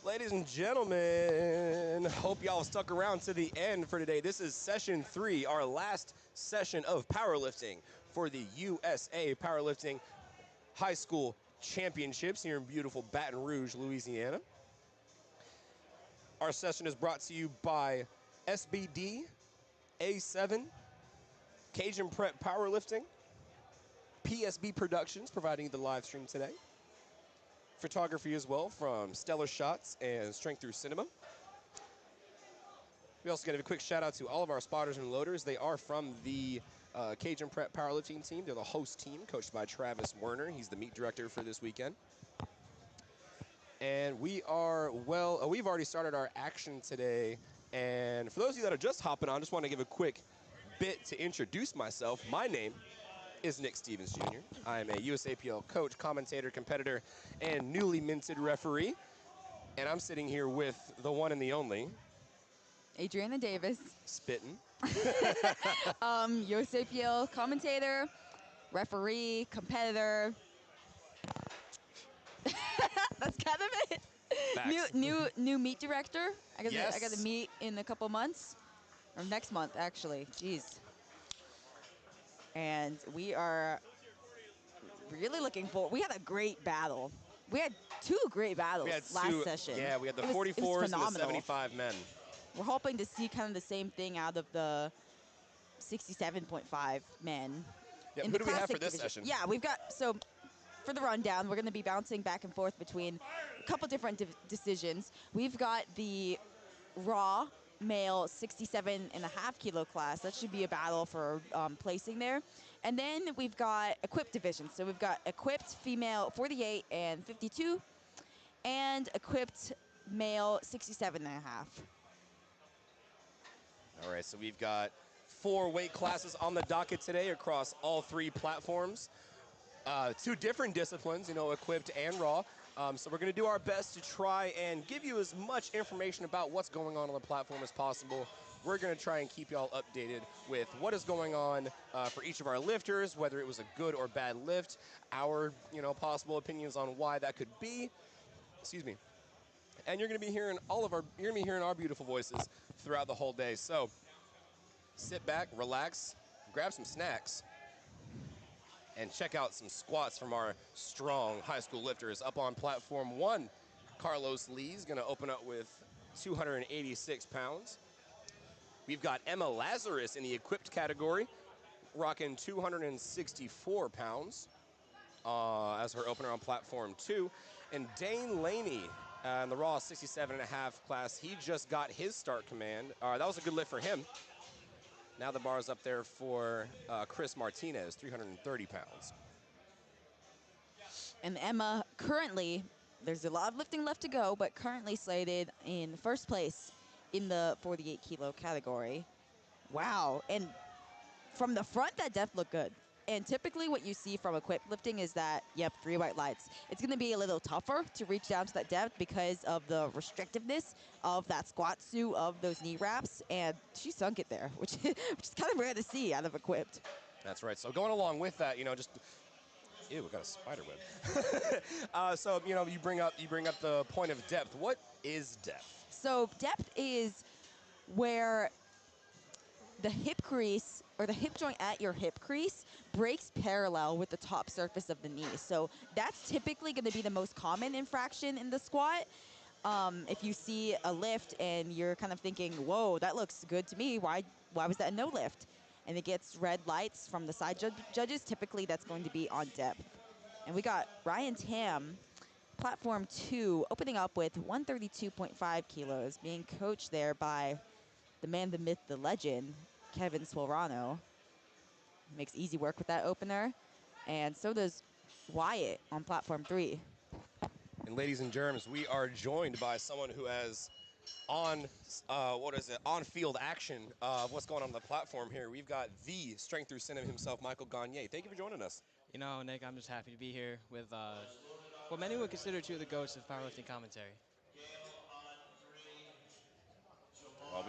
Ladies and gentlemen, hope y'all stuck around to the end for today. This is session 3, our last session of powerlifting for the USA Powerlifting High School Championships here in beautiful Baton Rouge, Louisiana. Our session is brought to you by SBD, A7, Cajun Prep Powerlifting, PSB Productions providing the live stream today. Photography as well from Stellar Shots and Strength Through Cinema. We also got to give a quick shout out to all of our spotters and loaders. They are from the Cajun Prep Powerlifting team. They're the host team coached by Travis Werner. He's the meet director for this weekend. And we are, we've already started our action today. And for those of you that are just hopping on, I just want to give a quick bit to introduce myself. My name is Nick Stevens Jr. I am a USAPL coach, commentator, competitor, and newly minted referee. And I'm sitting here with the one and the only Adriana Davis. Spittin'. USAPL commentator, referee, competitor. That's kind of it. Facts. New meet director. I Yes. got to meet in a couple months, or next month actually. Jeez. And we are really looking forward. We had a great battle. We had two great battles last session. Yeah, we had the It was 44s and the phenomenal. 75 men. We're hoping to see kind of the same thing out of the 67.5 men. Yeah, in who the do we have for classic this division. session? Yeah, we've got, so for the rundown, we're going to be bouncing back and forth between a couple different decisions. We've got the raw male 67.5 kilo class. That should be a battle for placing there. And then we've got equipped divisions. So we've got equipped female 48 and 52 and equipped male 67.5. All right, so we've got 4 weight classes on the docket today across all 3 platforms. 2 different disciplines, equipped and raw. So we're going to do our best to try and give you as much information about what's going on the platform as possible. We're going to try and keep y'all updated with what is going on for each of our lifters, whether it was a good or bad lift, our possible opinions on why that could be. Excuse me. And you're going to be hearing our beautiful voices throughout the whole day. So sit back, relax, grab some snacks, and check out some squats from our strong high school lifters. Up on platform 1, Carlos Lee is going to open up with 286 pounds. We've got Emma Lazarus in the equipped category, rocking 264 pounds as her opener on platform 2. And Dane Laney in the raw 67.5 class, he just got his start command. That was a good lift for him. Now the bar's up there for Chris Martinez, 330 pounds. And Emma currently, there's a lot of lifting left to go, but currently slated in first place in the 48 kilo category. Wow. And from the front, that depth looked good. And typically what you see from equipped lifting is that, 3 white lights. It's going to be a little tougher to reach down to that depth because of the restrictiveness of that squat suit, of those knee wraps. And she sunk it there, which is kind of rare to see out of equipped. That's right. So going along with that, ew, we got a spider web. So, you bring up the point of depth. What is depth? So depth is where the hip crease, or the hip joint at your hip crease, breaks parallel with the top surface of the knee. So that's typically going to be the most common infraction in the squat. If you see a lift and you're kind of thinking, whoa, that looks good to me, why was that a no lift? And it gets red lights from the side judges, typically that's going to be on depth. And we got Ryan Tam, platform 2, opening up with 132.5 kilos, being coached there by the man, the myth, the legend, Kevin Swolrano. Makes easy work with that opener. And so does Wyatt on platform 3. And ladies and germs, we are joined by someone who has on-field action of what's going on the platform here. We've got the Strength Through Cinema himself, Michael Gagne. Thank you for joining us. Nick, I'm just happy to be here with what many would consider 2 of the goats of powerlifting commentary. Well,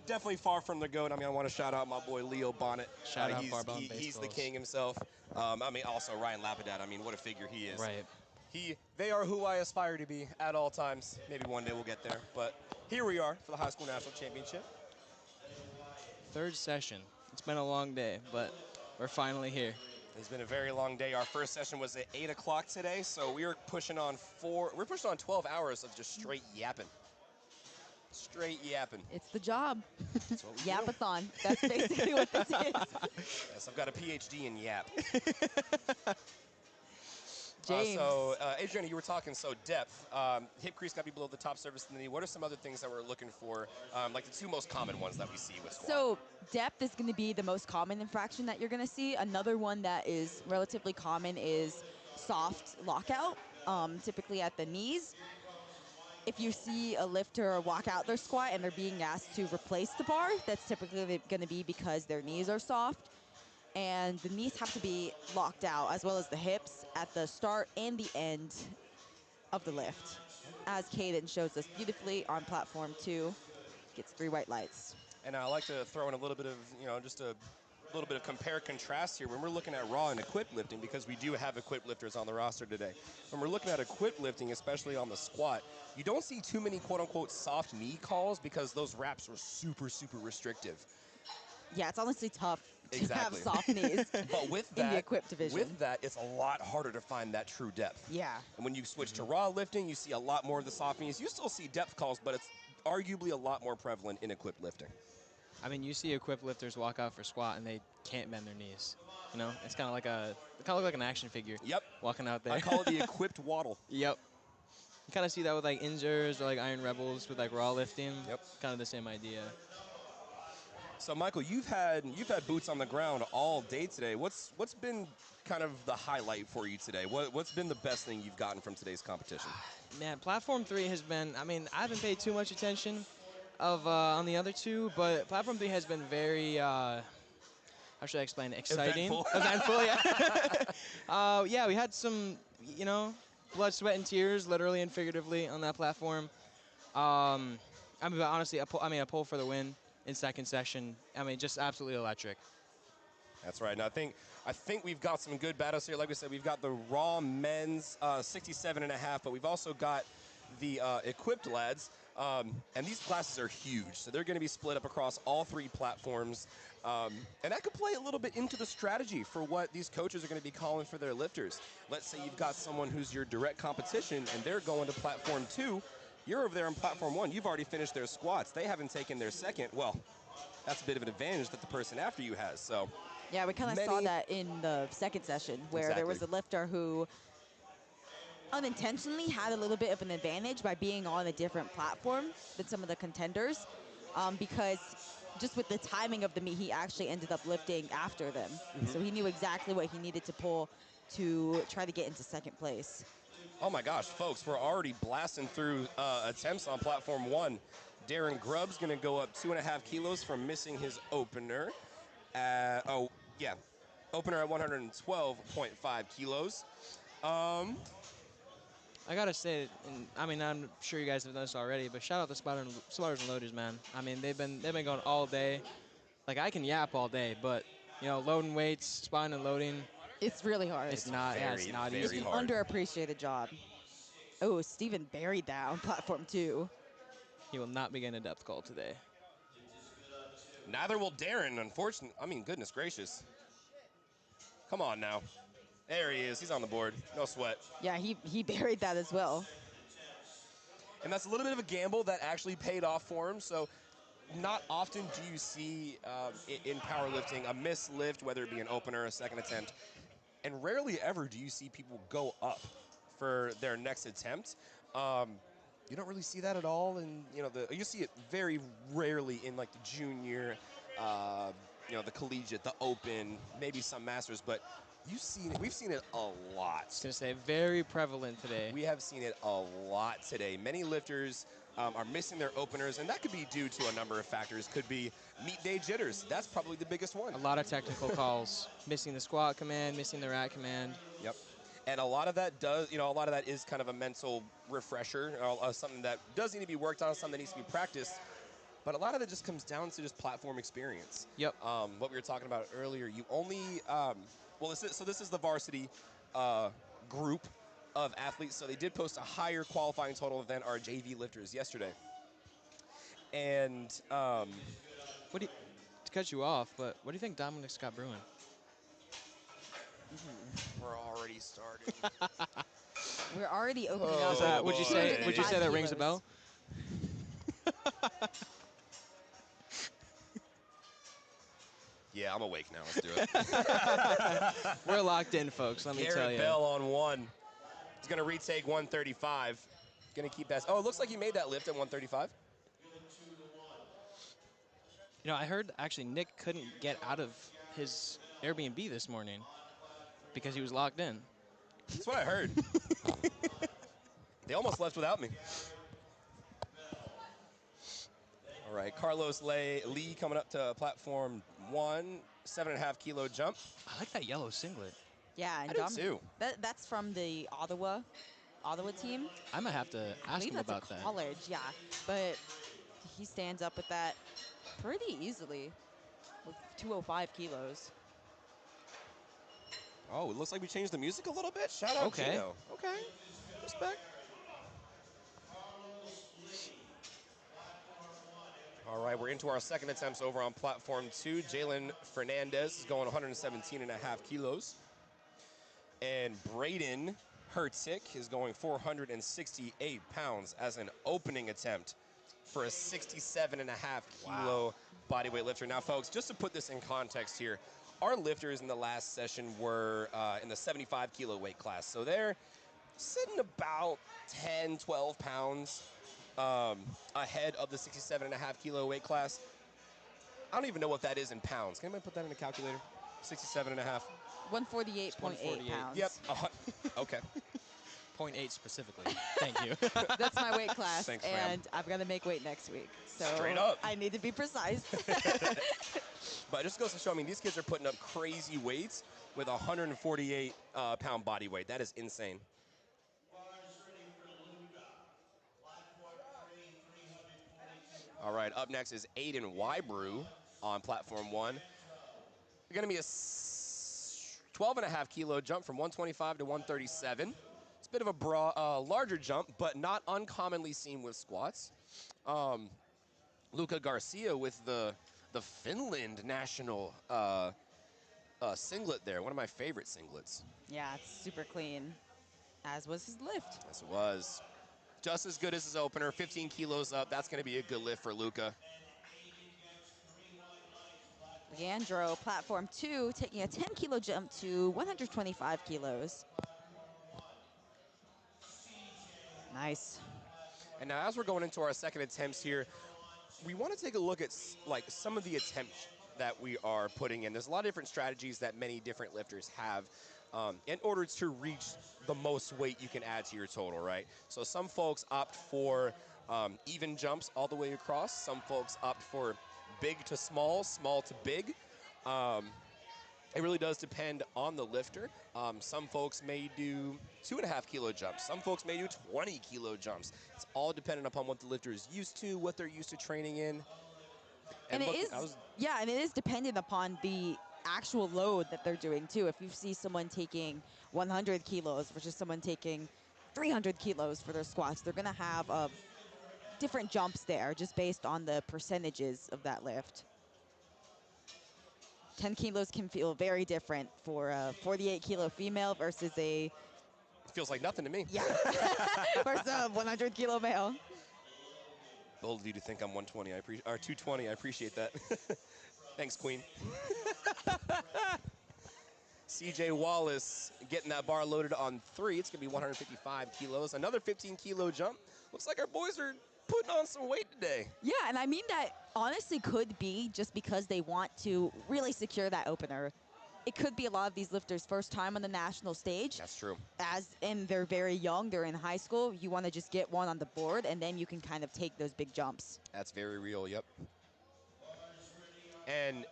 definitely far from the GOAT. I want to shout out my boy Leo Bonnet. Shout out he's Barbell and he's the Baseballs. king himself. Also Ryan Lapidat. What a figure he is. Right. They are who I aspire to be at all times. Maybe one day we'll get there, but here we are for the high school national championship. Third session. It's been a long day, but we're finally here. It's been a very long day. Our first session was at 8 o'clock today, so we're pushing on 12 hours of just straight yapping. Straight yapping. It's the job. That's what we do. Yapathon. That's basically what this is. Yes, I've got a PhD in yap. James. Adriana, you were talking, depth. Hip crease got to be below the top surface of the knee. What are some other things that we're looking for, like the two most common ones that we see with squat? So depth is going to be the most common infraction that you're going to see. Another one that is relatively common is soft lockout, typically at the knees. If you see a lifter walk out their squat and they're being asked to replace the bar, that's typically going to be because their knees are soft. And the knees have to be locked out, as well as the hips, at the start and the end of the lift. As Caden shows us beautifully on platform 2, gets 3 white lights. And I like to throw in a little bit of, just a little bit of compare contrast here when we're looking at raw and equipped lifting, because we do have equipped lifters on the roster today. When we're looking at equipped lifting, especially on the squat, you don't see too many quote-unquote soft knee calls because those wraps are super, super restrictive. Yeah, it's honestly tough to Exactly. have soft knees But with that, in the equipped division. With that, it's a lot harder to find that true depth. Yeah. And when you switch to raw lifting, you see a lot more of the soft knees. You still see depth calls, but it's arguably a lot more prevalent in equipped lifting. I mean, you see equipped lifters walk out for squat and they can't bend their knees. It's kind of like like an action figure. Yep. Walking out there. I call it the equipped waddle. Yep. You kind of see that with like Injurs or like Iron Rebels with like raw lifting. Yep. Kind of the same idea. So Michael, you've had boots on the ground all day today. What's been kind of the highlight for you today? What's been the best thing you've gotten from today's competition? Man, platform 3 has been, I haven't paid too much attention on the other two, but platform 3 has been very, how should I explain it? Exciting. Eventful, yeah. Yeah, we had some, blood, sweat, and tears, literally and figuratively, on that platform. But honestly, a pull for the win in second session. Just absolutely electric. That's right. And I think we've got some good battles here. Like we said, we've got the raw men's 67.5, but we've also got the equipped lads. And these classes are huge, so they're going to be split up across all 3 platforms. And that could play a little bit into the strategy for what these coaches are going to be calling for their lifters. Let's say you've got someone who's your direct competition, and they're going to platform 2. You're over there on platform 1. You've already finished their squats. They haven't taken their second. Well, that's a bit of an advantage that the person after you has. So yeah, we kind of saw that in the second session where there was a lifter who unintentionally had a little bit of an advantage by being on a different platform than some of the contenders, because just with the timing of the meet, he actually ended up lifting after them. So he knew exactly what he needed to pull to try to get into second place. Oh my gosh, folks, we're already blasting through attempts on platform 1. Darren Grubb's going to go up 2.5 kilos from missing his opener. Opener at 112.5 kilos. I gotta say, I'm sure you guys have done this already, but shout out to Spotters and Loaders, man. They've been going all day. Like, I can yap all day, but loading weights, spotting and loading, it's really hard. It's not easy. It's an underappreciated job. Oh, Steven buried that on platform 2. He will not be getting a depth call today. Neither will Darren, unfortunately. Goodness gracious. Come on now. There he is. He's on the board. No sweat. Yeah, he buried that as well. And that's a little bit of a gamble that actually paid off for him. So not often do you see in powerlifting a missed lift, whether it be an opener or a second attempt. And rarely ever do you see people go up for their next attempt. You don't really see that at all. And you see it very rarely in like the junior, the collegiate, the open, maybe some masters, but we've seen it a lot. I was gonna say, very prevalent today. We have seen it a lot today. Many lifters are missing their openers, and that could be due to a number of factors. Could be meet day jitters. That's probably the biggest one. A lot of technical calls. Missing the squat command, missing the rack command. Yep. And a lot of that is kind of a mental refresher, something that does need to be worked on, something that needs to be practiced. But a lot of it just comes down to just platform experience. Yep. What we were talking about earlier, you only, this is the varsity group. of athletes. So they did post a higher qualifying total than our JV lifters yesterday. And What do you, to cut you off, but what do you think Dominic's got brewing? we're already starting. We're already opening Oh, up. Would you boy. say? Would you 205 say that rings a kilos. bell? Yeah, I'm awake now. Let's do it. We're locked in, folks. Let me tell Garrett you. Bell on one. He's going to retake 135. Going to keep that. Oh, it looks like he made that lift at 135. You know, I heard actually Nick couldn't get out of his Airbnb this morning because he was locked in. That's what I heard. They almost left without me. All right, Carlos Lee coming up to platform 1, 7.5 kilo jump. I like that yellow singlet. Yeah, and I do too. That's from the Ottawa team. I might have to I ask believe him that's about a that. college, yeah. But he stands up with that pretty easily with 205 kilos. Oh, it looks like we changed the music a little bit. Shout out Okay. Gino. Okay, respect. All right, we're into our second attempts over on platform 2. Jalen Fernandez is going 117.5 kilos. And Braden Hertzik is going 468 pounds as an opening attempt for a 67.5 kilo bodyweight lifter. Now, folks, just to put this in context here, our lifters in the last session were in the 75 kilo weight class. So they're sitting about 10, 12 pounds ahead of the 67.5 kilo weight class. I don't even know what that is in pounds. Can anybody put that in a calculator? 67.5. 148.8 pounds. Yep. Okay. 0.8 specifically. Thank you. That's my weight class, Thanks, ma'am. and I've got to make weight next week. So Straight up. I need to be precise. But it just goes to show, I mean, these kids are putting up crazy weights with a 148 pound body weight. That is insane. All right, up next is Aiden Wybrew on platform 1. You're going to be a 12.5 kilo jump from 125 to 137. It's a bit of a larger jump, but not uncommonly seen with squats. Luca Garcia with the Finland national singlet there. One of my favorite singlets. Yeah, it's super clean, as was his lift. Yes, it was. Just as good as his opener, 15 kilos up. That's going to be a good lift for Luca. Leandro, platform 2, taking a 10 kilo jump to 125 kilos. Nice. And now as we're going into our second attempts here, we want to take a look at like some of the attempts that we are putting in. There's a lot of different strategies that many different lifters have in order to reach the most weight you can add to your total, right? So some folks opt for even jumps all the way across. Some folks opt for big to small, small to big. It really does depend on the lifter. Some folks may do 2.5 kilo jumps. Some folks may do 20 kilo jumps. It's all dependent upon what the lifter is used to, what they're used to training in. And it is dependent upon the actual load that they're doing too. If you see someone taking 100 kilos versus someone taking 300 kilos for their squats, they're going to have different jumps there just based on the percentages of that lift. 10 kilos can feel very different for a 48 kilo female versus a... Feels like nothing to me. Yeah. versus a 100 kilo male. Bold of you to think I'm 120, or 220, I appreciate that. Thanks, Queen. CJ Wallace getting that bar loaded on 3. It's going to be 155 kilos. Another 15 kilo jump. Looks like our boys are putting on some weight today. Yeah, and I mean that honestly could be just because they want to really secure that opener. It could be a lot of these lifters' first time on the national stage. That's true. And they're very young, they're in high school. You want to just get one on the board, and then you can kind of take those big jumps. That's very real, yep. And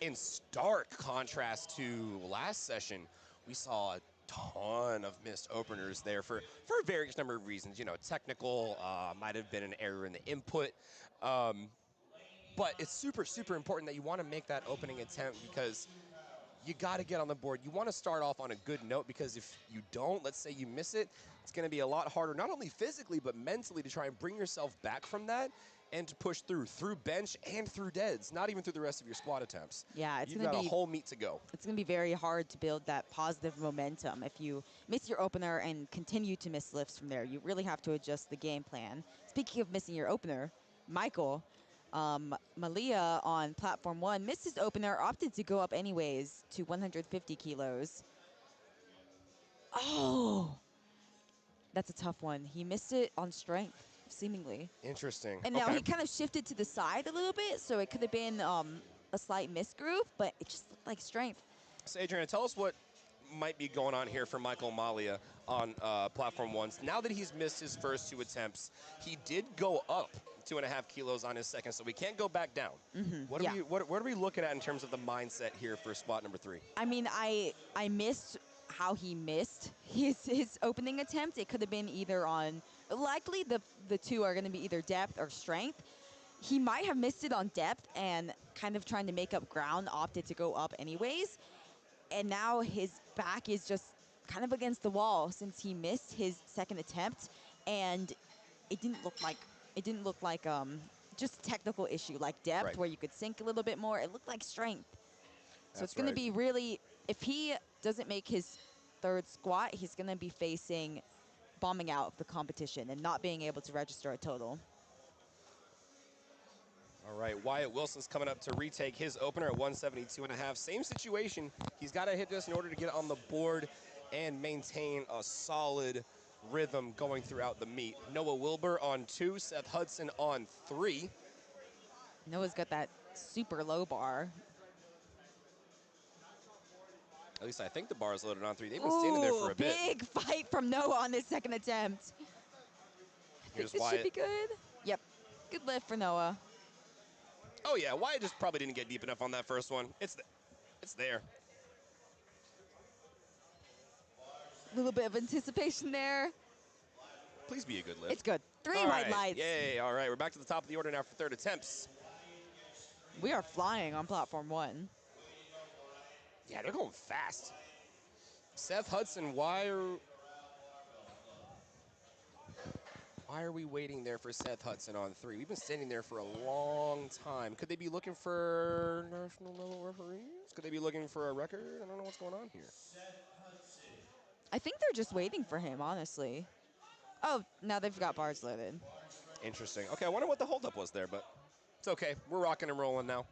in stark contrast to last session, we saw a ton of missed openers there for a various number of reasons. You know, technical, might have been an error in the input. But it's super, super important that you want to make that opening attempt because you got to get on the board. You want to start off on a good note, because if you don't, let's say you miss it, it's going to be a lot harder, not only physically, but mentally, to try and bring yourself back from that and to push through bench and through deads, not even through the rest of your squat attempts. Yeah, it's You've going to got be a whole meet to go. It's going to be very hard to build that positive momentum. If you miss your opener and continue to miss lifts from there, you really have to adjust the game plan. Speaking of missing your opener, Michael, Malia on platform 1 missed his opener, opted to go up anyways to 150 kilos. Oh, that's a tough one. He missed it on strength, seemingly. Interesting. And now he kind of shifted to the side a little bit, so it could have been a slight misgroove, but it just looked like strength. So, Adriana, tell us what might be going on here for Michael Malia on platform 1. Now that he's missed his first 2 attempts, he did go up 2.5 kilos on his second, so we can't go back down. What are we looking at in terms of the mindset here for spot number 3? I mean, I missed how he missed his opening attempt. It could have been either on, likely the 2 are going to be either depth or strength. He might have missed it on depth and kind of trying to make up ground, opted to go up anyways. And now his back is just kind of against the wall since he missed his second attempt, and it didn't look like just a technical issue like depth where you could sink a little bit more. It looked like strength. So it's going to be really, if he doesn't make his third squat, he's going to be facing bombing out of the competition and not being able to register a total. All right, Wyatt Wilson's coming up to retake his opener at 172.5. Same situation. He's got to hit this in order to get on the board and maintain a solid rhythm going throughout the meet. Noah Wilbur on 2, Seth Hudson on 3. Noah's got that super low bar. At least I think the bar is loaded on 3. They've been standing there for a bit. Big fight from Noah on this second attempt. I think this should be good. Yep, good lift for Noah. Oh yeah, Wyatt just probably didn't get deep enough on that first one. It's there. A little bit of anticipation there. Please be a good lift. It's good. 3 white lights. Yay, all right. We're back to the top of the order now for third attempts. We are flying on platform 1. Yeah, they're going fast. Seth Hudson, why are we waiting there for Seth Hudson on 3? We've been standing there for a long time. Could they be looking for national level referees? Could they be looking for a record? I don't know what's going on here. I think they're just waiting for him, honestly. Oh, now they've got bars loaded. Interesting. Okay, I wonder what the holdup was there, but it's okay. We're rocking and rolling now.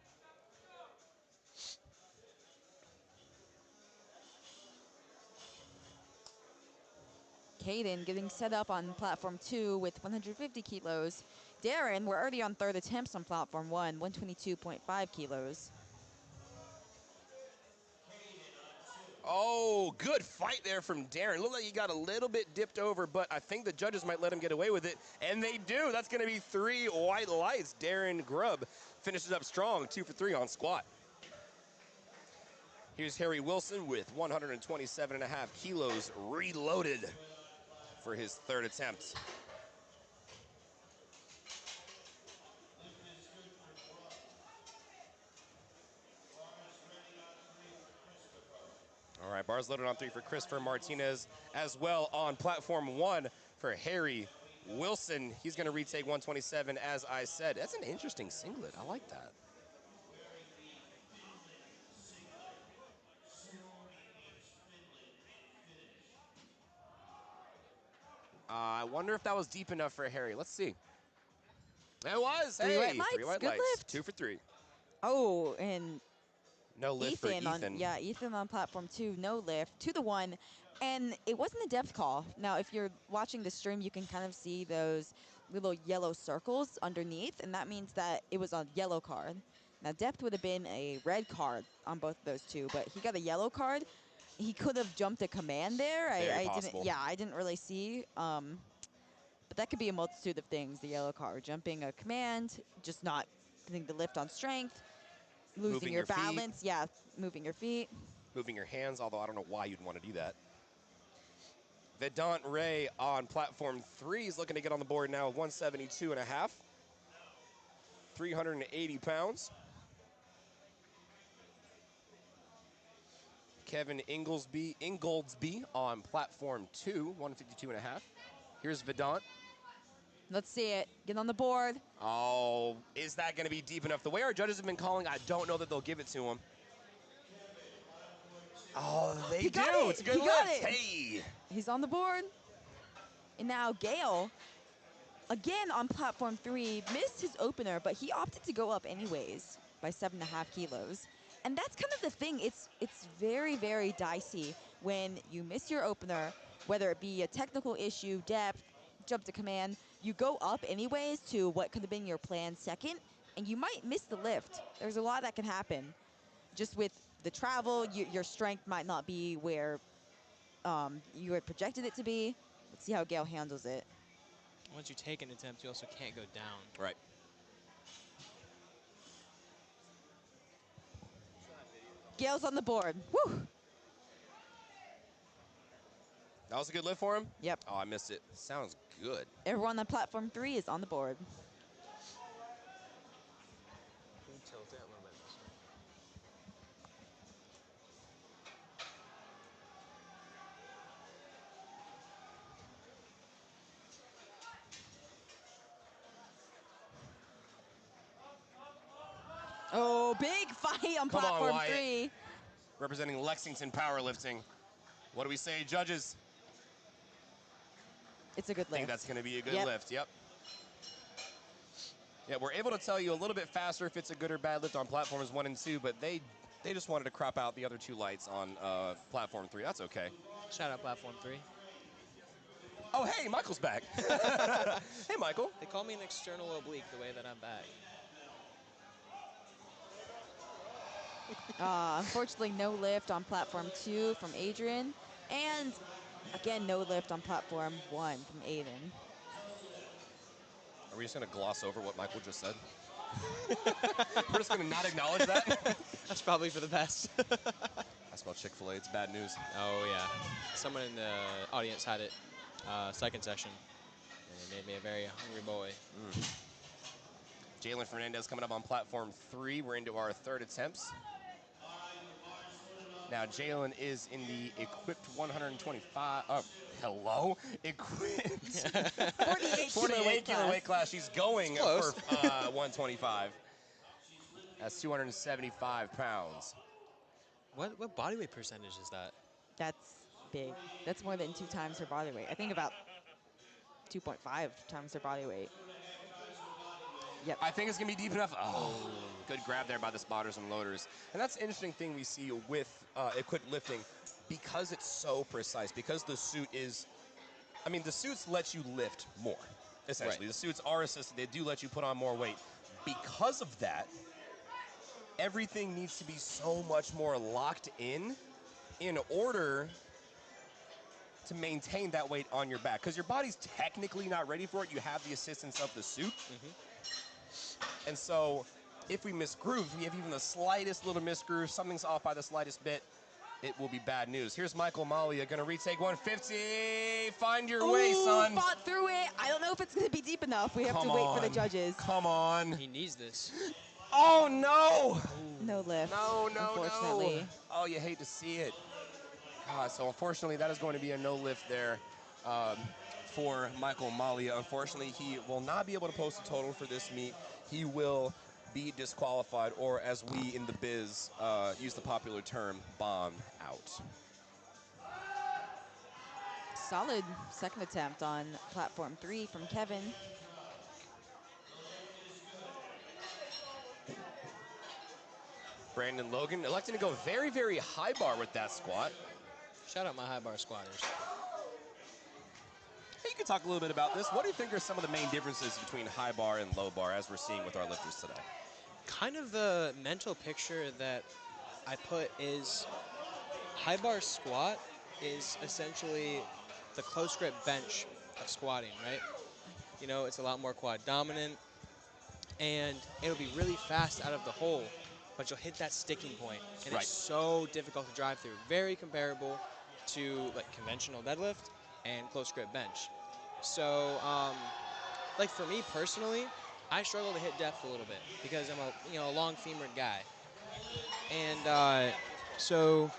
Caden getting set up on platform 2 with 150 kilos. Darren, we're already on third attempts on platform 1, 122.5 kilos. Oh, good fight there from Darren. Looked like he got a little bit dipped over, but I think the judges might let him get away with it, and they do. That's going to be 3 white lights. Darren Grubb finishes up strong, 2 for 3 on squat. Here's Harry Wilson with 127.5 kilos reloaded for his third attempt. All right, bars loaded on 3 for Christopher Martinez, as well on platform 1 for Harry Wilson. He's going to retake 127, as I said. That's an interesting singlet. I like that. I wonder if that was deep enough for Harry. Let's see. It was. 3 white lights. 3 white Good lights. lift. 2 for 3. Oh, and No lift for Ethan. Ethan on platform 2, no lift, 2 to 1. And it wasn't a depth call. Now, if you're watching the stream, you can kind of see those little yellow circles underneath, and that means that it was a yellow card. Now, depth would have been a red card on both of those 2, but he got a yellow card. He could have jumped a command there. I didn't really see. But that could be a multitude of things, the yellow card. Jumping a command, just not getting the lift on strength, losing your balance. Yeah, moving your feet. Moving your hands, although I don't know why you'd want to do that. Vedant Ray on platform 3 is looking to get on the board now, 172.5. 380 pounds. Kevin Ingoldsby on platform 2, 152.5. Here's Vedant. Let's see it. Get on the board. Oh, is that going to be deep enough? The way our judges have been calling, I don't know that they'll give it to him. Oh, they He do. got it. It's a good He lift. got it. Hey. He's on the board. And now Gale, again on platform 3, missed his opener, but he opted to go up anyways by 7.5 kilos. And that's kind of the thing. It's very, very dicey when you miss your opener, whether it be a technical issue, depth, jump to command. You go up anyways to what could have been your planned second, and you might miss the lift. There's a lot that can happen. Just with the travel, your strength might not be where you had projected it to be. Let's see how Gale handles it. Once you take an attempt, you also can't go down. Right. Gale's on the board. Woo! That was a good lift for him? Yep. Oh, I missed it. Sounds good. Everyone on platform 3 is on the board. Can you tilt it a little bit this way? Oh, big fight on Come on, platform Wyatt. 3. Representing Lexington Powerlifting. What do we say, judges? It's a good I think lift. that's going to be a good Yep. lift. Yep. Yeah, we're able to tell you a little bit faster if it's a good or bad lift on platforms 1 and 2, but they just wanted to crop out the other 2 lights on platform 3. That's okay. Shout out platform 3. Oh, hey, Michael's back. Hey, Michael. They call me an external oblique the way that I'm back. Unfortunately, no lift on platform 2 from Adrian. And again, no lift on platform 1 from Aiden. Are we just going to gloss over what Michael just said? We're just going to not acknowledge that? That's probably for the best. I smell Chick-fil-A. It's bad news. Oh, yeah. Someone in the audience had it second session, and it made me a very hungry boy. Jalen Fernandez coming up on platform 3. We're into our 3rd attempts. Now, Jalen is in the equipped 125. Hello? Equipped. 48 kilo weight class. She's going for close. 125. That's 275 pounds. What body weight percentage is that? That's big. That's more than 2 times her body weight. I think about 2.5 times her body weight. Yep. I think it's going to be deep enough. Oh, good grab there by the spotters and loaders. And that's an interesting thing we see with equipped lifting because it's so precise, because the suit is, I mean, the suits let you lift more, essentially. Right. The suits are assisted. They do let you put on more weight. Because of that, everything needs to be so much more locked in order to maintain that weight on your back. Because your body's technically not ready for it. You have the assistance of the suit. And so if we misgroove, we have even the slightest little misgroove, something's off by the slightest bit, it will be bad news. Here's Michael Malia going to retake 150. Find your way, son. Fought through it. I don't know if it's going to be deep enough. We have Come to wait for the on. judges. Come on. He needs this. Oh, no. No lift, No, unfortunately. no. Oh, you hate to see it. So unfortunately, that is going to be a no lift there for Michael Malia. Unfortunately, he will not be able to post a total for this meet. He will be disqualified, or as we in the biz use the popular term, bomb out. Solid second attempt on platform 3 from Kevin. Brandon Logan electing to go very, very high bar with that squat. Shout out my high bar squatters. Hey, you can talk a little bit about this. What do you think are some of the main differences between high bar and low bar as we're seeing with our lifters today? Kind of the mental picture that I put is high bar squat is essentially the close grip bench of squatting, right? You know, it's a lot more quad dominant, and it'll be really fast out of the hole, but you'll hit that sticking point, and Right. it's so difficult to drive through. Very comparable to like conventional deadlift and close grip bench. So, like for me personally, I struggle to hit depth a little bit because I'm a long femored guy, and so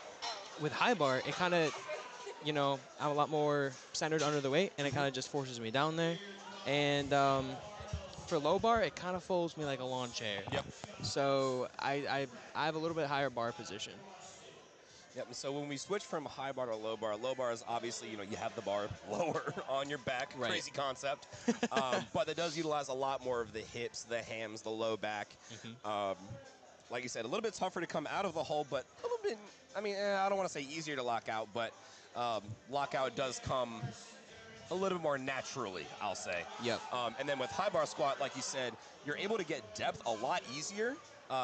with high bar, it kind of, you know, I'm a lot more centered under the weight, and it kind of just forces me down there. And for low bar, it kind of folds me like a lawn chair. Yep. So I have a little bit higher bar position. Yep. And so when we switch from high bar to low bar is obviously, you know, you have the bar lower on your back. Right. Crazy concept. But it does utilize a lot more of the hips, the hams, the low back. Like you said, a little bit tougher to come out of the hole, but a little bit, I mean, I don't want to say easier to lock out, but lockout does come a little bit more naturally, I'll say. Yep. And then with high bar squat, like you said, you're able to get depth a lot easier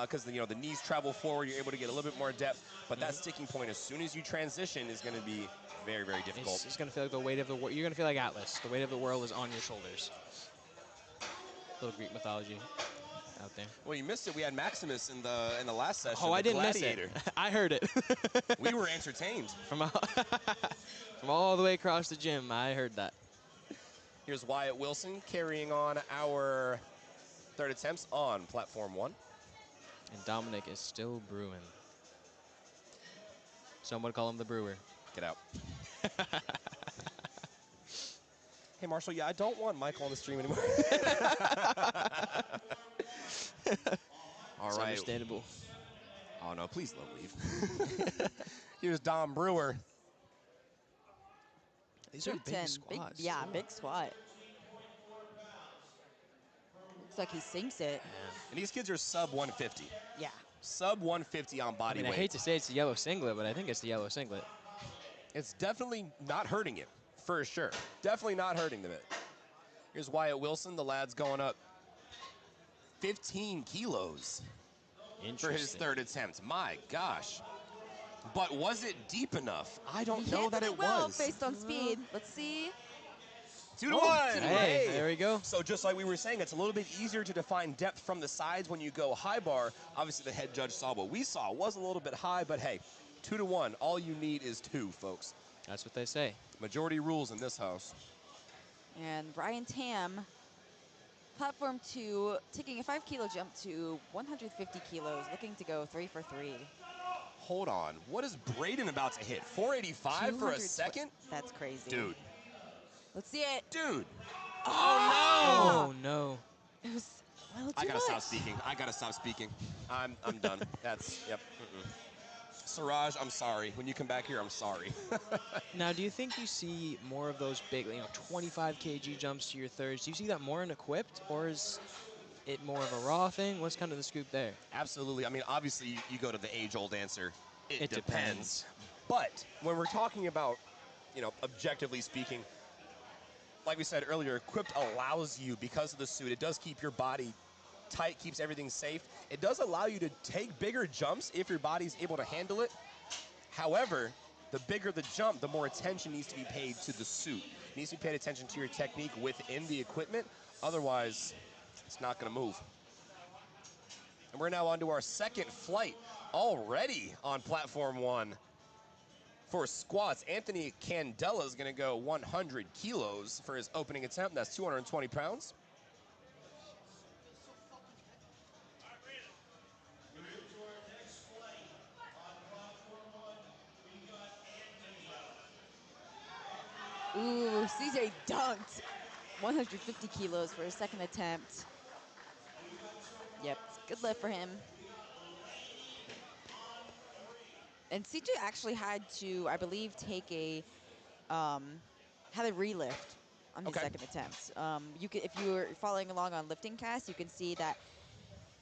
because you know the knees travel forward. You're able to get a little bit more depth, but that sticking point, as soon as you transition, is going to be very, very difficult. It's going to feel like the weight of the world. You're going to feel like Atlas. The weight of the world is on your shoulders. Little Greek mythology out there. Well, you missed it. We had Maximus in the last session. Oh, I didn't Gladiator. miss it. I heard it. We were entertained. From all the way across the gym, I heard that. Here's Wyatt Wilson carrying on our third attempts on platform 1. And Dominic is still brewing. Some would call him the brewer. Get out. Hey, Marshall, yeah, I don't want Michael on the stream anymore. All It's right. understandable. Oh, no, please don't leave. Here's Dom Brewer. These are big 310. squats. Yeah, big squat. Looks like he sinks it. And these kids are sub 150. Yeah. Sub 150 on I body mean, I weight. hate to say it's the yellow singlet, but I think it's the yellow singlet. It's definitely not hurting him, for sure. Definitely not hurting them. Here's Wyatt Wilson. The lad's going up 15 kilos for his third attempt. My gosh. But was it deep enough? I don't know that it well was. based on speed. Let's see. 2 to 1. Hey, there we go. So just like we were saying, it's a little bit easier to define depth from the sides when you go high bar. Obviously, the head judge saw what we saw. It was a little bit high, but hey, 2 to 1. All you need is 2, folks. That's what they say. Majority rules in this house. And Brian Tam, platform 2, taking a 5 kilo jump to 150 kilos, looking to go 3 for 3. Hold on. What is Braden about to hit? 485 for a second? That's crazy. Dude. Let's see it. Dude. Oh, no. It was a little too I gotta much. stop speaking. I gotta stop speaking. I'm done. That's, yep. Siraj, I'm sorry. When you come back here, I'm sorry. Now, do you think you see more of those big, 25 kg jumps to your thirds? Do you see that more in equipped, or is it more of a raw thing? What's kind of the scoop there? Absolutely. I mean, obviously, you go to the age-old answer. It depends. Depends. But when we're talking about, objectively speaking, like we said earlier, equipped allows you, because of the suit, it does keep your body tight, keeps everything safe. It does allow you to take bigger jumps if your body's able to handle it. However, the bigger the jump, the more attention needs to be paid to the suit. It needs to be paid attention to your technique within the equipment. Otherwise, it's not going to move. And we're now on to our second flight already on platform 1. For squats, Anthony Candela is going to go 100 kilos for his opening attempt. That's 220 pounds. Ooh, CJ dunked 150 kilos for his second attempt. Yep, good lift for him. And CJ actually had to, I believe, take had a relift on his second attempt. If you were following along on LiftingCast, you can see that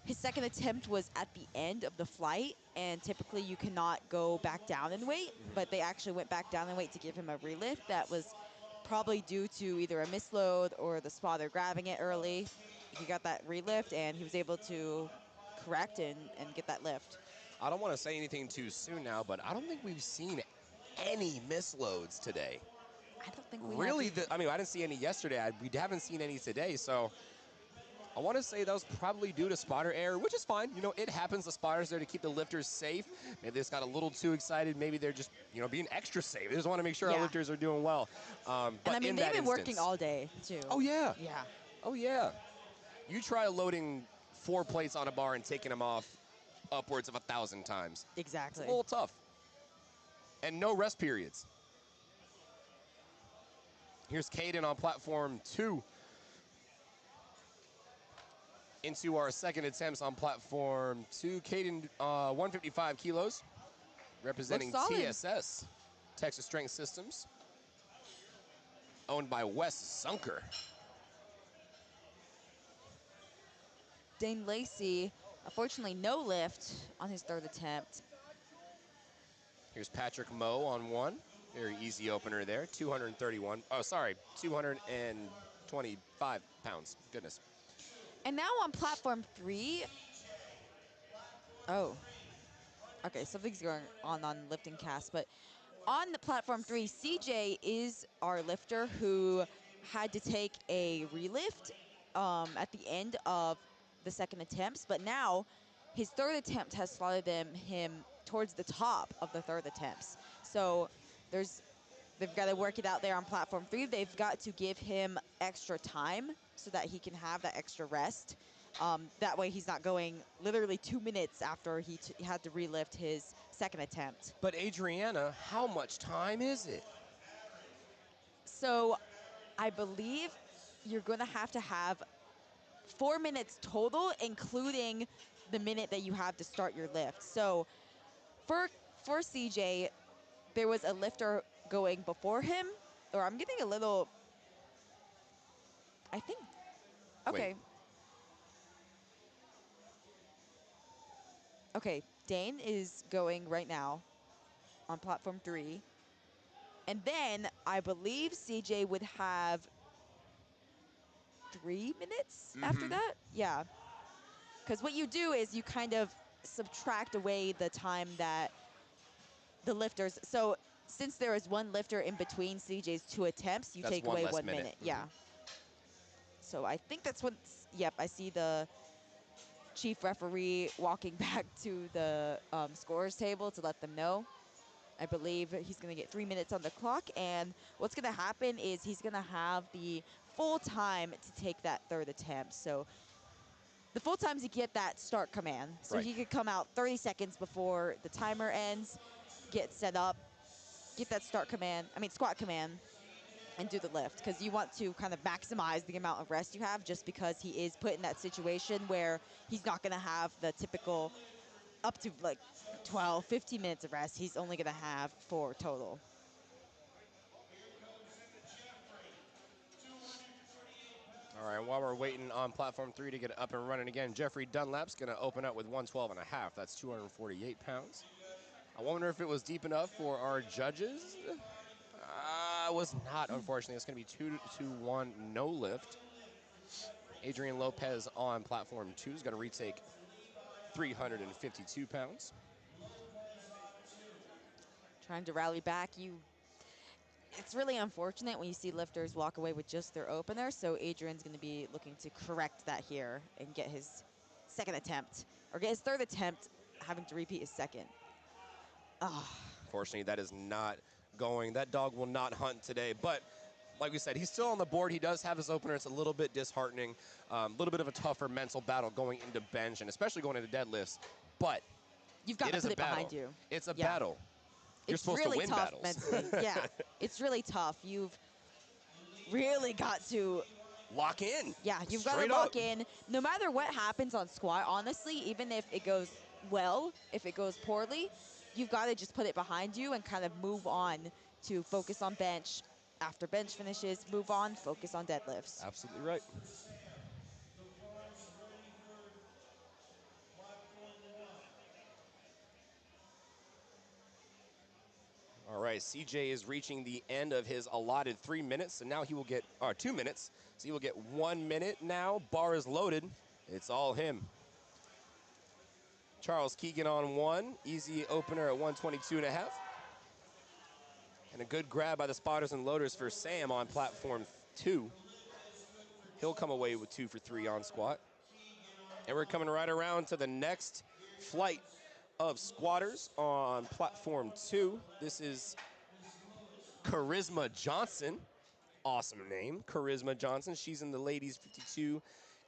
his second attempt was at the end of the flight, and typically you cannot go back down in weight, but they actually went back down in weight to give him a relift. That was probably due to either a misload or the spotter grabbing it early. He got that relift, and he was able to correct and get that lift. I don't want to say anything too soon now, but I don't think we've seen any misloads today. I don't think we Really, have. I didn't see any yesterday. We haven't seen any today, so I want to say that was probably due to spotter error, which is fine. It happens. The spotter's there to keep the lifters safe. Maybe they just got a little too excited. Maybe they're just, being extra safe. They just want to make sure our lifters are doing well. But and I mean, they've been working all day, too. Oh, yeah. Yeah. Oh, yeah. You try loading 4 plates on a bar and taking them off upwards of 1,000 times. Exactly. It's a little tough. and no rest periods. Here's Caden on platform 2. Into our second attempts on platform 2. Caden, 155 kilos, representing Looks solid. TSS, Texas Strength Systems, owned by Wes Zunker. Dane Lacey, unfortunately, no lift on his third attempt. Here's Patrick Moe on 1. Very easy opener there. 225 pounds. Goodness. And now on platform 3. Oh. Okay, something's going on LiftingCast, but on the platform 3, CJ is our lifter who had to take a relift at the end of the second attempts, but now his third attempt has slotted him towards the top of the third attempts. So they've got to work it out there on platform 3. They've got to give him extra time so that he can have that extra rest. That way he's not going literally 2 minutes after he had to relift his second attempt. But Adriana, how much time is it? So I believe you're going to have 4 minutes total, including the minute that you have to start your lift. So for CJ, there was a lifter going before him, or I'm getting a little, I think, okay. Wait. Okay, Dane is going right now on platform 3. And then I believe CJ would have 3 minutes after that? Yeah. Because what you do is you kind of subtract away the time that the lifters, so since there is one lifter in between CJ's 2 attempts, you That's take one away less 1 minute. minute. Yeah. So I think that's what's, yep, I see the chief referee walking back to the scorers table to let them know. I believe he's going to get 3 minutes on the clock, and what's going to happen is he's going to have the full time to take that third attempt. So the full times you get that start command. So Right. he could come out 30 seconds before the timer ends, get set up, get that squat command, and do the lift, because you want to kind of maximize the amount of rest you have, just because he is put in that situation where he's not going to have the typical up to like 12, 15 minutes of rest. He's only going to have 4 total. All right, while we're waiting on platform 3 to get up and running again, Jeffrey Dunlap's going to open up with 112 and a half. That's 248 pounds. I wonder if it was deep enough for our judges. It was not, unfortunately. It's going to be 2-1 no lift. Adrian Lopez on platform 2 is going to retake 352 pounds. Trying to rally back. It's really unfortunate when you see lifters walk away with just their opener, so Adrian's going to be looking to correct that here and get his second attempt, or get his third attempt, having to repeat his second. Unfortunately, that is not going. That dog will not hunt today, but like we said, he's still on the board. He does have his opener. It's a little bit disheartening, a little bit of a tougher mental battle going into bench, and especially going into deadlifts, but You've got to put it battle. behind you. It's a battle. You're It's supposed really to win tough battles. mentally. Yeah, it's really tough. You've really got to Lock in. Yeah, you've got to Straight lock up. in. No matter what happens on squat, honestly, even if it goes well, if it goes poorly, you've got to just put it behind you and kind of move on to focus on bench. After bench finishes, move on, focus on deadlifts. Absolutely right. All right, CJ is reaching the end of his allotted 3 minutes, and now he will get, 2 minutes, so he will get 1 minute now. Bar is loaded. It's all him. Charles Keegan on 1, easy opener at 122 and a half. And a good grab by the spotters and loaders for Sam on platform 2. He'll come away with 2 for 3 on squat. And we're coming right around to the next flight of squatters on platform 2. This is Charisma Johnson. Awesome name, Charisma Johnson. She's in the ladies 52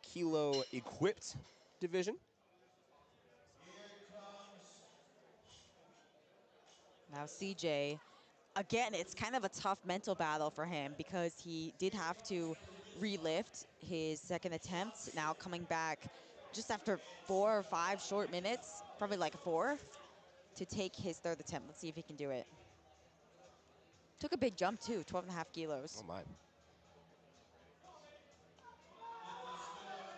kilo equipped division. Now CJ, again, it's kind of a tough mental battle for him because he did have to relift his second attempt. Now coming back just after 4 or 5 short minutes, probably like a 4, to take his third attempt. Let's see if he can do it. Took a big jump too, 12.5 kilos. Oh my.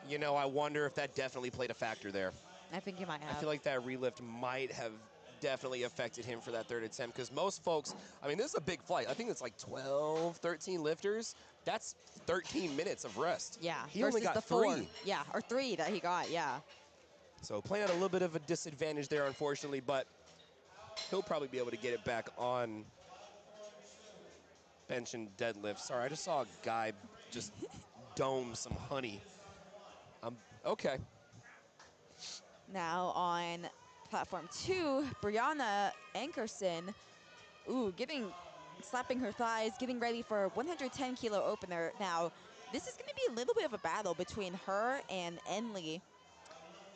You know, I wonder if that definitely played a factor there. I think he might have. I feel like that relift might have definitely affected him for that third attempt because most folks, I mean, this is a big flight. I think it's like 12, 13 lifters. That's 13 minutes of rest. Yeah, he only got the 3. 4. Yeah, or 3 that he got, yeah. So playing at a little bit of a disadvantage there, unfortunately, but he'll probably be able to get it back on bench and deadlift. Sorry, I just saw a guy just dome some honey. Okay. Now on platform 2, Brianna Ankerson, slapping her thighs, getting ready for a 110 kilo opener. Now, this is going to be a little bit of a battle between her and Enli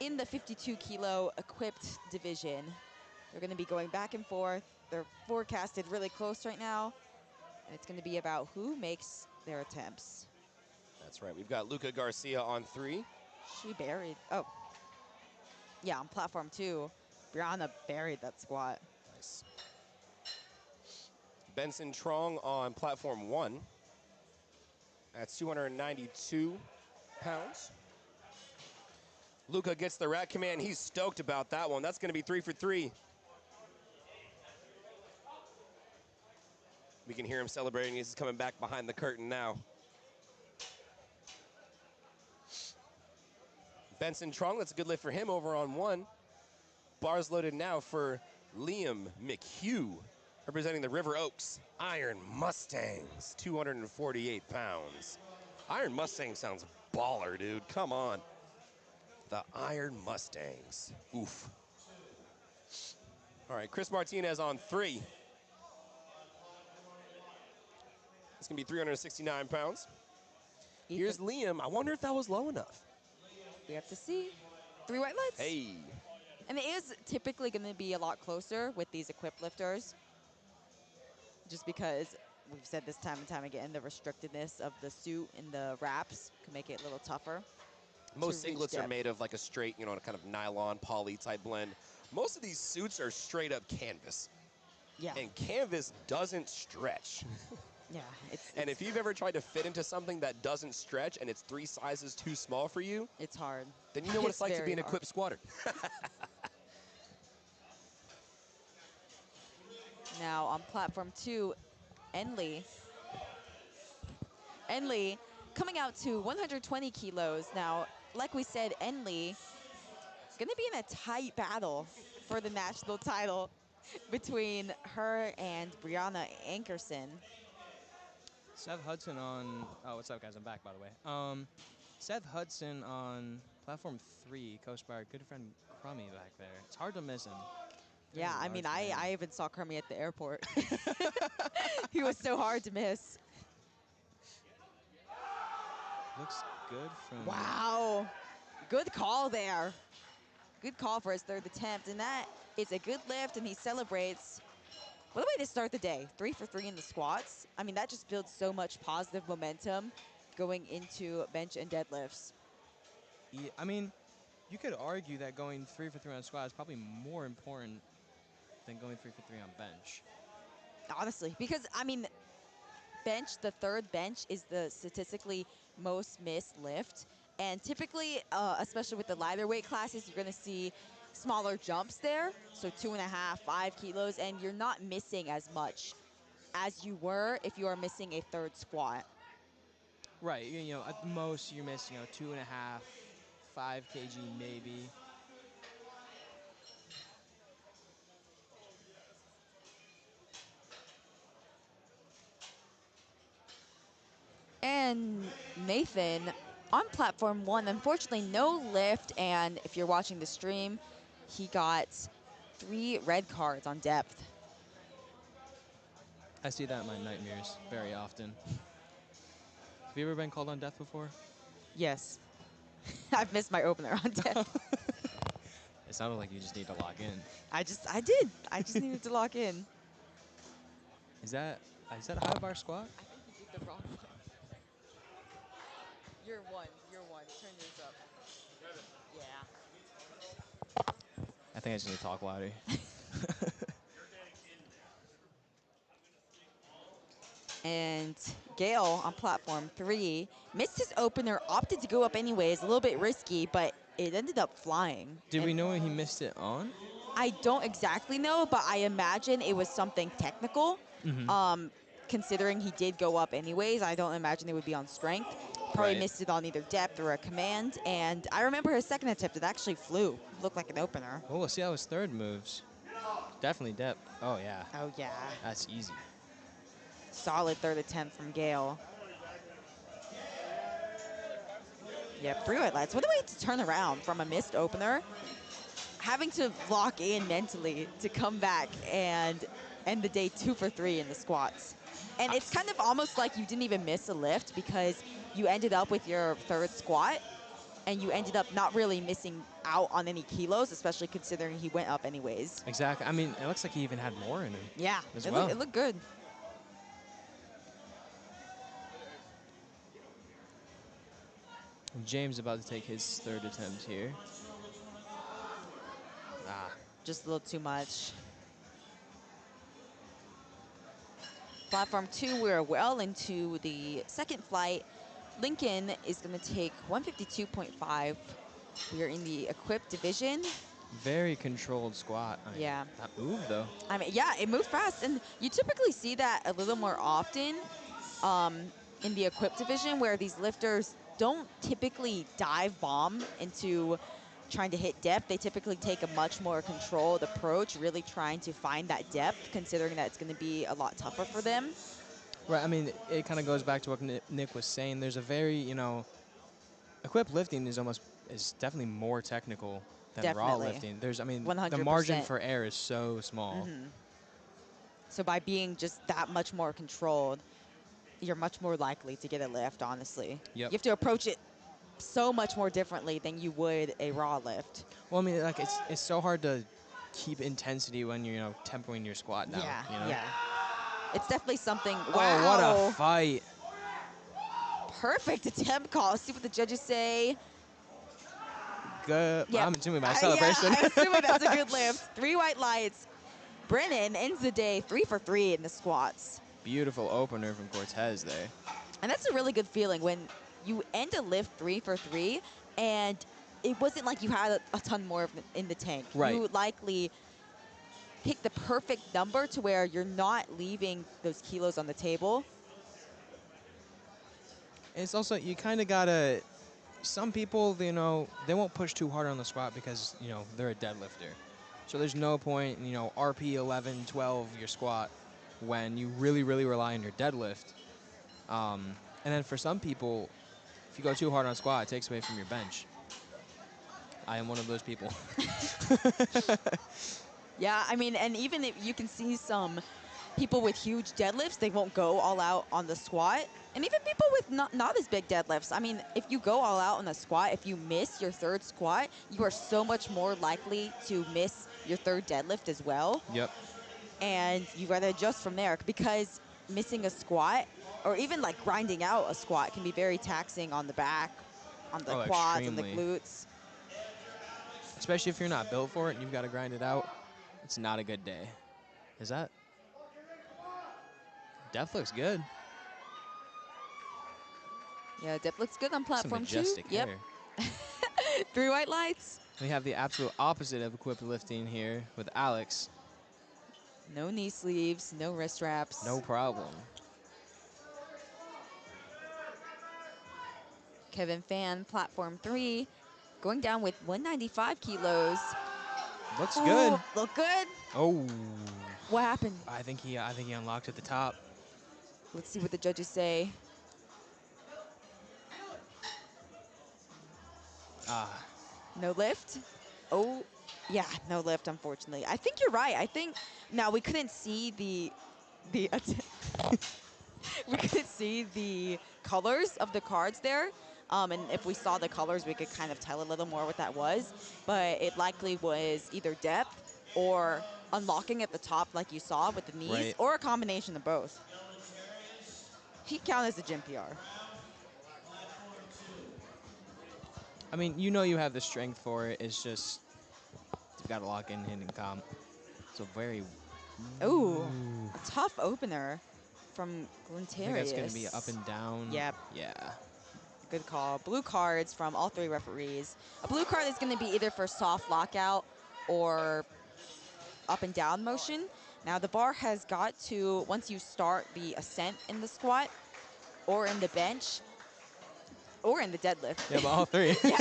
in the 52 kilo equipped division. They're going to be going back and forth. They're forecasted really close right now. And it's going to be about who makes their attempts. That's right. We've got Luca Garcia on 3. She buried. Oh. Yeah, on platform 2, Brianna buried that squat. Nice. Benson Trong on platform 1. That's 292 pounds. Luca gets the rack command. He's stoked about that one. That's going to be 3 for 3. We can hear him celebrating. He's coming back behind the curtain now. Benson Trong, that's a good lift for him over on 1. Bars loaded now for Liam McHugh, representing the River Oaks Iron Mustangs, 248 pounds. Iron Mustang sounds baller, dude. Come on. The Iron Mustangs. Oof. All right, Chris Martinez on 3. It's going to be 369 pounds. Here's Liam. I wonder if that was low enough. We have to see. 3 white lights. Hey. And it is typically going to be a lot closer with these equipped lifters, just because we've said this time and time again, the restrictedness of the suit and the wraps can make it a little tougher. Most singlets are made of like a straight, you know, kind of nylon poly type blend. Most of these suits are straight up canvas. Yeah. And canvas doesn't stretch. Yeah. And if you've ever tried to fit into something that doesn't stretch and it's 3 sizes too small for you, it's hard. Then you know what it's like to be an equipped squatter. Now on platform 2, Enli coming out to 120 kilos. Now, like we said, Enli going to be in a tight battle for the national title between her and Brianna Ankerson. Seth Hudson on, oh, what's up, guys? I'm back, by the way. Seth Hudson on platform 3, coached by our good friend Crummy back there. It's hard to miss him. Yeah, I mean, I even saw Crummy at the airport. He was so hard to miss. Looks good from... Wow. Good call there. Good call for his third attempt. And that is a good lift, and he celebrates. What a way to start the day. 3 for 3 in the squats. I mean, that just builds so much positive momentum going into bench and deadlifts. Yeah, I mean, you could argue that going 3 for 3 on squat is probably more important than going 3 for 3 on bench. Honestly, because, I mean, the third bench is the statistically most missed lift. And typically, especially with the lighter weight classes, you're going to see smaller jumps there. So 2.5, 5 kilos, and you're not missing as much as you were if you are missing a third squat. Right, you know, at the most you're missing, 2.5, 5 kg maybe. And Nathan, on platform 1, unfortunately no lift, and if you're watching the stream, he got 3 red cards on depth. I see that in my nightmares very often. Have you ever been called on death before? Yes. I've missed my opener on depth. It sounded like you just need to lock in. I did. I just needed to lock in. Is that a high bar squat? I think you did the wrong one. You're one. You're one. Turn yours up. Yeah. I think I just need to talk louder. And Gale on platform 3 missed his opener, opted to go up anyways, a little bit risky, but it ended up flying. Did we And know when he missed it on? I don't exactly know, but I imagine it was something technical. Considering he did go up anyways, I don't imagine it would be on strength. Probably Right. missed it on either depth or a command. And I remember his second attempt, it actually flew. Looked like an opener. Well, we'll see how his third moves. Definitely depth. Oh, yeah. Oh, yeah. That's easy. Solid third attempt from Gale. Yep, 3 white lights. What a way to turn around from a missed opener. Having to lock in mentally to come back and end the day 2 for 3 in the squats. And it's kind of almost like you didn't even miss a lift because you ended up with your third squat and you ended up not really missing out on any kilos, especially considering he went up anyways. Exactly. I mean, it looks like he even had more in him. Yeah, As it, well. it looked good. James about to take his third attempt here. Ah. Just a little too much. Platform 2, we're well into the second flight. Lincoln is going to take 152.5. We are in the equipped division. Very controlled squat. I mean, Yeah. that move, though. I mean, yeah, it moved fast. And you typically see that a little more often in the equipped division where these lifters don't typically dive bomb into trying to hit depth. They typically take a much more controlled approach, really trying to find that depth, considering that it's going to be a lot tougher for them. Right. I mean, it kind of goes back to what Nick was saying. There's a very, equipped lifting is definitely more technical than raw Definitely. lifting. There's, I mean, the 100%. margin for error is so small. So by being just that much more controlled, you're much more likely to get a lift, honestly. Yep. You have to approach it so much more differently than you would a raw lift. Well, I mean, like it's so hard to keep intensity when you're, tempoing your squat down. Yeah, yeah. It's definitely something. Oh, Wow. what a fight! Perfect attempt call. See what the judges say. Good. Yep. I'm assuming by celebration. Yeah, I'm assuming that's a good lift. 3 white lights. Brennan ends the day 3 for 3 in the squats. Beautiful opener from Cortez there. And that's a really good feeling when you end a lift 3 for 3 and it wasn't like you had a ton more in the tank. Right. You likely pick the perfect number to where you're not leaving those kilos on the table. And it's also, you kind of gotta, some people, they won't push too hard on the squat because, they're a deadlifter. So there's no point in, RP 11, 12, your squat when you really, really rely on your deadlift. And then for some people, if you go too hard on squat, it takes away from your bench. I am one of those people. Yeah, I mean, and even if you can see some people with huge deadlifts, they won't go all out on the squat. And even people with not as big deadlifts. I mean, if you go all out on the squat, if you miss your third squat, you are so much more likely to miss your third deadlift as well. Yep. And you got to adjust from there because missing a squat or even like grinding out a squat can be very taxing on the back, on the quads, on the extremely. glutes. Especially if you're not built for it and you've got to grind it out. It's not a good day. Is that? Depth looks good. Yeah, depth looks good on platform 2. Majestic Yep. hair. 3 white lights. We have the absolute opposite of equipped lifting here with Alex. No knee sleeves, no wrist wraps. No problem. Kevin Fan, platform 3, going down with 195 kilos. Looks good. Look good. Oh. What happened? I think he unlocked at the top. Let's see what the judges say. No lift? Oh, yeah, no lift, unfortunately. I think you're right. I think, now we couldn't see the we couldn't see the colors of the cards there. And if we saw the colors, we could kind of tell a little more what that was. But it likely was either depth or unlocking at the top like you saw with the knees, Right. or a combination of both. He'd count as a gym PR. I mean, you know you have the strength for it. It's just you've got to lock in hitting comp. So very. Ooh, a tough opener from I think that's going to be Glintarius. up and down. Yep. Yeah. Good call. Blue cards from all 3 referees. A blue card is going to be either for soft lockout or up and down motion. Now the bar has got to, once you start the ascent in the squat or in the bench or in the deadlift. Yeah, but all 3. Yeah.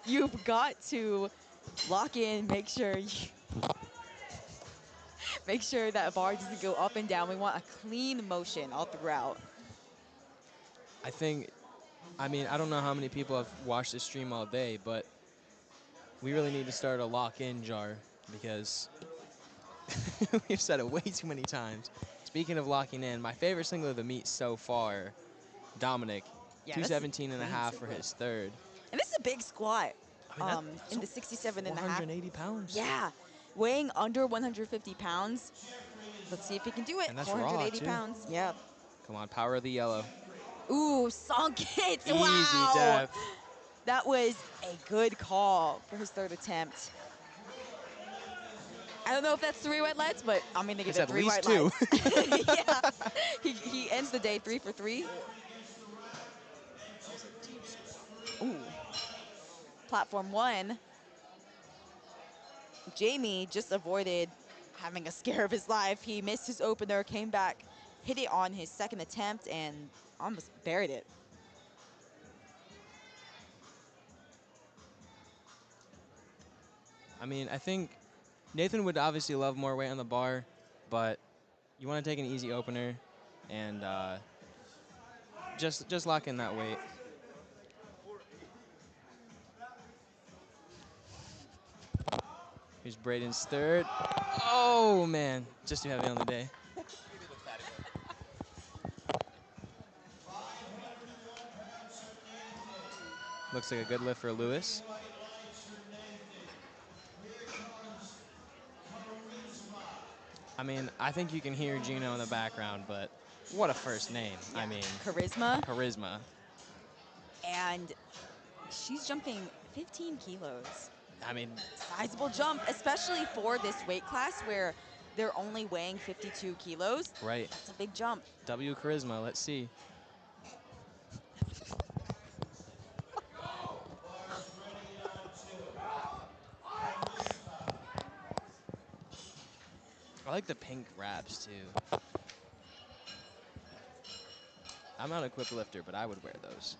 You've got to lock in, make sure that bar doesn't go up and down. We want a clean motion all throughout. I mean, I don't know how many people have watched this stream all day, but we really need to start a lock-in jar because we've said it way too many times. Speaking of locking in, my favorite single of the meet so far, Dominic, Yeah, that's 217 and a clean half for single. his third. And this is a big squat. I mean, In the 67 and a half. 480 pounds. Yeah, weighing under 150 pounds. Let's see if he can do it. And that's raw, 480 too. pounds. Yeah. Come on, power of the yellow. Ooh, sunk it. Easy Wow. depth. That was a good call for his third attempt. I don't know if that's 3 white lights, but I'm going to give It's it at 3 least white 2. lights. Yeah. He ends the day 3 for 3. Ooh. Platform 1. Jamie just avoided having a scare of his life. He missed his opener, came back, hit it on his second attempt, and almost buried it. I mean, I think Nathan would obviously love more weight on the bar, but you want to take an easy opener and just lock in that weight. Here's Braden's third. Oh, man. Just too heavy on the day. Looks like a good lift for Lewis. I mean, I think you can hear Gino in the background, but what a first name. Yeah. I mean, Charisma. charisma. And she's jumping 15 kilos. I mean, Sizable jump, especially for this weight class where they're only weighing 52 kilos. right. That's a big jump. W charisma. Let's see. I like the pink wraps, too. I'm not an equipped lifter, but I would wear those.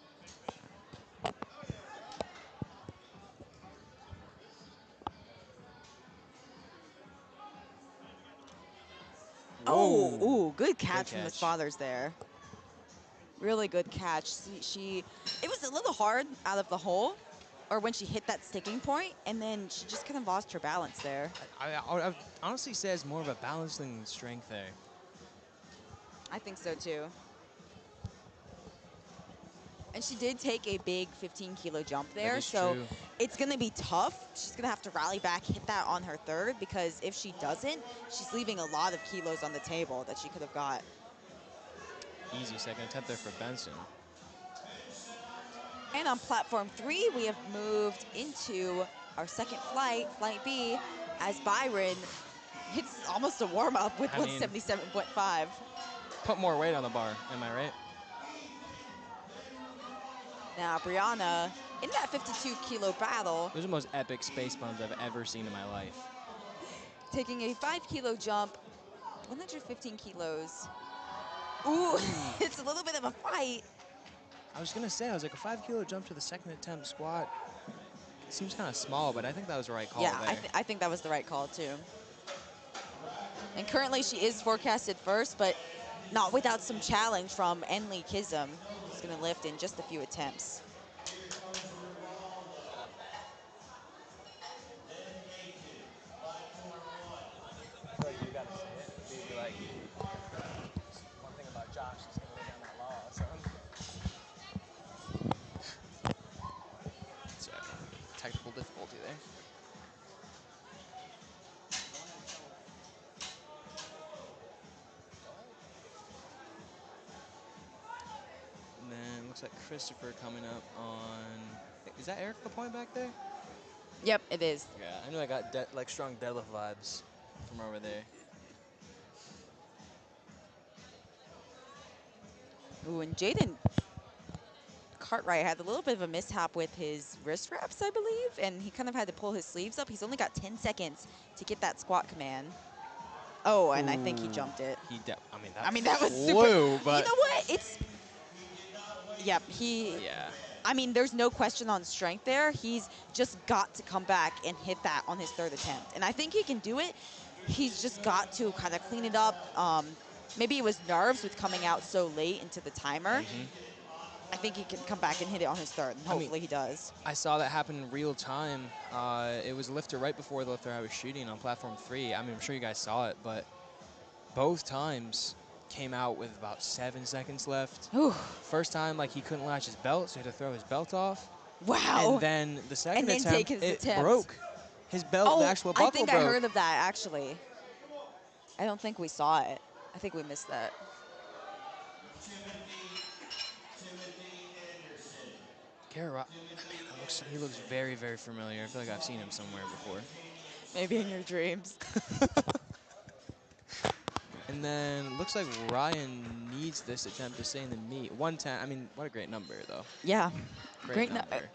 Oh, Whoa. ooh, good catch from the catch. spotters there. Really good catch. It was a little hard out of the hole, or when she hit that sticking point, and then she just kind of lost her balance there. I would honestly say it's more of a balancing strength there. I think so too. And she did take a big 15-kilo jump there, is so true. it's going to be tough. She's going to have to rally back, hit that on her third, because if she doesn't, she's leaving a lot of kilos on the table that she could have got. Easy second attempt there for Benson. And on platform 3, we have moved into our second flight, Flight B, as Byron hits almost a warm-up with I mean, 177.5. Put more weight on the bar, am I right? Now, Brianna, in that 52-kilo battle, Those are the most epic space bombs I've ever seen in my life. taking a 5-kilo jump, 115 kilos. Ooh, it's a little bit of a fight. I was going to say, I was like, a 5-kilo jump to the second attempt squat. It seems kind of small, but I think that was the right call Yeah, there. I think that was the right call, too. And currently, she is forecasted first, but not without some challenge from Enli Kism, who's going to lift in just a few attempts. I feel like you gotta say it. You'd be like, one thing about Josh, he's gonna lay down that law, so. It's technical difficulty there. Looks like Christopher coming up on. Is that Eric LaPointe back there? Yep, it is. Yeah, I knew I got like strong deadlift vibes from over there. Ooh, and Jaden Cartwright had a little bit of a mishap with his wrist wraps, I believe, and he kind of had to pull his sleeves up. He's only got 10 seconds to get that squat command. Oh, and I think he jumped it. I mean, that was flew, super. but You know what? It's. Yep, yeah. I mean, there's no question on strength there. He's just got to come back and hit that on his third attempt. And I think he can do it. He's just got to kind of clean it up. Maybe it was nerves with coming out so late into the timer. I think he can come back and hit it on his third, and hopefully he does. I saw that happen in real time. It was a lifter right before the lifter I was shooting on platform 3. I mean, I'm sure you guys saw it, but both times came out with about 7 seconds left. Ooh. First time, like, he couldn't latch his belt, so he had to throw his belt off. Wow. And then the second And then attempt, take his it attempt. broke. His belt, the actual buckle I think broke. I heard of that, actually. I don't think we saw it. I think we missed that. He looks very, very familiar. I feel like I've seen him somewhere before. Maybe in your dreams. And then looks like Ryan needs this attempt to stay in the meet. 110. I mean, what a great number, though. Yeah. Great number.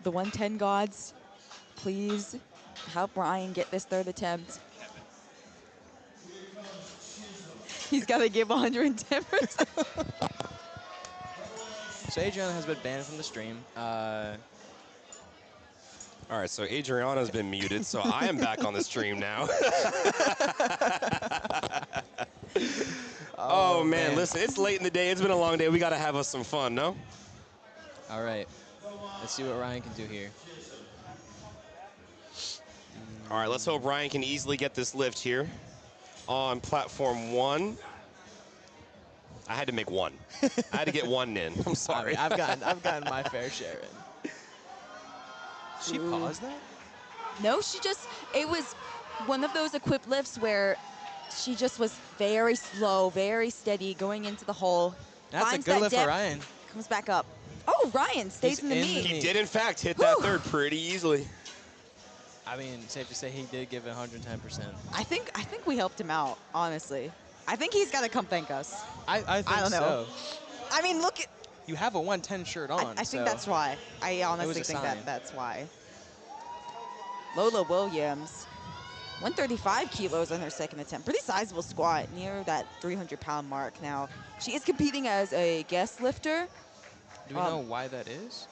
The 110 gods, please help Ryan get this third attempt. He's got to give 110%. So Adriana has been banned from the stream. All right, so Adriana's been muted, so I am back on the stream now. Oh, man, listen, it's late in the day. It's been a long day. We got to have us some fun, no? All right. Let's see what Ryan can do here. All right, let's hope Ryan can easily get this lift here on platform 1. I had to make one. I had to get one in. I'm sorry. I've gotten my fair share in. She paused that? No, it was one of those equipped lifts where she just was very slow, very steady, going into the hole. That's a good lift for Ryan. Comes back up. Oh, Ryan stays in the meet. He did, in fact, hit that third pretty easily. I mean, safe to say he did give it 110%. I think we helped him out, honestly. I think he's got to come thank us. I don't know. I mean, look at. You have a 110 shirt on. I think that's why. I honestly think that's why. Lola Williams, 135 kilos on her second attempt. Pretty sizable squat, near that 300-pound mark now. She is competing as a guest lifter. Do we know why that is?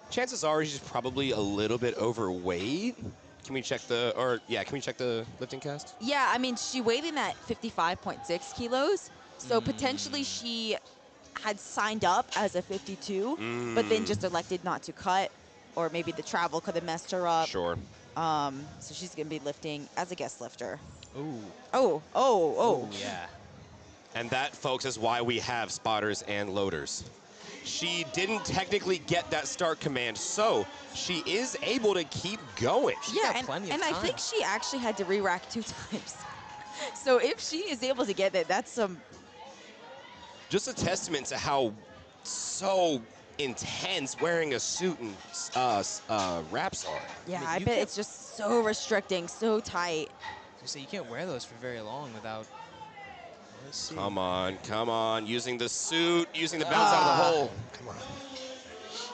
Chances are she's probably a little bit overweight. Can we check the LiftingCast? Yeah, I mean, she weighed in at 55.6 kilos. So potentially she had signed up as a 52, but then just elected not to cut, or maybe the travel could have messed her up. Sure. So she's going to be lifting as a guest lifter. Ooh. Oh. Yeah. And that, folks, is why we have spotters and loaders. She didn't technically get that start command, so she is able to keep going. Yeah, and I think she actually had to re-rack 2 times. So if she is able to get it, that's some... Just a testament to how so intense wearing a suit and wraps are. Yeah, I bet it's just so restricting, so tight. So you can't wear those for very long without... Let's see. Come on. Using the suit, using the bounce out of the hole. Come on.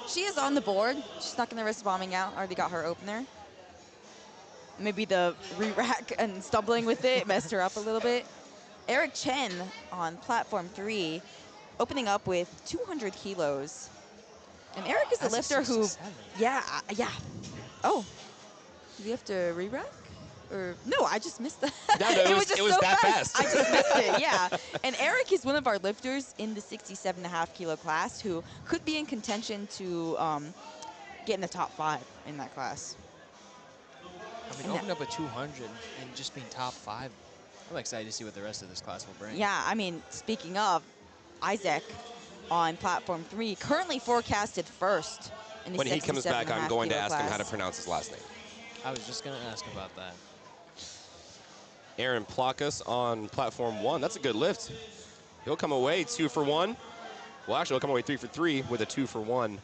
She is on the board. She's not going to risk bombing out. Already got her opener. Maybe the re-rack and stumbling with it messed her up a little bit. Eric Chen on platform 3, opening up with 200 kilos. And Eric is a lifter who... Yeah. Oh. Do we have to re-rack? Or no, I just missed that. No, it was just so that fast. I just missed it, yeah. And Eric is one of our lifters in the 67.5 kilo class who could be in contention to get in the top 5 in that class. I mean, opening up a 200 and just being top 5. I'm excited to see what the rest of this class will bring. Yeah, I mean, speaking of, Isaac on platform 3, currently forecasted first in the 67.5 When he comes back, I'm going to ask class. him how to pronounce his last name. I was just going to ask about that. Aaron Plakas on platform 1. That's a good lift. He'll come away 2 for 1. Well, actually, we'll come away 3 for 3 with a 2 for 1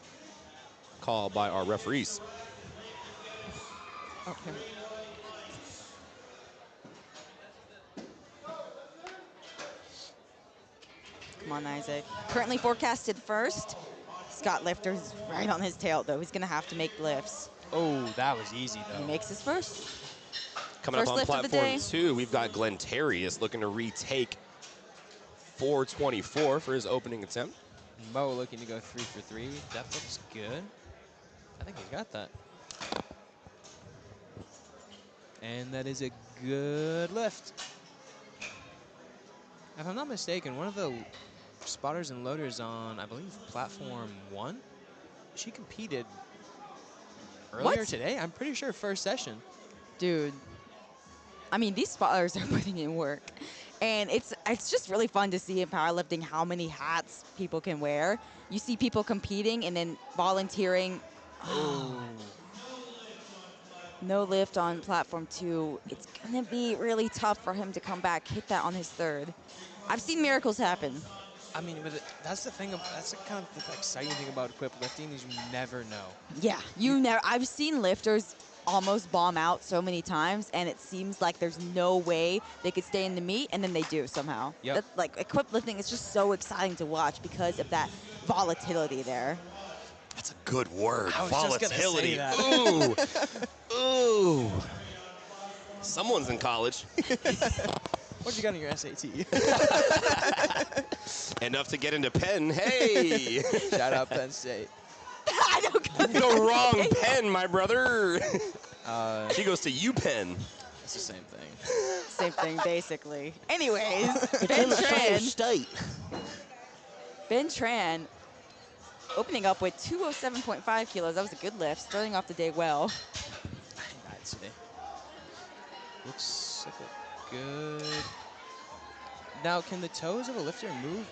call by our referees. Okay. Come on, Isaac. Currently forecasted first. Scott Lifter's right on his tail, though. He's going to have to make lifts. Oh, that was easy, He though. makes his first. Coming First up on lift of the platform day. 2, we've got Glenn Terrius looking to retake 424 for his opening attempt. Mo looking to go 3 for 3. Depth looks good. I think he's got that. And that is a good lift. If I'm not mistaken, one of the spotters and loaders on, I believe, platform 1, she competed earlier today. I'm pretty sure first session. Dude. I mean, these spotters are putting in work. And it's just really fun to see in powerlifting how many hats people can wear. You see people competing and then volunteering. Oh. No lift on platform 2. It's going to be really tough for him to come back, hit that on his third. I've seen miracles happen. I mean, but that's the thing. That's the kind of the exciting thing about equipped lifting is you never know. Yeah, you never. I've seen lifters almost bomb out so many times, and it seems like there's no way they could stay in the meet, and then they do somehow. Yep. That's, like, equipped lifting is just so exciting to watch because of that volatility there. That's a good word. I was just gonna Volatility. say that. Ooh. Ooh. Someone's in college. What you got in your SAT? Enough to get into Penn. Hey. Shout out Penn State. I don't go No, wrong Penn, my brother. She goes to UPenn. It's the same thing. Same thing, basically. Anyways, Ben Tran. State. Ben Tran opening up with 207.5 kilos. That was a good lift, starting off the day well. I'd say. Looks like a good. Now, can the toes of a lifter move?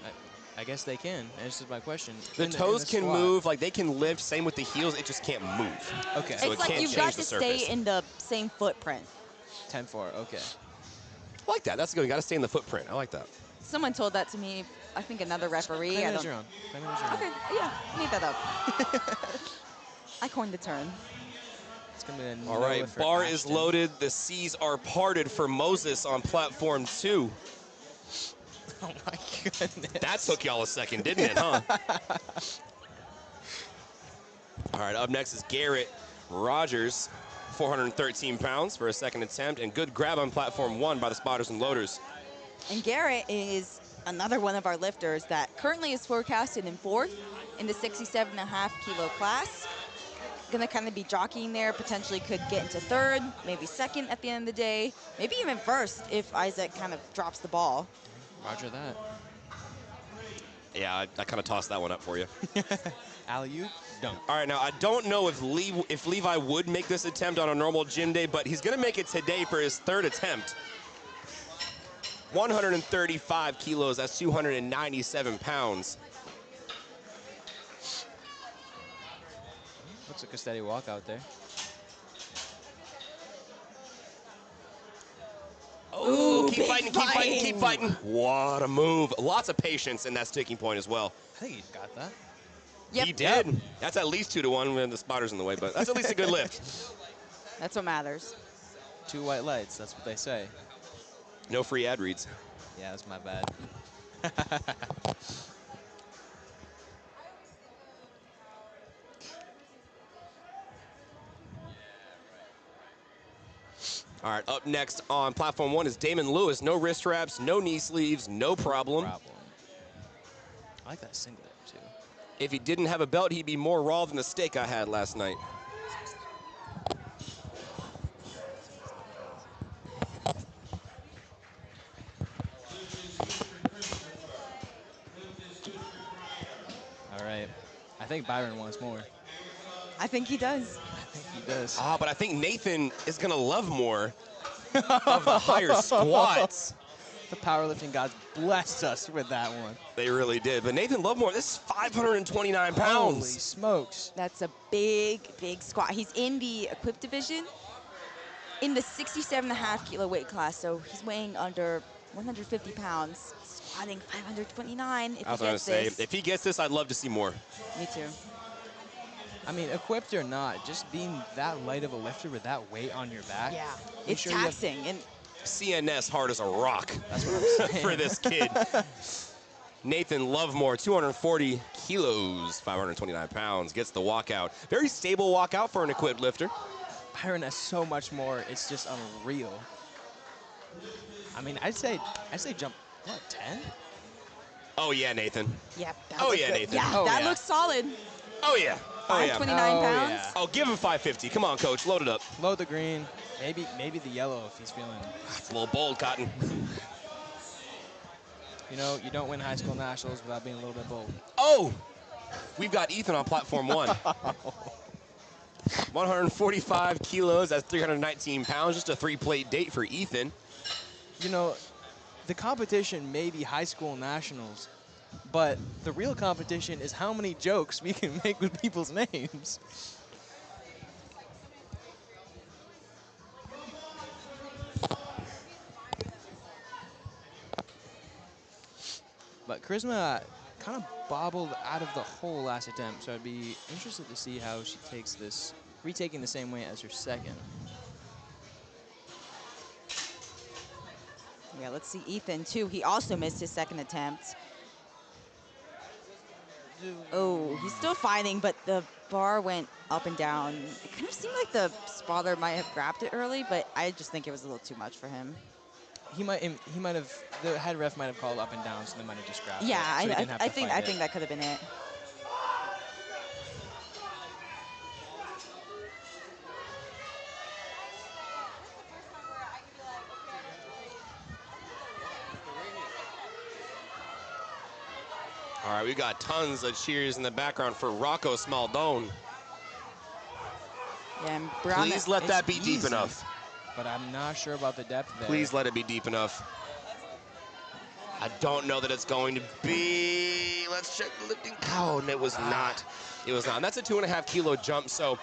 I guess they can. Answers my question. The In toes the can squat. move, like they can lift, same with the heels, it just can't move. Okay. So It's it like can't you've change got the to surface. stay in the same footprint. 10-4. Okay. I like that. That's good. You got to stay in the footprint. I like that. Someone told that to me, I think another referee. Claim I it as don't. your own. Claim it as your own. Okay, yeah, made that up. I coined the term. It's gonna be a All no right, lift for bar is Ashton. loaded. The seas are parted for Moses on platform 2. Oh my goodness. That took y'all a second, didn't it, huh? All right, up next is Garrett Rogers, 413 pounds for a second attempt, and good grab on platform 1 by the spotters and loaders. And Garrett is another one of our lifters that currently is forecasted in 4th in the 67.5 kilo class. Gonna kind of be jockeying there, potentially could get into 3rd, maybe 2nd at the end of the day, maybe even 1st if Isaac kind of drops the ball. Roger that. Yeah, I kind of tossed that one up for you. Alley-oop, dunk. All right, now I don't know if Levi would make this attempt on a normal gym day, but he's going to make it today for his 3rd attempt. 135 kilos, that's 297 pounds. Looks like a steady walk out there. Oh, keep big fighting, keep fighting, keep fighting. What a move. Lots of patience in that sticking point as well. I think he's got that. Yep. He did. That's at least 2 to 1 when the spotter's in the way, but that's at least a good lift. That's what matters. 2 white lights, that's what they say. No free ad reads. Yeah, that's my bad. All right, up next on platform 1 is Damon Lewis. No wrist wraps, no knee sleeves, no problem. I like that singlet, too. If he didn't have a belt, he'd be more raw than the steak I had last night. All right. I think Byron wants more. I think he does. I think he does. Ah, but I think Nathan is going to love more of the higher squats. The powerlifting gods blessed us with that one. They really did. But Nathan Lovemore, this is 529 pounds. Holy smokes. That's a big, big squat. He's in the equipped division in the 67.5 kilo weight class, so he's weighing under 150 pounds. spotting 529 if I was he going to gets say, this. if he gets this, I'd love to see more. Me too. I mean, equipped or not, just being that light of a lifter with that weight on your back. Yeah, make it's sure you have- taxing. And CNS hard as a rock That's what I'm saying. for this kid. Nathan Lovemore, 240 kilos, 529 pounds, gets the walkout. Very stable walkout for an equipped lifter. Byron has so much more. It's just unreal. I mean, I'd say jump, what, 10? Oh, yeah, Nathan. yeah, that Oh, looks yeah, good. Nathan. Yeah, Oh, that yeah. looks solid. Oh, yeah. Oh, yeah. 529 Oh, pounds. yeah. Oh, give him 550. Come on, coach. Load it up. Load the green. Maybe the yellow if he's feeling. It's a little bold, Cotton. You know, you don't win high school nationals without being a little bit bold. Oh, we've got Ethan on platform 1. 145 kilos, that's 319 pounds. Just a 3-plate date for Ethan. You know, the competition may be high school nationals, but the real competition is how many jokes we can make with people's names. But Charisma kind of bobbled out of the hole last attempt, so I'd be interested to see how she takes this, retaking the same way as her second. Yeah, let's see Ethan too. He also missed his second attempt. Oh, he's still fighting, but the bar went up and down. It kind of seemed like the spotter might have grabbed it early, but I just think it was a little too much for him. He might have, the head ref might have called up and down, so they might have just grabbed Yeah, it. So he didn't have I to think fight I it. think that could have been it. All right, we got tons of cheers in the background for Rocco Smaldone. Yeah, and Brown. Please let that be It's deep easy, enough. But I'm not sure about the depth there. Please let it be deep enough. I don't know that it's going to be. Let's check the lifting. Oh, and it was not. It was not. And that's a 2.5 kilo jump, so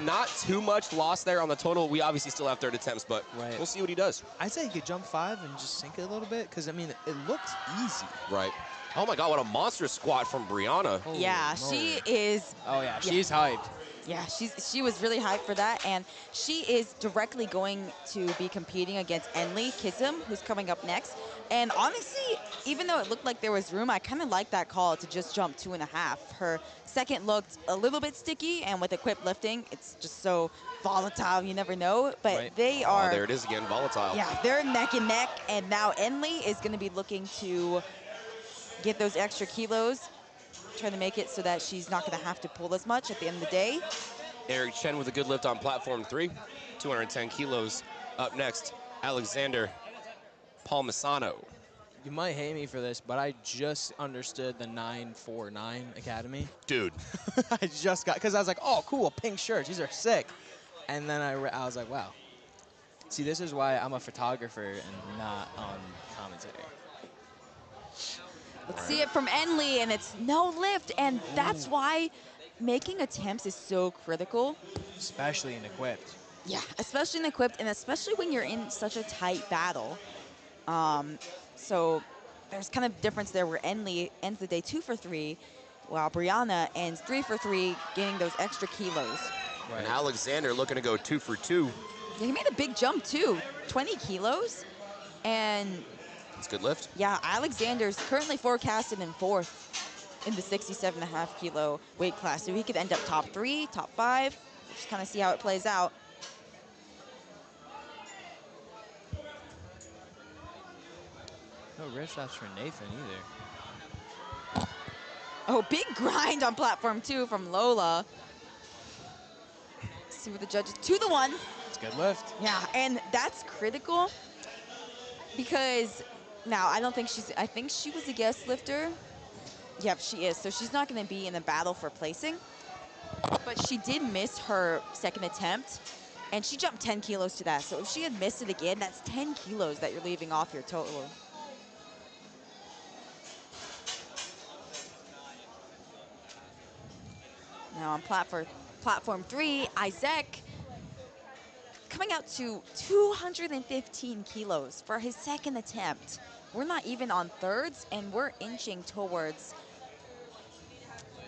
not too much loss there on the total. We obviously still have third attempts, but Right. we'll see what he does. I'd say he could jump 5 and just sink it a little bit, because, I mean, it looked easy. Right. Oh my God, what a monster squat from Brianna. Holy Yeah, moly. she is. Oh, yeah, she's hyped. Yeah, she was really hyped for that, and she is directly going to be competing against Enli Kism, who's coming up next. And honestly, even though it looked like there was room, I kind of like that call to just jump 2.5. Her second looked a little bit sticky, and with equipped lifting, it's just so volatile. You never know, but Right. they Oh, are. there it is again, volatile. Yeah, they're neck and neck, and now Enli is going to be looking to get those extra kilos, trying to make it so that she's not going to have to pull as much at the end of the day. Eric Chen with a good lift on platform 3, 210 kilos. Up next, Alexander Palmisano. You might hate me for this, but I just understood the 949 Academy. Dude, I just got, because I was like, oh, cool, pink shirts, these are sick. And then I was like, wow. See, this is why I'm a photographer and not on commentary. Let's see it from Enli, and it's no lift, and that's why making attempts is so critical. Especially in equipped. Yeah, especially in equipped, and especially when you're in such a tight battle. So there's kind of difference there where Enli ends the day 2 for 3, while Brianna ends 3 for 3, gaining those extra kilos. and Alexander looking to go 2 for 2. Yeah, he made a big jump too, 20 kilos. And It's a good lift. yeah, Alexander's currently forecasted in 4th in the 67.5 kilo weight class. So he could end up top 3, top 5. Just kind of see how it plays out. No wrist wraps for Nathan either. Oh, big grind on platform 2 from Lola. See what the judges, 2 to 1. It's a good lift. Yeah, and that's critical because now I think she was a guest lifter. Yep, she is. So she's not going to be in a battle for placing. But she did miss her second attempt, and she jumped 10 kilos to that. So if she had missed it again, that's 10 kilos that you're leaving off your total. Now on platform 3, Isaac coming out to 215 kilos for his second attempt. we're not even on thirds, and we're inching towards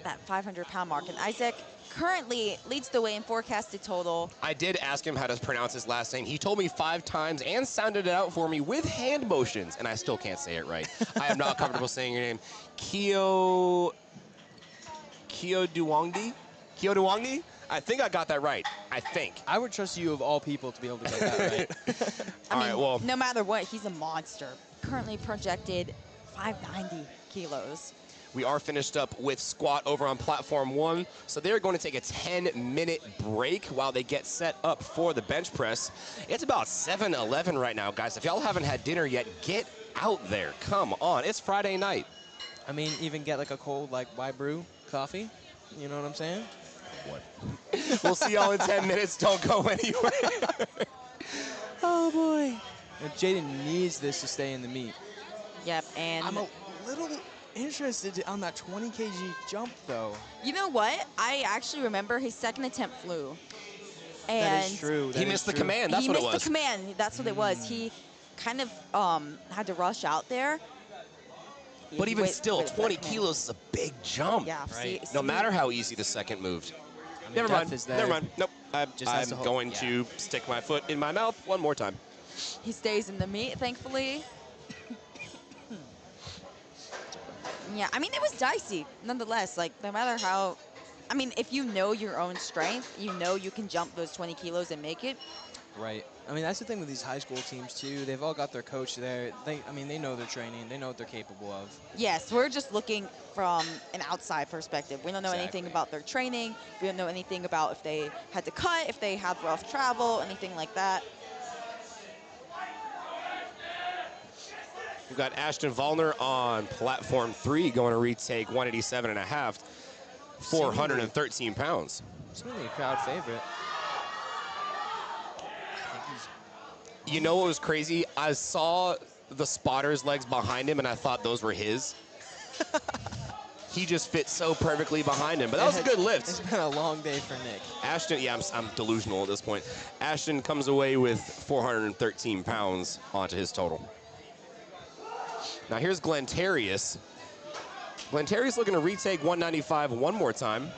that 500-pound mark. And Isaac currently leads the way in forecasted total. I did ask him how to pronounce his last name. He told me 5 times and sounded it out for me with hand motions, and I still can't say it right. I am not comfortable saying your name. Kyoduwangdi? Kyoduwangdi? I think I got that right. I think. I would trust you of all people to be able to get that right. I mean, well, no matter what, he's a monster. Currently projected 590 kilos. we are finished up with squat over on platform 1, so they're going to take a 10-minute break while they get set up for the bench press. It's about 7:11 right now, guys. If y'all haven't had dinner yet, get out there. Come on. It's Friday night. I mean, even get like a cold, like, why brew coffee? You know what I'm saying? We'll see y'all in 10 minutes. Don't go anywhere. Oh, boy. Jaden needs this to stay in the meet. Yep, and I'm a little interested on that 20 kg jump, though. you know what? I actually remember his second attempt flew. And That is true. He missed the command. That's what it was. He missed the command. That's what it was. He kind of had to rush out there. But even Wait- still, wait for that 20 command. kilos is a big jump. Yeah, Right. No matter how easy the second moved. I mean, Never depth mind. is there. Never mind. Nope. Just has I'm to hold- going yeah. to stick my foot in my mouth one more time. He stays in the meet, thankfully. Yeah, I mean, it was dicey, nonetheless. Like, no matter how, I mean, if you know your own strength, you know you can jump those 20 kilos and make it. Right. I mean, that's the thing with these high school teams, too. They've all got their coach there. They know their training. They know what they're capable of. Yes, we're just looking from an outside perspective. We don't know anything Exactly. about their training. We don't know anything about if they had to cut, if they had rough travel, anything like that. We've got Ashton Vollner on platform 3 going to retake 187.5, 413 pounds. Certainly a crowd favorite. You know what was crazy? I saw the spotter's legs behind him, and I thought those were his. He just fit so perfectly behind him. But that was a good lift. It's been a long day for Nick. Ashton, yeah, I'm delusional at this point. Ashton comes away with 413 pounds onto his total. Now here's Glentarius. Glentarius looking to retake 195 one more time.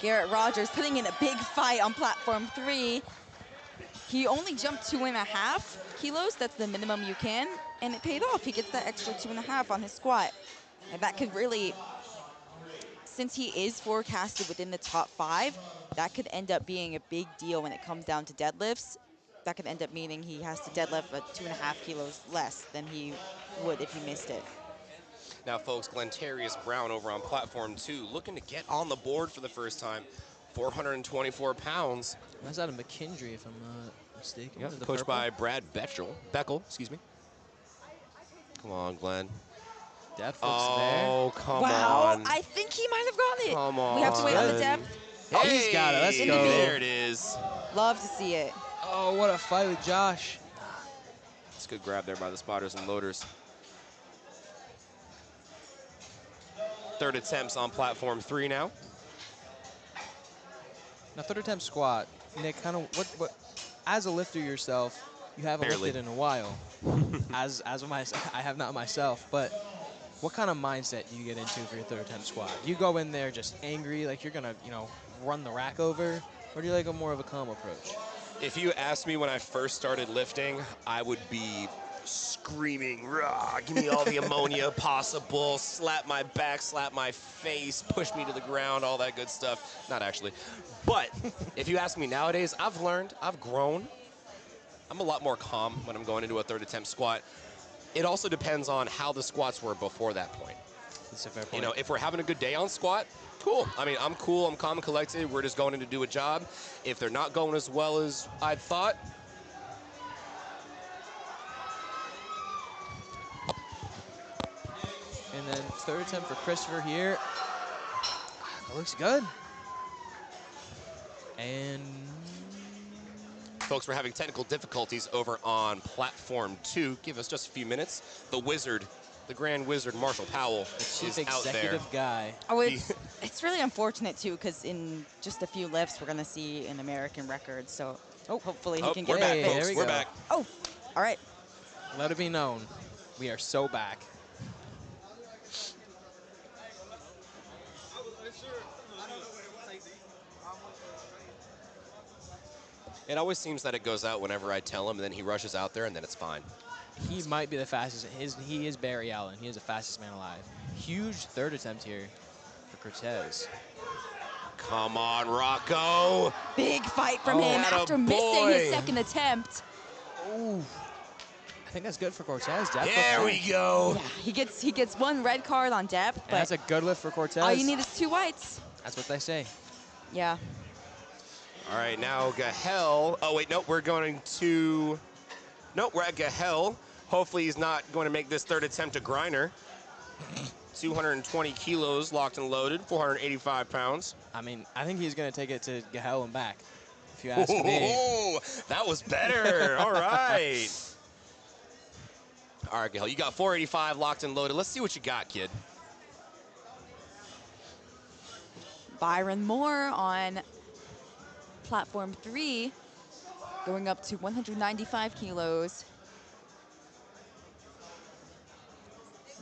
Garrett Rogers putting in a big fight on platform 3. He only jumped 2.5 kilos. That's the minimum you can, and it paid off. He gets that extra 2.5 on his squat. And that could really, since he is forecasted within the top 5, that could end up being a big deal when it comes down to deadlifts. That could end up meaning he has to deadlift 2.5 kilos less than he would if he missed it. Now, folks, Glentarius Brown over on platform 2 looking to get on the board for the first time. 424 pounds. That's out of McKendree, if I'm not mistaken. Yeah, Was it the coached purple? by Brad Beckel, excuse me. Come on, Glenn. Depth looks Oh, come Wow, on. I think he might have gotten it. Come on. We have to wait on the Good. depth. Oh, he's got it. Let's Hey, go. There it is. Love to see it. Oh, what a fight with Josh. It's a good grab there by the spotters and loaders. Third attempts on platform 3 now. Now, third attempt squat. Nick, kind of what? As a lifter yourself, you haven't Barely. lifted in a while. as I have not myself. But what kind of mindset do you get into for your third attempt squat? Do you go in there just angry, like you're gonna, run the rack over, or do you like a more of a calm approach? If you asked me when I first started lifting, I would be screaming, rah, give me all the ammonia possible, slap my back, slap my face, push me to the ground, all that good stuff. Not actually. But if you ask me nowadays, I've learned, I've grown. I'm a lot more calm when I'm going into a third attempt squat. It also depends on how the squats were before that point. That's a fair point. You know, if we're having a good day on squat, cool. I mean, I'm cool, I'm calm and collected. We're just going in to do a job. If they're not going as well as I thought, And then third attempt for Christopher here. That looks good. And Folks, we're having technical difficulties over on platform 2. Give us just a few minutes. The wizard, the Grand Wizard, Marshall Powell, Chief is out there. executive guy. Oh, it's really unfortunate, too, because in just a few lifts, we're going to see an American record. So hopefully he can get we're that back, fixed. folks. we We're go. back. Oh, all right. Let it be known, we are so back. It always seems that it goes out whenever I tell him, and then he rushes out there, and then it's fine. He might be the fastest. He is Barry Allen. He is the fastest man alive. Huge third attempt here for Cortez. Come on, Rocco. Big fight from him atta after missing his boy. second attempt. Ooh. I think that's good for Cortez. Depth There we go. Yeah, he gets one red card on depth, And but that's a good lift for Cortez. all you need is 2 whites. That's what they say. Yeah. All right, now Gahel. Oh, wait, nope, we're going to... Nope, we're at Gahel. Hopefully he's not going to make this third attempt a grinder. 220 kilos locked and loaded, 485 pounds. I mean, I think he's going to take it to Gahel and back, if you ask me. Oh, that was better. All right. All right, Gahel, you got 485 locked and loaded. Let's see what you got, kid. Byron Moore on platform 3, going up to 195 kilos.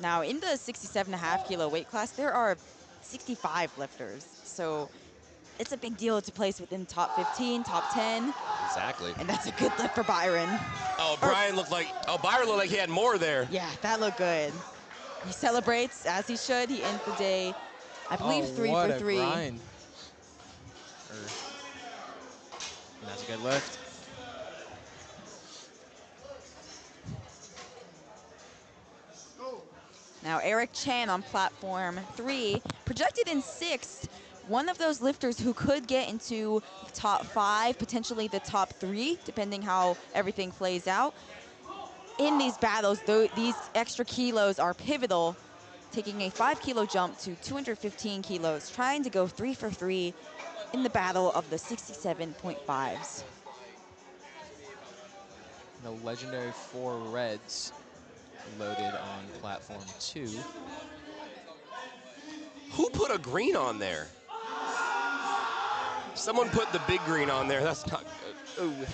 Now, in the 67.5 kilo weight class, there are 65 lifters. So it's a big deal to place within top 15, top 10. Exactly. And that's a good lift for Byron. Oh, Byron looked like he had more there. Yeah, that looked good. He celebrates, as he should. He ends the day, I believe, 3 what for a 3. grind. And that's a good lift. Now, Eric Chan on platform 3, projected in 6th, one of those lifters who could get into the top 5, potentially the top 3, depending how everything plays out. In these battles, these extra kilos are pivotal, taking a 5-kilo jump to 215 kilos, trying to go 3 for 3 in the battle of the 67.5s. The legendary 4 reds loaded on platform 2. Who put a green on there? Someone put the big green on there. That's not good. Ooh.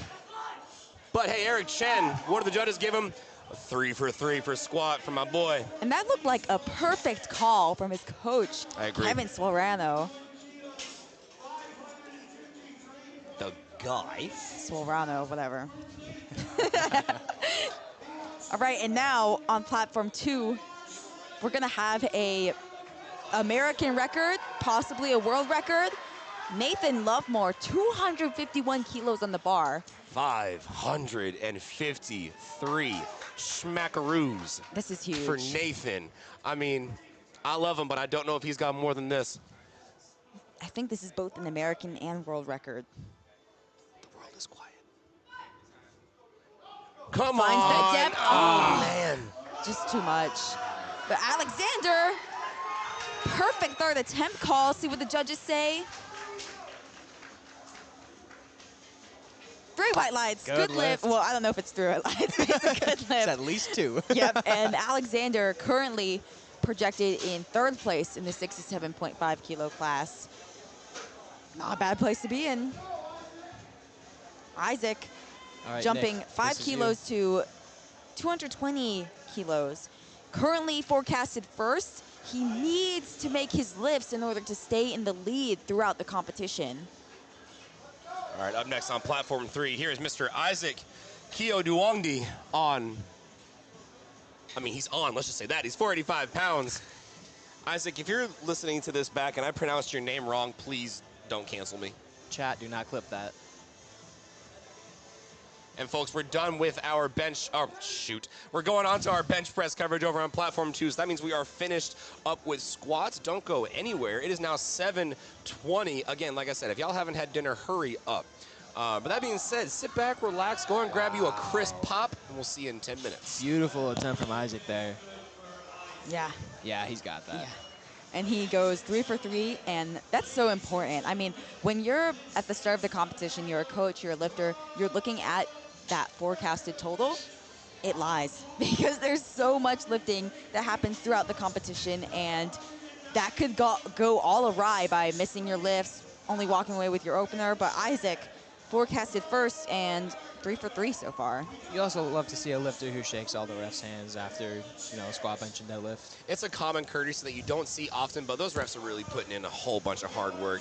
But hey, Eric Chen, what did the judges give him? A 3 for 3 for squat for my boy. And that looked like a perfect call from his coach, I agree. Kevin Swolrano. The guy. Swolrano, whatever. All right, and now on platform 2, we're gonna have a American record, possibly a world record. Nathan Lovemore, 251 kilos on the bar. 553 schmackaroos. This is huge. For Nathan. I mean, I love him, but I don't know if he's got more than this. I think this is both an American and world record. The world is quiet. Come Finds on. that depth. Oh, man. Just too much. But Alexander, perfect third attempt call. See what the judges say. 3 white lights. Good lift. lift. Well, I don't know if it's 3 white lights, but it's a good lift. It's at least 2. Yep, and Alexander currently projected in 3rd place in the 67.5 kilo class. Not a bad place to be in. Isaac All right, jumping Nick, 5 this is you. kilos to 220 kilos. Currently forecasted first. He needs to make his lifts in order to stay in the lead throughout the competition. All right, up next on platform 3, here is Mr. Isaac Kioduongdi on. I mean, he's on, let's just say that. He's 485 pounds. Isaac, if you're listening to this back and I pronounced your name wrong, please don't cancel me. Chat, do not clip that. And folks, we're done with our bench, oh shoot. We're going on to our bench press coverage over on platform 2. So that means we are finished up with squats. Don't go anywhere. It is now 7:20. Again, like I said, if y'all haven't had dinner, hurry up. But that being said, sit back, relax, go and grab you a crisp pop, and we'll see you in 10 minutes. Beautiful attempt from Isaac there. Yeah. Yeah, he's got that. Yeah. and he goes 3 for 3, and that's so important. I mean, when you're at the start of the competition, you're a coach, you're a lifter, you're looking at that forecasted total, it lies because there's so much lifting that happens throughout the competition, and that could go all awry by missing your lifts, only walking away with your opener. But Isaac forecasted first and 3 for 3 so far. You also love to see a lifter who shakes all the refs' hands after, squat, bench, and deadlift. It's a common courtesy that you don't see often, but those refs are really putting in a whole bunch of hard work.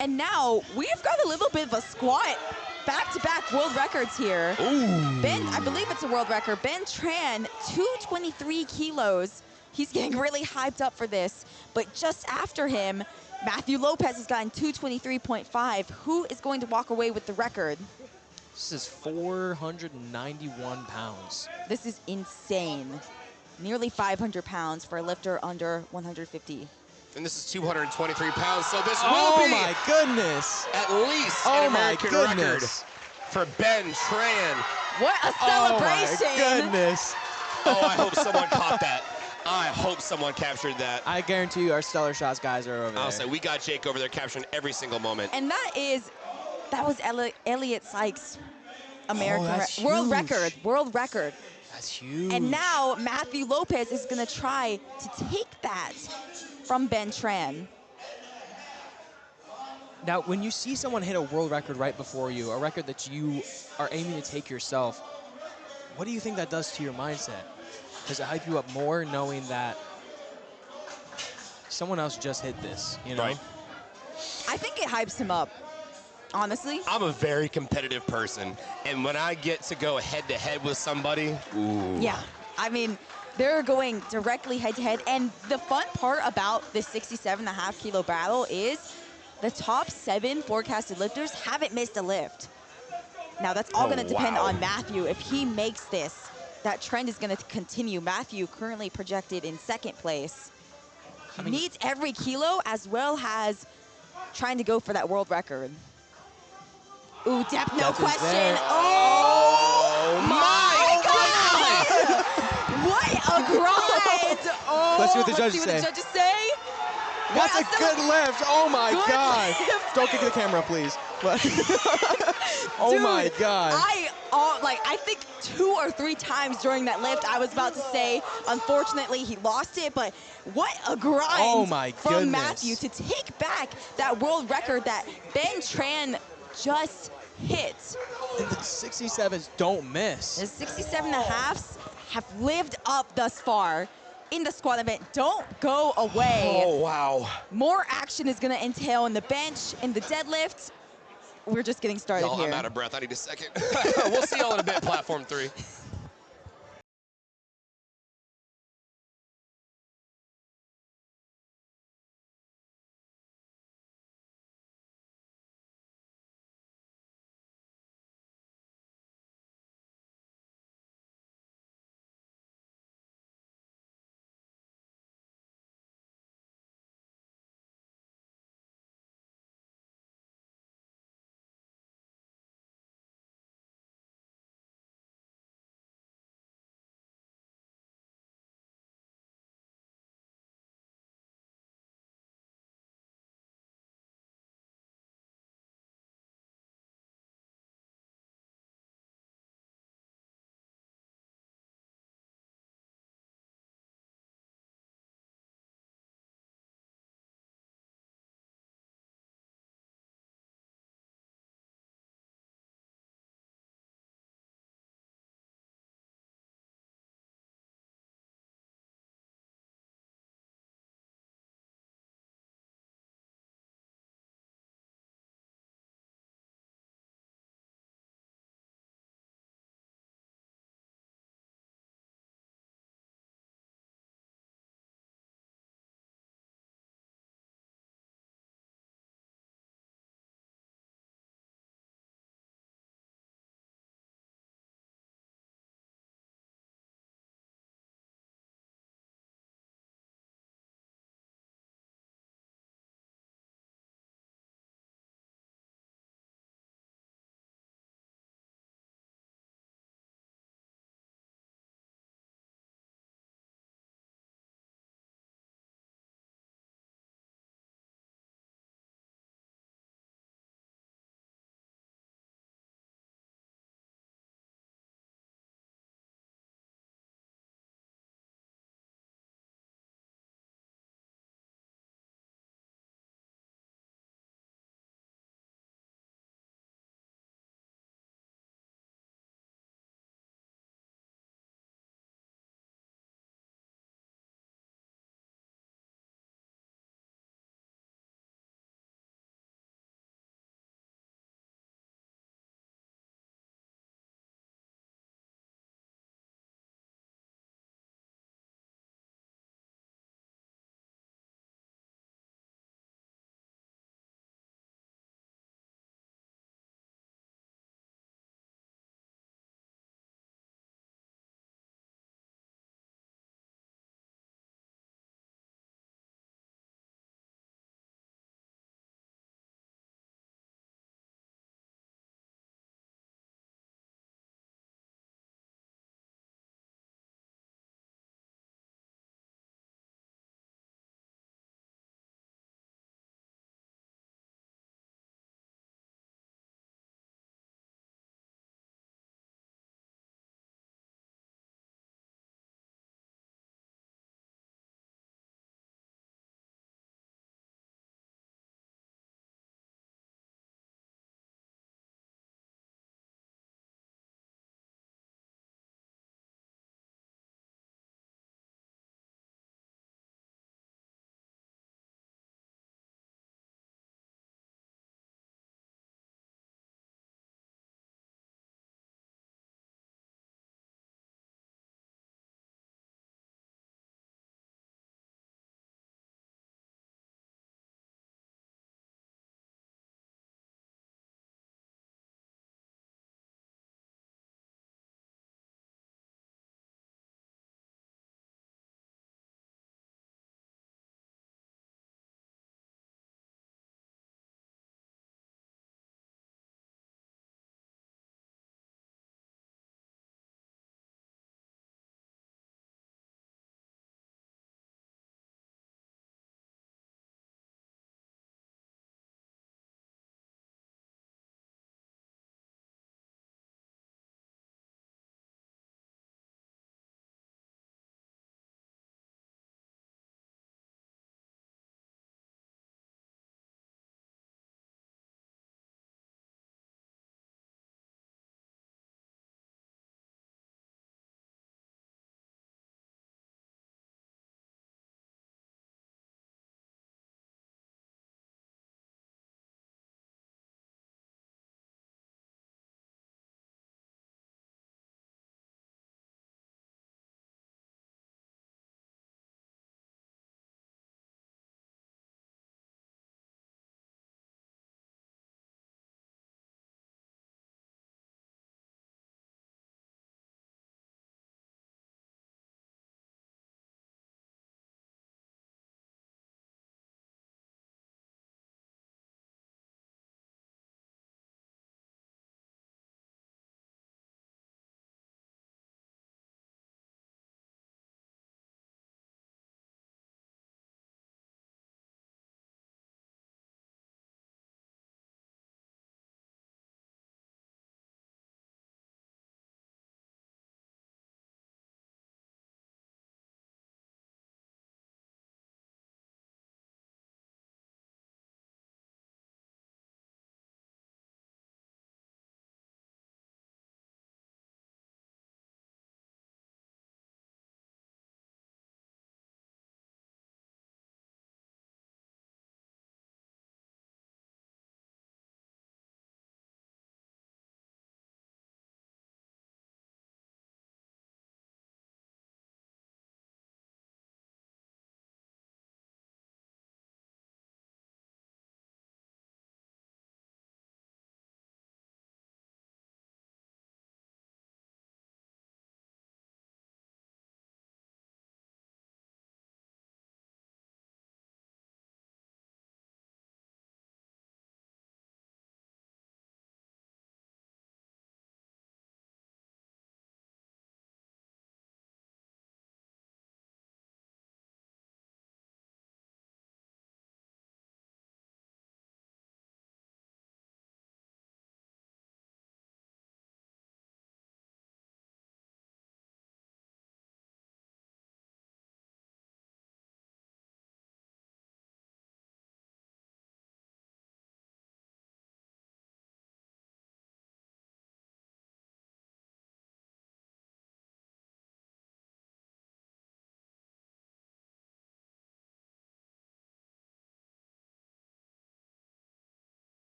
And now we've got a little bit of a squat back-to-back world records here. Ooh. Ben, I believe it's a world record. Ben Tran, 223 kilos. He's getting really hyped up for this. But just after him, Matthew Lopez has gotten 223.5. Who is going to walk away with the record? This is 491 pounds. This is insane. Nearly 500 pounds for a lifter under 150. And this is 223 pounds, so this will Oh be my goodness! at least Oh an my American record goodness! for Ben Tran. What a celebration! Oh my goodness! Oh, I hope someone caught that. I hope someone captured that. I guarantee you our Stellar Shots guys are over there. I'll say we got Jake over there capturing every single moment. And that was Elliot Sykes' American that's world huge. record. World record. That's huge. And now Matthew Lopez is going to try to take that from Ben Tran. Now, when you see someone hit a world record right before you, a record that you are aiming to take yourself, what do you think that does to your mindset? Does it hype you up more knowing that someone else just hit this, Right. I think it hypes him up, honestly. I'm a very competitive person, and when I get to go head-to-head with somebody, ooh. Yeah, I mean, they're going directly head-to-head. And the fun part about this 67.5 kilo battle is the top 7 forecasted lifters haven't missed a lift. Now, that's all going to depend on Matthew. If he makes this, that trend is going to continue. Matthew currently projected in 2nd place. He needs every kilo as well as trying to go for that world record. Ooh, depth, no Depth is question. there. Oh my God! What a grind! Oh, Let's see what the judges say. What That's a good lift. Oh my Good God. lift. Don't kick the camera, please. Oh my Dude, God. I think 2 or 3 times during that lift, I was about to say, unfortunately, he lost it, but what a grind Oh my from goodness. Matthew to take back that world record that Ben Tran just hit. And the 67s don't miss. The 67.5s have lived up thus far in the squat event. Don't go away. Oh, wow. More action is going to entail in the bench, in the deadlift. We're just getting started Y'all, here. I'm out of breath. I need a second. We'll see y'all in a bit, Platform 3.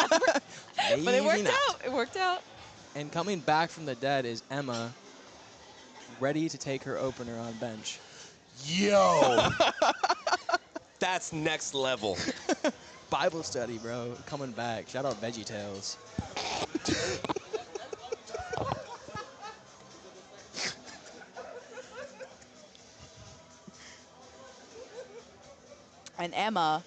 But it worked not. out. It worked out. And coming back from the dead is Emma, ready to take her opener on bench. Yo. That's next level. Bible study, bro. Coming back. Shout out VeggieTales. And Emma,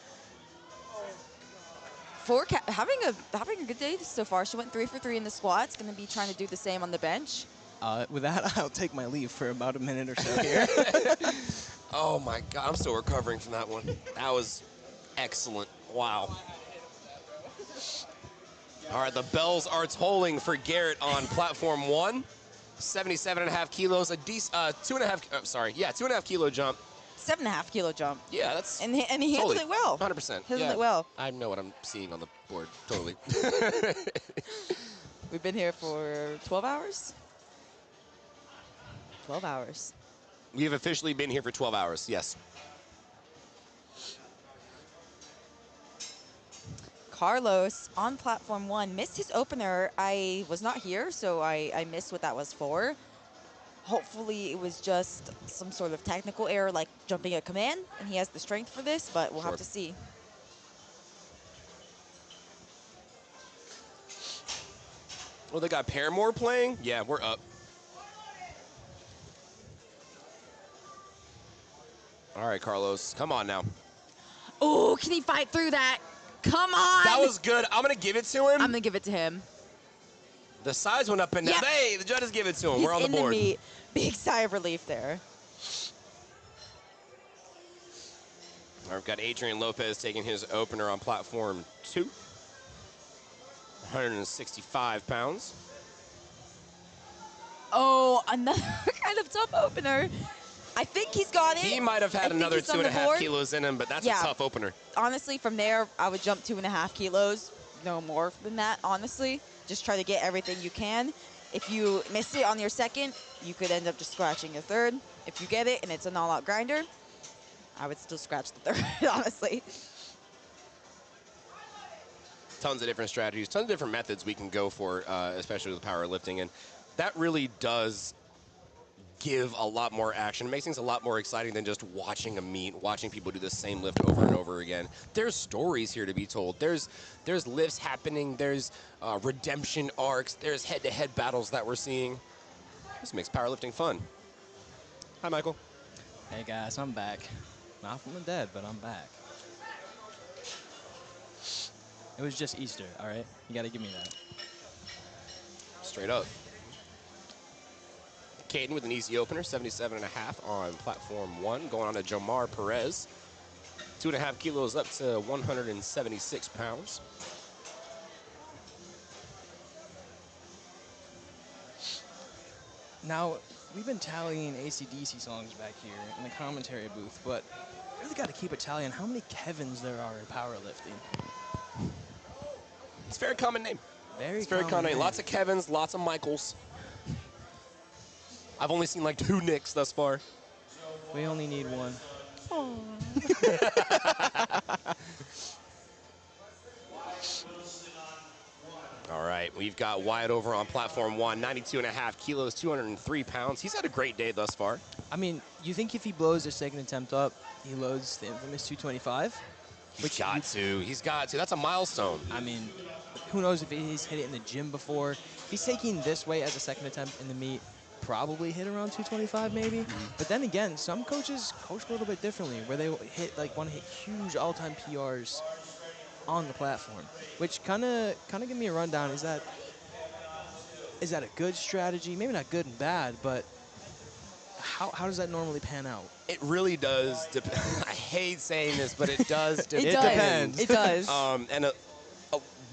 having a good day so far. She went 3 for 3 in the squats. Going to be trying to do the same on the bench. With that, I'll take my leave for about a minute or so here. Oh my God, I'm still recovering from that one. That was excellent. Wow. All right, the bells are tolling for Garrett on platform 1. 77.5 kilos, a decent, 2.5 kilo jump. 7.5 kilo jump. Yeah, that's And he handled totally, it well. 100%. Handled it well. I know what I'm seeing on the board, totally. We've been here for 12 hours. 12 hours. We have officially been here for 12 hours, yes. Carlos on platform 1 missed his opener. I was not here, so I missed what that was for. Hopefully it was just some sort of technical error like jumping a command, and he has the strength for this, but we'll have to see. Well, they got Paramore playing? Yeah, we're up. All right, Carlos, come on now. Oh, can he fight through that? Come on! That was good. I'm going to give it to him. I'm going to give it to him. The size went up and down. Yep. Hey, the judges give it to him. He's We're on the in board. meat. Big sigh of relief there. All right, we've got Adrian Lopez taking his opener on platform 2. 165 pounds. Oh, another kind of tough opener. I think he's got it. He might have had another 2.5 kilos in him, but that's a tough opener. Honestly, from there, I would jump 2.5 kilos. No more than that, honestly. Just try to get everything you can. If you miss it on your second, you could end up just scratching your third. If you get it and it's an all-out grinder, I would still scratch the third, honestly. Tons of different strategies, tons of different methods we can go for, especially with powerlifting. And that really does give a lot more action. It makes things a lot more exciting than just watching a meet, watching people do the same lift over and over again. There's stories here to be told. There's lifts happening. There's redemption arcs. There's head-to-head battles that we're seeing. This makes powerlifting fun. Hi, Michael. Hey, guys, I'm back. Not from the dead, but I'm back. It was just Easter, all right? You got to give me that. Straight up. Caden with an easy opener, 77.5 on platform 1, going on to Jomar Perez. 2.5 kilos up to 176 pounds. Now, we've been tallying AC/DC songs back here in the commentary booth, but we really got to keep a tally on how many Kevins there are in powerlifting. It's a very common name. Very common name. Lots of Kevins, lots of Michaels. I've only seen like 2 Nicks thus far. We only need one. All right, we've got Wyatt over on platform 1, 92.5 kilos, 203 pounds. He's had a great day thus far. I mean, you think if he blows his second attempt up, he loads the infamous 225? He's got to. That's a milestone. I mean, who knows if he's hit it in the gym before. If he's taking this way as a second attempt in the meet, probably hit around 225 maybe. But then again, some coaches coach a little bit differently, where they want to hit huge all-time PRs on the platform, which kind of give me a rundown. Is that a good strategy? Maybe not good and bad, but how does that normally pan out? It really does depend. I hate saying this, but it does depend. It depends. It does. And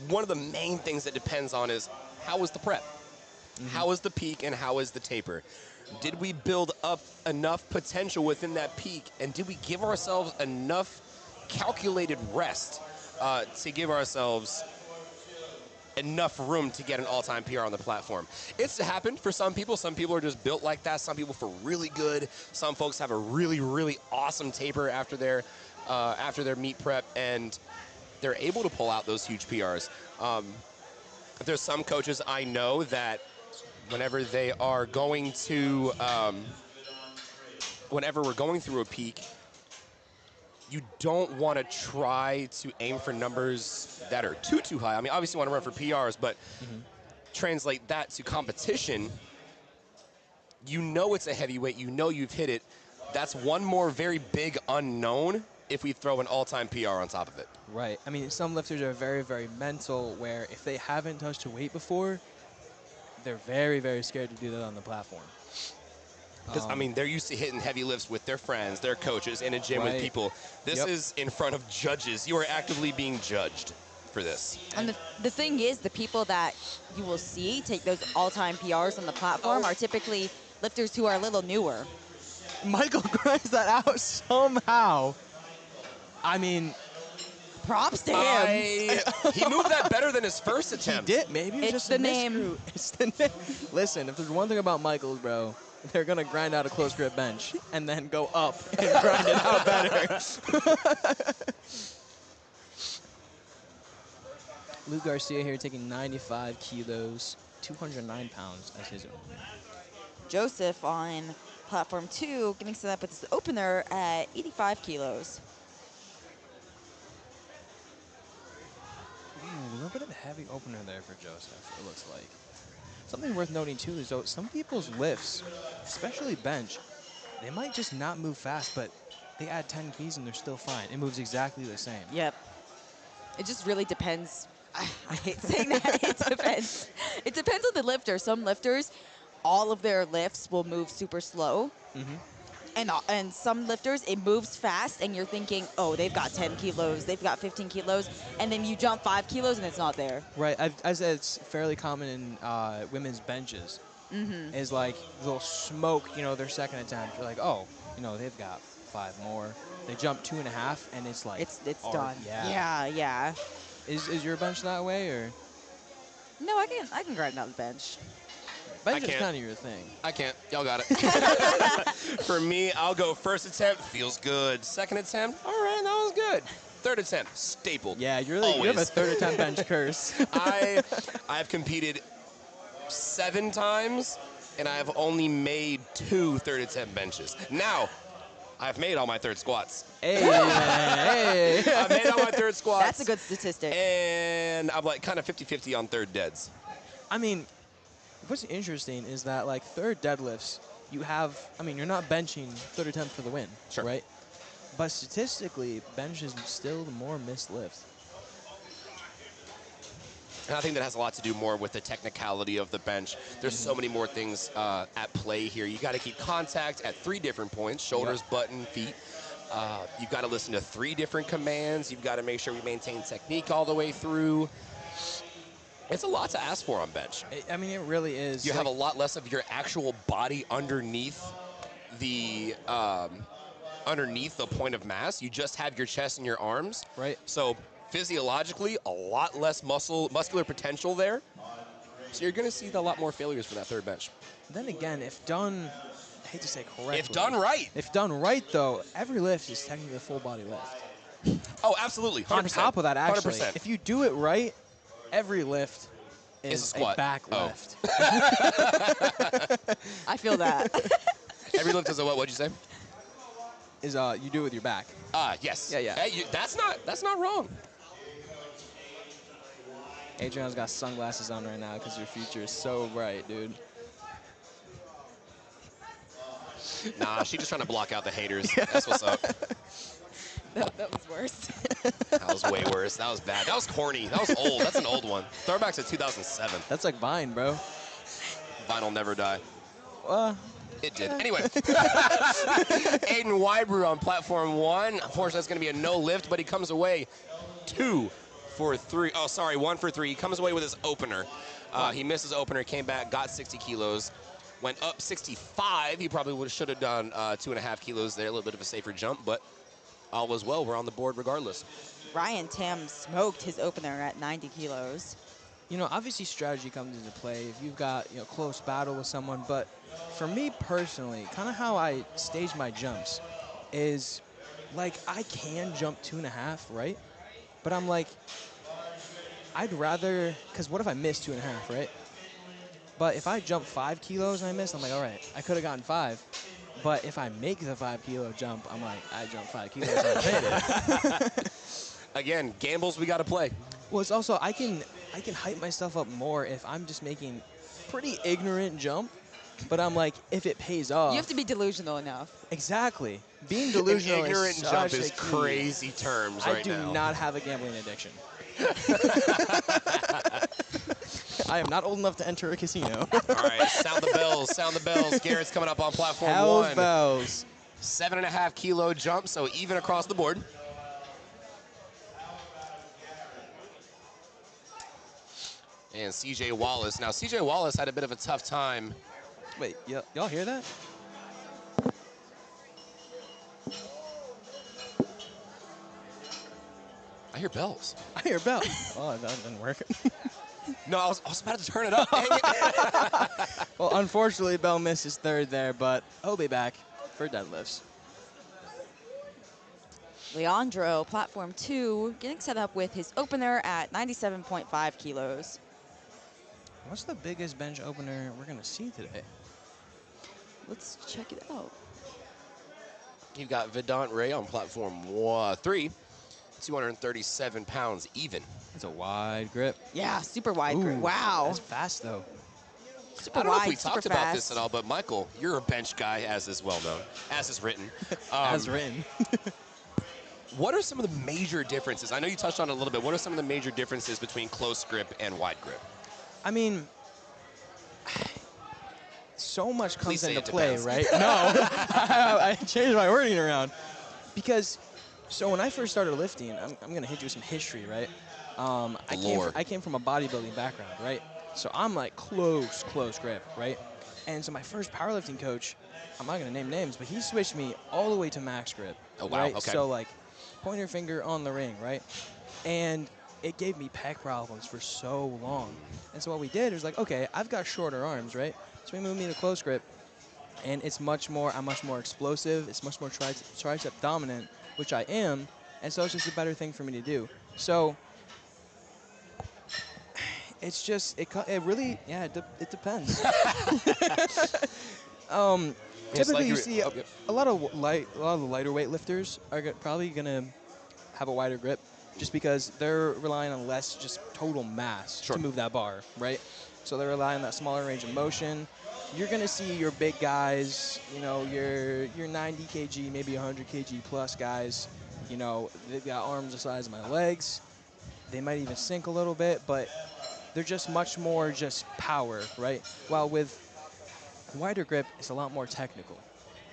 one of the main things that depends on is how was the prep? How is the peak and how is the taper? Did we build up enough potential within that peak, and did we give ourselves enough calculated rest to give ourselves enough room to get an all-time PR on the platform? It's happened for some people. Some people are just built like that. Some people feel really good. Some folks have a really, really awesome taper after their meet prep, and they're able to pull out those huge PRs. There's some coaches I know that whenever they are going to, whenever we're going through a peak, you don't want to try to aim for numbers that are too high. I mean, obviously you want to run for PRs, but translate that to competition. You know it's a heavyweight. You know you've hit it. That's one more very big unknown if we throw an all-time PR on top of it. Right. I mean, some lifters are very, very mental, where if they haven't touched a weight before, they're very, very scared to do that on the platform. Because, I mean, they're used to hitting heavy lifts with their friends, their coaches, in a gym with Right. people. This is in front of judges. You are actively being judged for this. And the thing is, the people that you will see take those all-time PRs on the platform are typically lifters who are a little newer. Michael grinds that out somehow. I mean, Props to him. He moved that better than his first attempt. he did. Maybe it was It's just the a name. misscrew. It's the name. Listen, if there's one thing about Michaels, bro, they're going to grind out a close grip bench and then go up and grind it out better. Luke Garcia here taking 95 kilos, 209 pounds as his opener. Joseph on platform 2 getting set up with his opener at 85 kilos. Ooh, a little bit of a heavy opener there for Joseph, it looks like. Something worth noting, too, is though some people's lifts, especially bench, they might just not move fast, but they add 10 keys and they're still fine. It moves exactly the same. Yep. It just really depends. I hate saying that. It depends. It depends on the lifter. Some lifters, all of their lifts will move super slow. And some lifters, it moves fast, and you're thinking, oh, they've got 10 kilos, they've got 15 kilos, and then you jump 5 kilos, and it's not there. Right, as it's fairly common in women's benches, is like they'll smoke, their second attempt. You're like, oh, they've got 5 more. They jump 2.5, and it's like It's hard. done. Yeah. Yeah. Is your bench that way, or No, I can grind on the bench. bench is can't. kind of your thing? I can't. Y'all got it. For me, I'll go first attempt, feels good. Second attempt, all right, that was good. Third attempt, stapled. Yeah, you have a Always. third attempt bench curse. I've competed 7 times, and I have only made 2 third attempt benches. Now, I've made all my third squats. Hey, hey. I've made all my third squats. That's a good statistic. And I'm like kind of 50-50 on third deads. I mean, what's interesting is that like third deadlifts, you're not benching third attempt for the win, Sure. right? But statistically, bench is still the more missed lift. And I think that has a lot to do more with the technicality of the bench. There's so many more things at play here. You got to keep contact at 3 different points: shoulders, button, feet. You've got to listen to 3 different commands. You've got to make sure we maintain technique all the way through. It's a lot to ask for on bench. It really is. You have a lot less of your actual body underneath the point of mass. You just have your chest and your arms. Right. So physiologically, a lot less muscular potential there. So you're going to see a lot more failures for that third bench. Then again, if done, I hate to say correctly. If done right. If done right, though, every lift is technically a full body lift. Oh, absolutely. 100%. On top of that, actually, 100%. if you do it right, every lift It's a is squat. back Oh. lift. I feel that. Every lift is a what? What'd you say? You do it with your back. Yes. Yeah. Hey, that's not wrong. Adrian's got sunglasses on right now because your future is so bright, dude. Nah, she's just trying to block out the haters. That's what's up. that was worse. That was way worse. That was bad. That was corny. That was old. That's an old one. Throwbacks to 2007. That's like Vine, bro. Vinyl never die. It did. Anyway. Aiden Wybrew on platform 1. Unfortunately, that's going to be a no lift, but he comes away 2 for 3. Oh, sorry, 1 for 3. He comes away with his opener. He missed his opener, came back, got 60 kilos, went up 65. He probably should have done 2.5 kilos there, a little bit of a safer jump, but all was well. We're on the board regardless. Ryan Tam smoked his opener at 90 kilos. Obviously strategy comes into play if you've got, close battle with someone. But for me personally, kind of how I stage my jumps is like I can jump 2.5, right? But I'm like, I'd rather, because what if I miss 2.5, right? But if I jump 5 kilos and I miss, I'm like, all right, I could have gotten 5. But if I make the 5 kilo jump, I'm like, I jumped 5 kilos and I made it. Again, gambles we got to play. Well, it's also, I can hype myself up more if I'm just making pretty ignorant jump. But I'm like, if it pays off. You have to be delusional enough. Exactly. Being delusional An ignorant is jump such is a key. crazy terms I right do now. not have a gambling addiction. I am not old enough to enter a casino. All right, sound the bells, sound the bells. Garrett's coming up on platform Hell's 1. bells. 7.5 kilo jump, so even across the board. And CJ Wallace. Now, CJ Wallace had a bit of a tough time. Wait, y'all hear that? I hear bells. I hear bells. Oh, that didn't work. No, I was about to turn it up. Dang it. Well, unfortunately, Bell missed his third there, but he'll be back for deadlifts. Leandro, platform 2, getting set up with his opener at 97.5 kilos. What's the biggest bench opener we're going to see today? Let's check it out. You've got Vedant Ray on platform 3, 237 pounds even. It's a wide grip. Yeah, super wide grip. Ooh, Wow. That's fast, though. Super I don't know wide, if we super talked fast. about this at all, but Michael, you're a bench guy, as is well known, as is written. As written. What are some of the major differences? I know you touched on it a little bit. What are some of the major differences between close grip and wide grip? I mean, so much Please comes say into it play, depends. right? No, I changed my wording around. Because, so when I first started lifting, I'm going to hit you with some history, right? I came from a bodybuilding background, right? So I'm like close grip, right? And so my first powerlifting coach, I'm not going to name names, but he switched me all the way to max grip. Oh, wow, Right? okay. So like pointer finger on the ring, right? And it gave me pec problems for so long. And so what we did was like, okay, I've got shorter arms, right? So we moved me to close grip, and I'm much more explosive. It's much more tricep dominant, which I am, and so it's just a better thing for me to do. So it's just, it really, yeah, it depends. Typically, you see a lot of the lighter weight lifters are probably gonna have a wider grip, just because they're relying on less just total mass to move that bar, right? So they're relying on that smaller range of motion. You're gonna see your big guys, you know, your 90 kg, maybe 100 kg plus guys, you know, they've got arms the size of my legs. They might even sink a little bit, but they're just much more just power, right? While with wider grip, it's a lot more technical.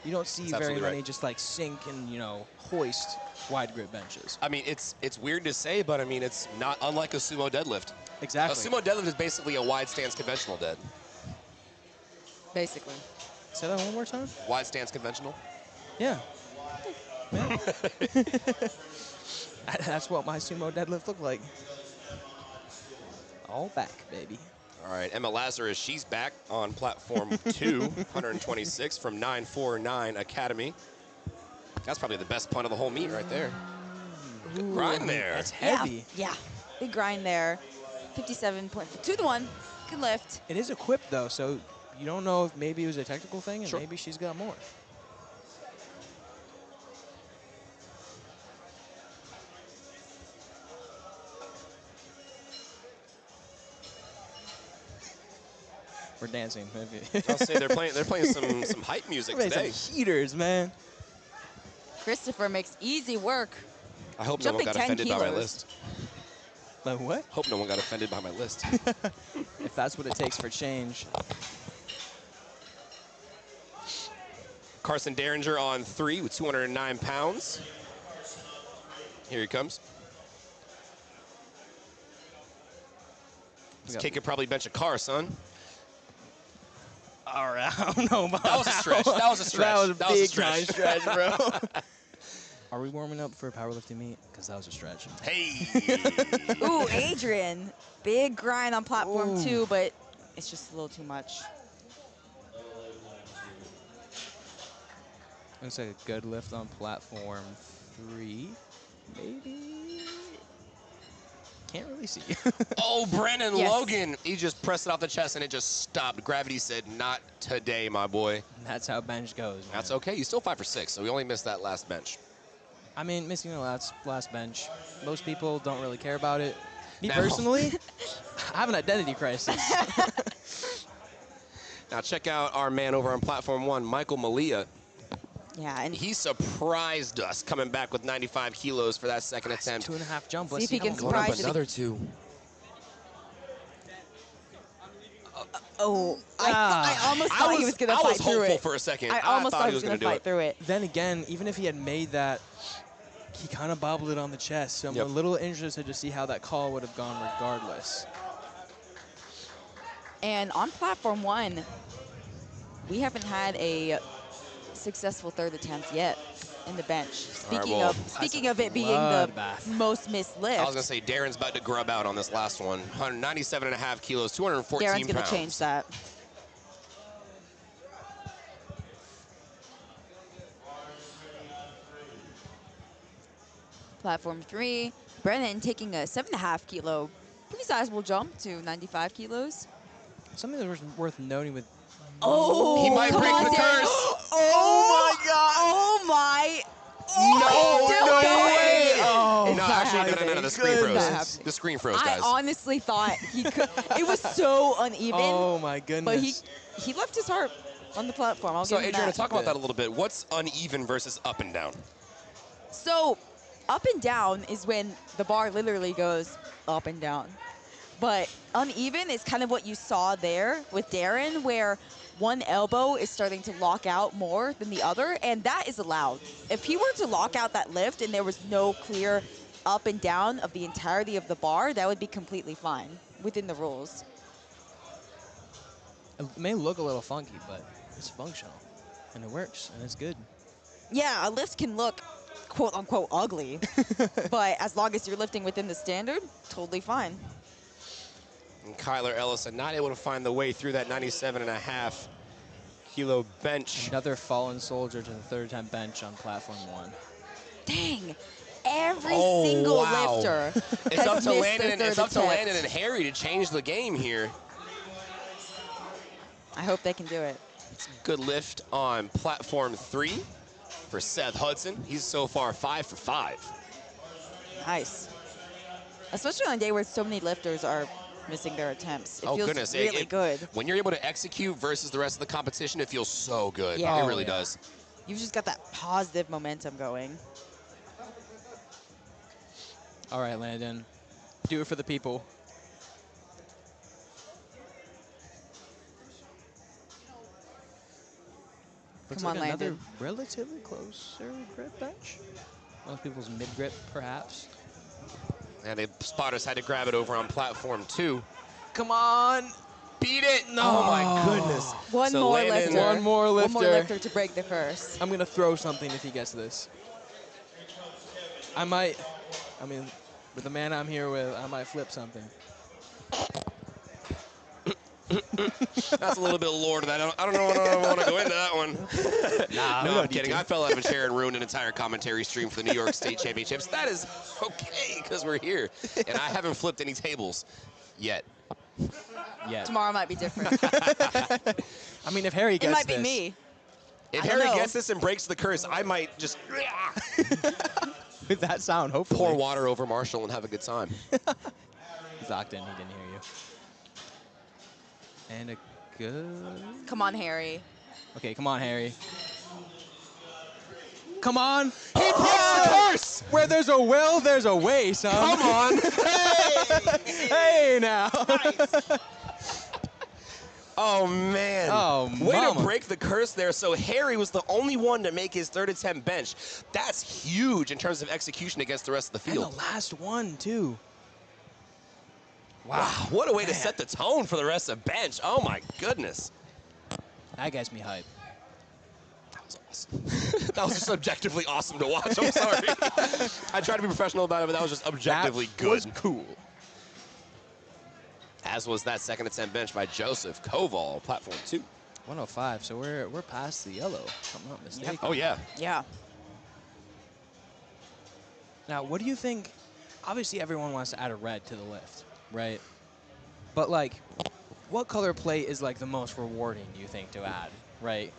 You don't see very many just like sink and, you know, hoist wide grip benches. I mean, it's weird to say, but I mean, it's not unlike a sumo deadlift. Exactly. A sumo deadlift is basically a wide stance conventional dead. Basically. Say that one more time? Wide stance conventional? Yeah. Yeah. That's what my sumo deadlift looked like. All back, baby. All right, Emma Lazarus, she's back on platform 2, 126 from 949 Academy. That's probably the best punt of the whole meet right there. Good grind there. That's heavy. Yeah. Big grind there. 57.2 to 1. Good lift. It is equipped, though, so you don't know if maybe it was a technical thing and maybe she's got more. We're dancing. I'll say they're playing some hype music today. Some heaters, man. Christopher makes easy work. I hope no one Jumping got 10 offended by my kilos. list. Like what? Hope no one got offended by my list. If that's what it takes for change. Carson Derringer on 3 with 209 pounds. Here he comes. This kid could probably bench a car, son. All right, I don't know about That was a stretch. That was a stretch. That was a That was a big stretch. time stretch, bro. Are we warming up for a powerlifting meet? Because that was a stretch. Hey. Ooh, Adrian. Big grind on platform 2, but it's just a little too much. Looks like a good lift on platform 3, maybe. Can't really see. Oh, Brandon Yes. Logan. He just pressed it off the chest and it just stopped. Gravity said, not today, my boy. That's how bench goes. Man. That's okay. You still 5 for 6, so we only missed that last bench. I mean, missing the last bench. Most people don't really care about it. Me No. personally, I have an identity crisis. Now check out our man over on platform 1, Michael Malia. Yeah, and He surprised us coming back with 95 kilos for that second attempt. 2.5 jump. See Let's if he how can long- Going up surprise it. another 2. I almost thought he was going to I fight was through hopeful it. for a second. I almost thought he was going going to fight through it. Then again, even if he had made that, he kind of bobbled it on the chest. So I'm Yep. a little interested to see how that call would have gone regardless. And on platform 1, we haven't had a successful third attempt yet in the bench. Speaking of it being the bloodbath. most missed lift, I was going to say, Darren's about to grub out on this last one. 197.5 kilos, 214 Darren's going pounds. to change that. Platform 3, Brennan taking a 7.5 kilo, pretty sizable jump to 95 kilos. Something that was worth noting with Oh, He might come break on, the Darren. curse. Oh my God! Oh my! No, still no going. way. Oh, It's No, not actually, no, happening. the screen It's not froze. happening. The screen froze, I guys. honestly thought he could. It was so uneven, Oh my but goodness. he left his heart on the platform. I'll So, give him Adriana, that. talk about that a little bit. What's uneven versus up and down? So, up and down is when the bar literally goes up and down. But uneven is kind of what you saw there with Darren, where one elbow is starting to lock out more than the other, and that is allowed. If he were to lock out that lift and there was no clear up and down of the entirety of the bar, that would be completely fine within the rules. It may look a little funky, but it's functional. And it works, and it's good. Yeah, a lift can look quote unquote ugly, but as long as you're lifting within the standard, totally fine. And Kyler Ellison not able to find the way through that 97.5 kilo bench. Another fallen soldier to the third time bench on platform 1. Dang. Every Oh, single wow. lifter It's has up to missed Landon. their It's third up to attempt. Landon and Harry to change the game here. I hope they can do it. Good lift on platform 3 for Seth Hudson. He's so far 5 for 5. Nice. Especially on a day where so many lifters are missing their attempts. It Oh, feels goodness. really good. When you're able to execute versus the rest of the competition, it feels so good. Yeah. It Oh, really yeah. does. You've just got that positive momentum going. All right, Landon. Do it for the people. Looks Come on, like another Landon. relatively closer grip bench. Most people's mid grip, perhaps. And the spotters had to grab it over on platform 2. Come on. Beat it! No. Oh, my goodness. One So more Landon- lifter. One more One more lifter. lifter to break the curse. I'm going to throw something if he gets this. I might, with the man I'm here with, I might flip something. That's a little bit lore to that. I don't know if I want to go into that one. Nah, No, I'm kidding. I fell out of a chair and ruined an entire commentary stream for the New York State Championships. That is okay, because we're here. And I haven't flipped any tables yet. Yeah. Tomorrow might be different. I mean, if Harry It gets might this, be me. If I don't Harry know. gets this and breaks the curse, I might just with that sound, hopefully. pour water over Marshall and have a good time. He's locked in. He didn't hear you. And a good. Come on, Harry. Okay, come on, Harry. Come on. He breaks the curse! Where there's a will, there's a way, son. Come on! Hey now. Oh, man. Oh, Way mama. to break the curse there. So Harry was the only one to make his third attempt bench. That's huge in terms of execution against the rest of the And field. the last one, too. Wow, what a way to set the tone for the rest of bench. Oh, my goodness. That gets me hyped. That was awesome. That was just objectively awesome to watch. I'm sorry. I tried to be professional about it, but that was just objectively That good. was cool. As was that second attempt bench by Joseph Koval, platform 2. 105, so we're past the yellow, if I'm not mistaken. Oh, yeah. Yeah. Now, what do you think? obviously everyone wants to add a red to the lift, right? But like, what color plate is like the most rewarding, you think, to add, right?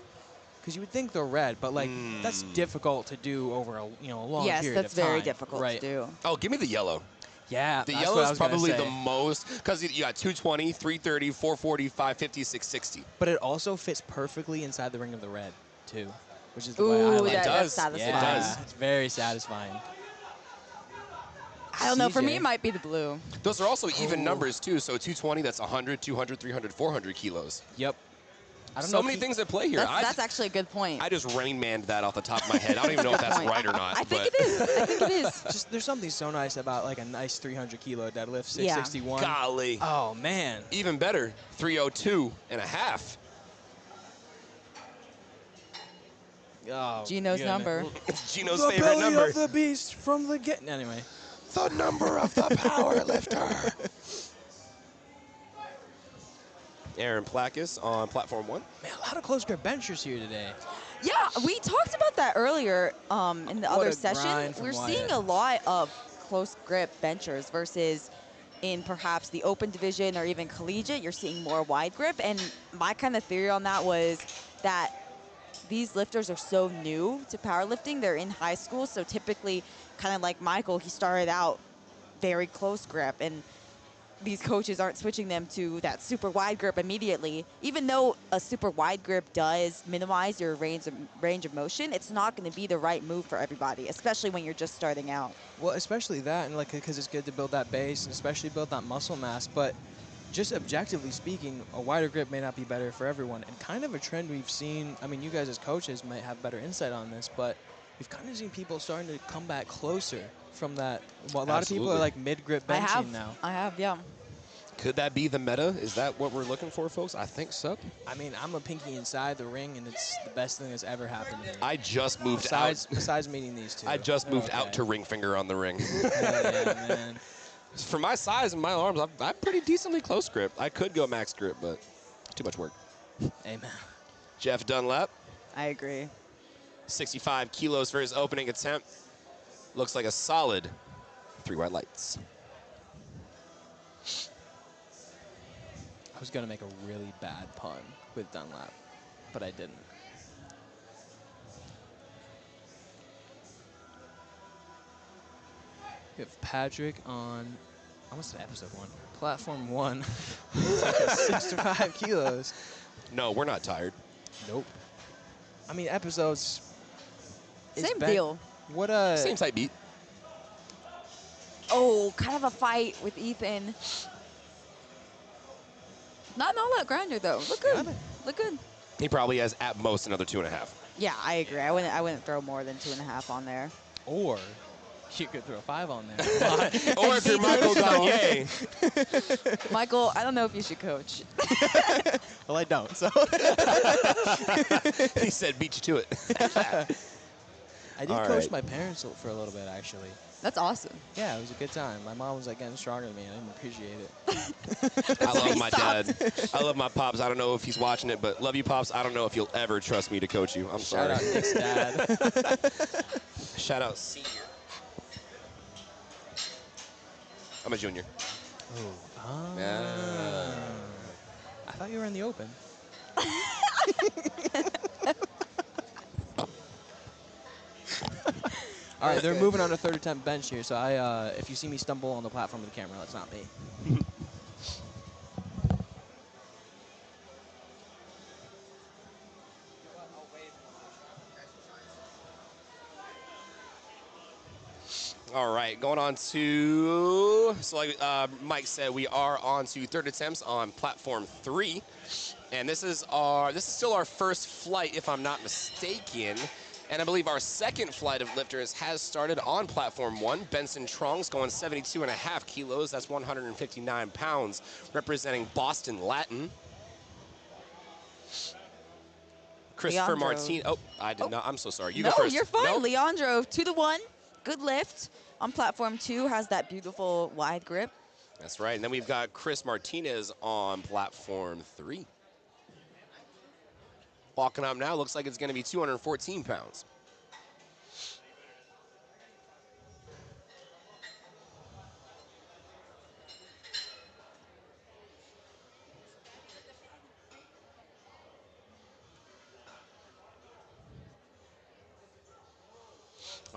Because you would think the red, but like that's difficult to do over a a long Yes, period that's of time. very difficult right? to do. Oh, give me the yellow. Yeah, The that's yellow what I is was gonna probably say. the most, because you got 220, 330, 440, 550, 660. But it also fits perfectly inside the ring of the red, too, which is the way I Ooh, like It it. does. that's It satisfying. does. It's very satisfying. I don't know. For me, CJ. it might be the blue. Those are also even Oh. numbers, too. So 220, that's 100, 200, 300, 400 kilos. Yep. I don't So know many if things at play here. That's actually a good point. I just Rain Manned that off the top of my head. I don't even know if that's point. right or not. I think but it is. I think it is. just there's something so nice about like a nice 300 kilo deadlift, Yeah. 661. Golly. Oh man. Even better, 302 and a half. Oh, Gino's goodness. number. It's Gino's The favorite belly number. of the beast from the get. Anyway. The number of the power lifter. Aaron Plakis on platform 1. Man, a lot of close grip benchers here today. Yeah, we talked about that earlier in the What other a session. grind from We're Wyatt. seeing a lot of close grip benchers versus in perhaps the open division or even collegiate, you're seeing more wide grip. And my kind of theory on that was that these lifters are so new to powerlifting. They're in high school, so typically, kind of like Michael, he started out very close grip, and these coaches aren't switching them to that super wide grip immediately. Even though a super wide grip does minimize your range of motion, it's not going to be the right move for everybody, especially when you're just starting out. Well, especially that, and like because it's good to build that base and especially build that muscle mass. But just objectively speaking, a wider grip may not be better for everyone. And kind of a trend we've seen. I mean, you guys as coaches might have better insight on this, but we've kind of seen people starting to come back closer from that. Well, a lot of people are Absolutely. like mid-grip benching now. I have, yeah. Could that be the meta? Is that what we're looking for, folks? I think so. I mean, I'm a pinky inside the ring, and it's the best thing that's ever happened to me. I just moved Besides meeting these two. I just They're moved okay. out to ring finger on the ring. Hell yeah, man. For my size and my arms, I'm pretty decently close grip. I could go max grip, but too much work. Amen. Jeff Dunlap, I agree. 65 kilos for his opening attempt. Looks like a solid 3 white lights. I was gonna make a really bad pun with Dunlap, but I didn't. We have Patrick on, I almost said episode 1, platform 1, 65 kilos. No, we're not tired. Nope. I mean, episodes. it's Same been- deal. What Same type beat. Oh, kind of a fight with Ethan. Not an all-out grinder, though. Look good. Got it. Look good. He probably has at most another 2.5. Yeah, I agree. I wouldn't throw more than 2.5 on there. Or you could throw 5 on there. Or if you're Michael Gagne. Michael, I don't know if you should coach. Well, I don't. So He said beat you to it. I did All coach right. my parents for a little bit, actually. That's awesome. Yeah, it was a good time. My mom was like getting stronger than me, and I didn't appreciate it. I love he my dad. I love my pops. I don't know if he's watching it, but love you, pops. I don't know if you'll ever trust me to coach you. I'm Shout sorry. out Nick's dad. Shout out senior. I'm a junior. Oh. Yeah. I thought you were in the open. All right, they're moving on to third attempt bench here, so if you see me stumble on the platform of the camera, that's not me. All right, going on to, so like Mike said, we are on to third attempts on platform 3. And this is still our first flight, if I'm not mistaken. And I believe our second flight of lifters has started on platform 1. Benson Trongs going 72.5 kilos. That's 159 pounds, representing Boston Latin. Christopher Leandro. Martin. Oh, I did not. I'm so sorry. You no, go first. you're fine. Nope. Leandro, 2-1. Good lift. On platform 2, has that beautiful wide grip. That's right. And then we've got Chris Martinez on platform 3. Walking up now, looks like it's going to be 214 pounds.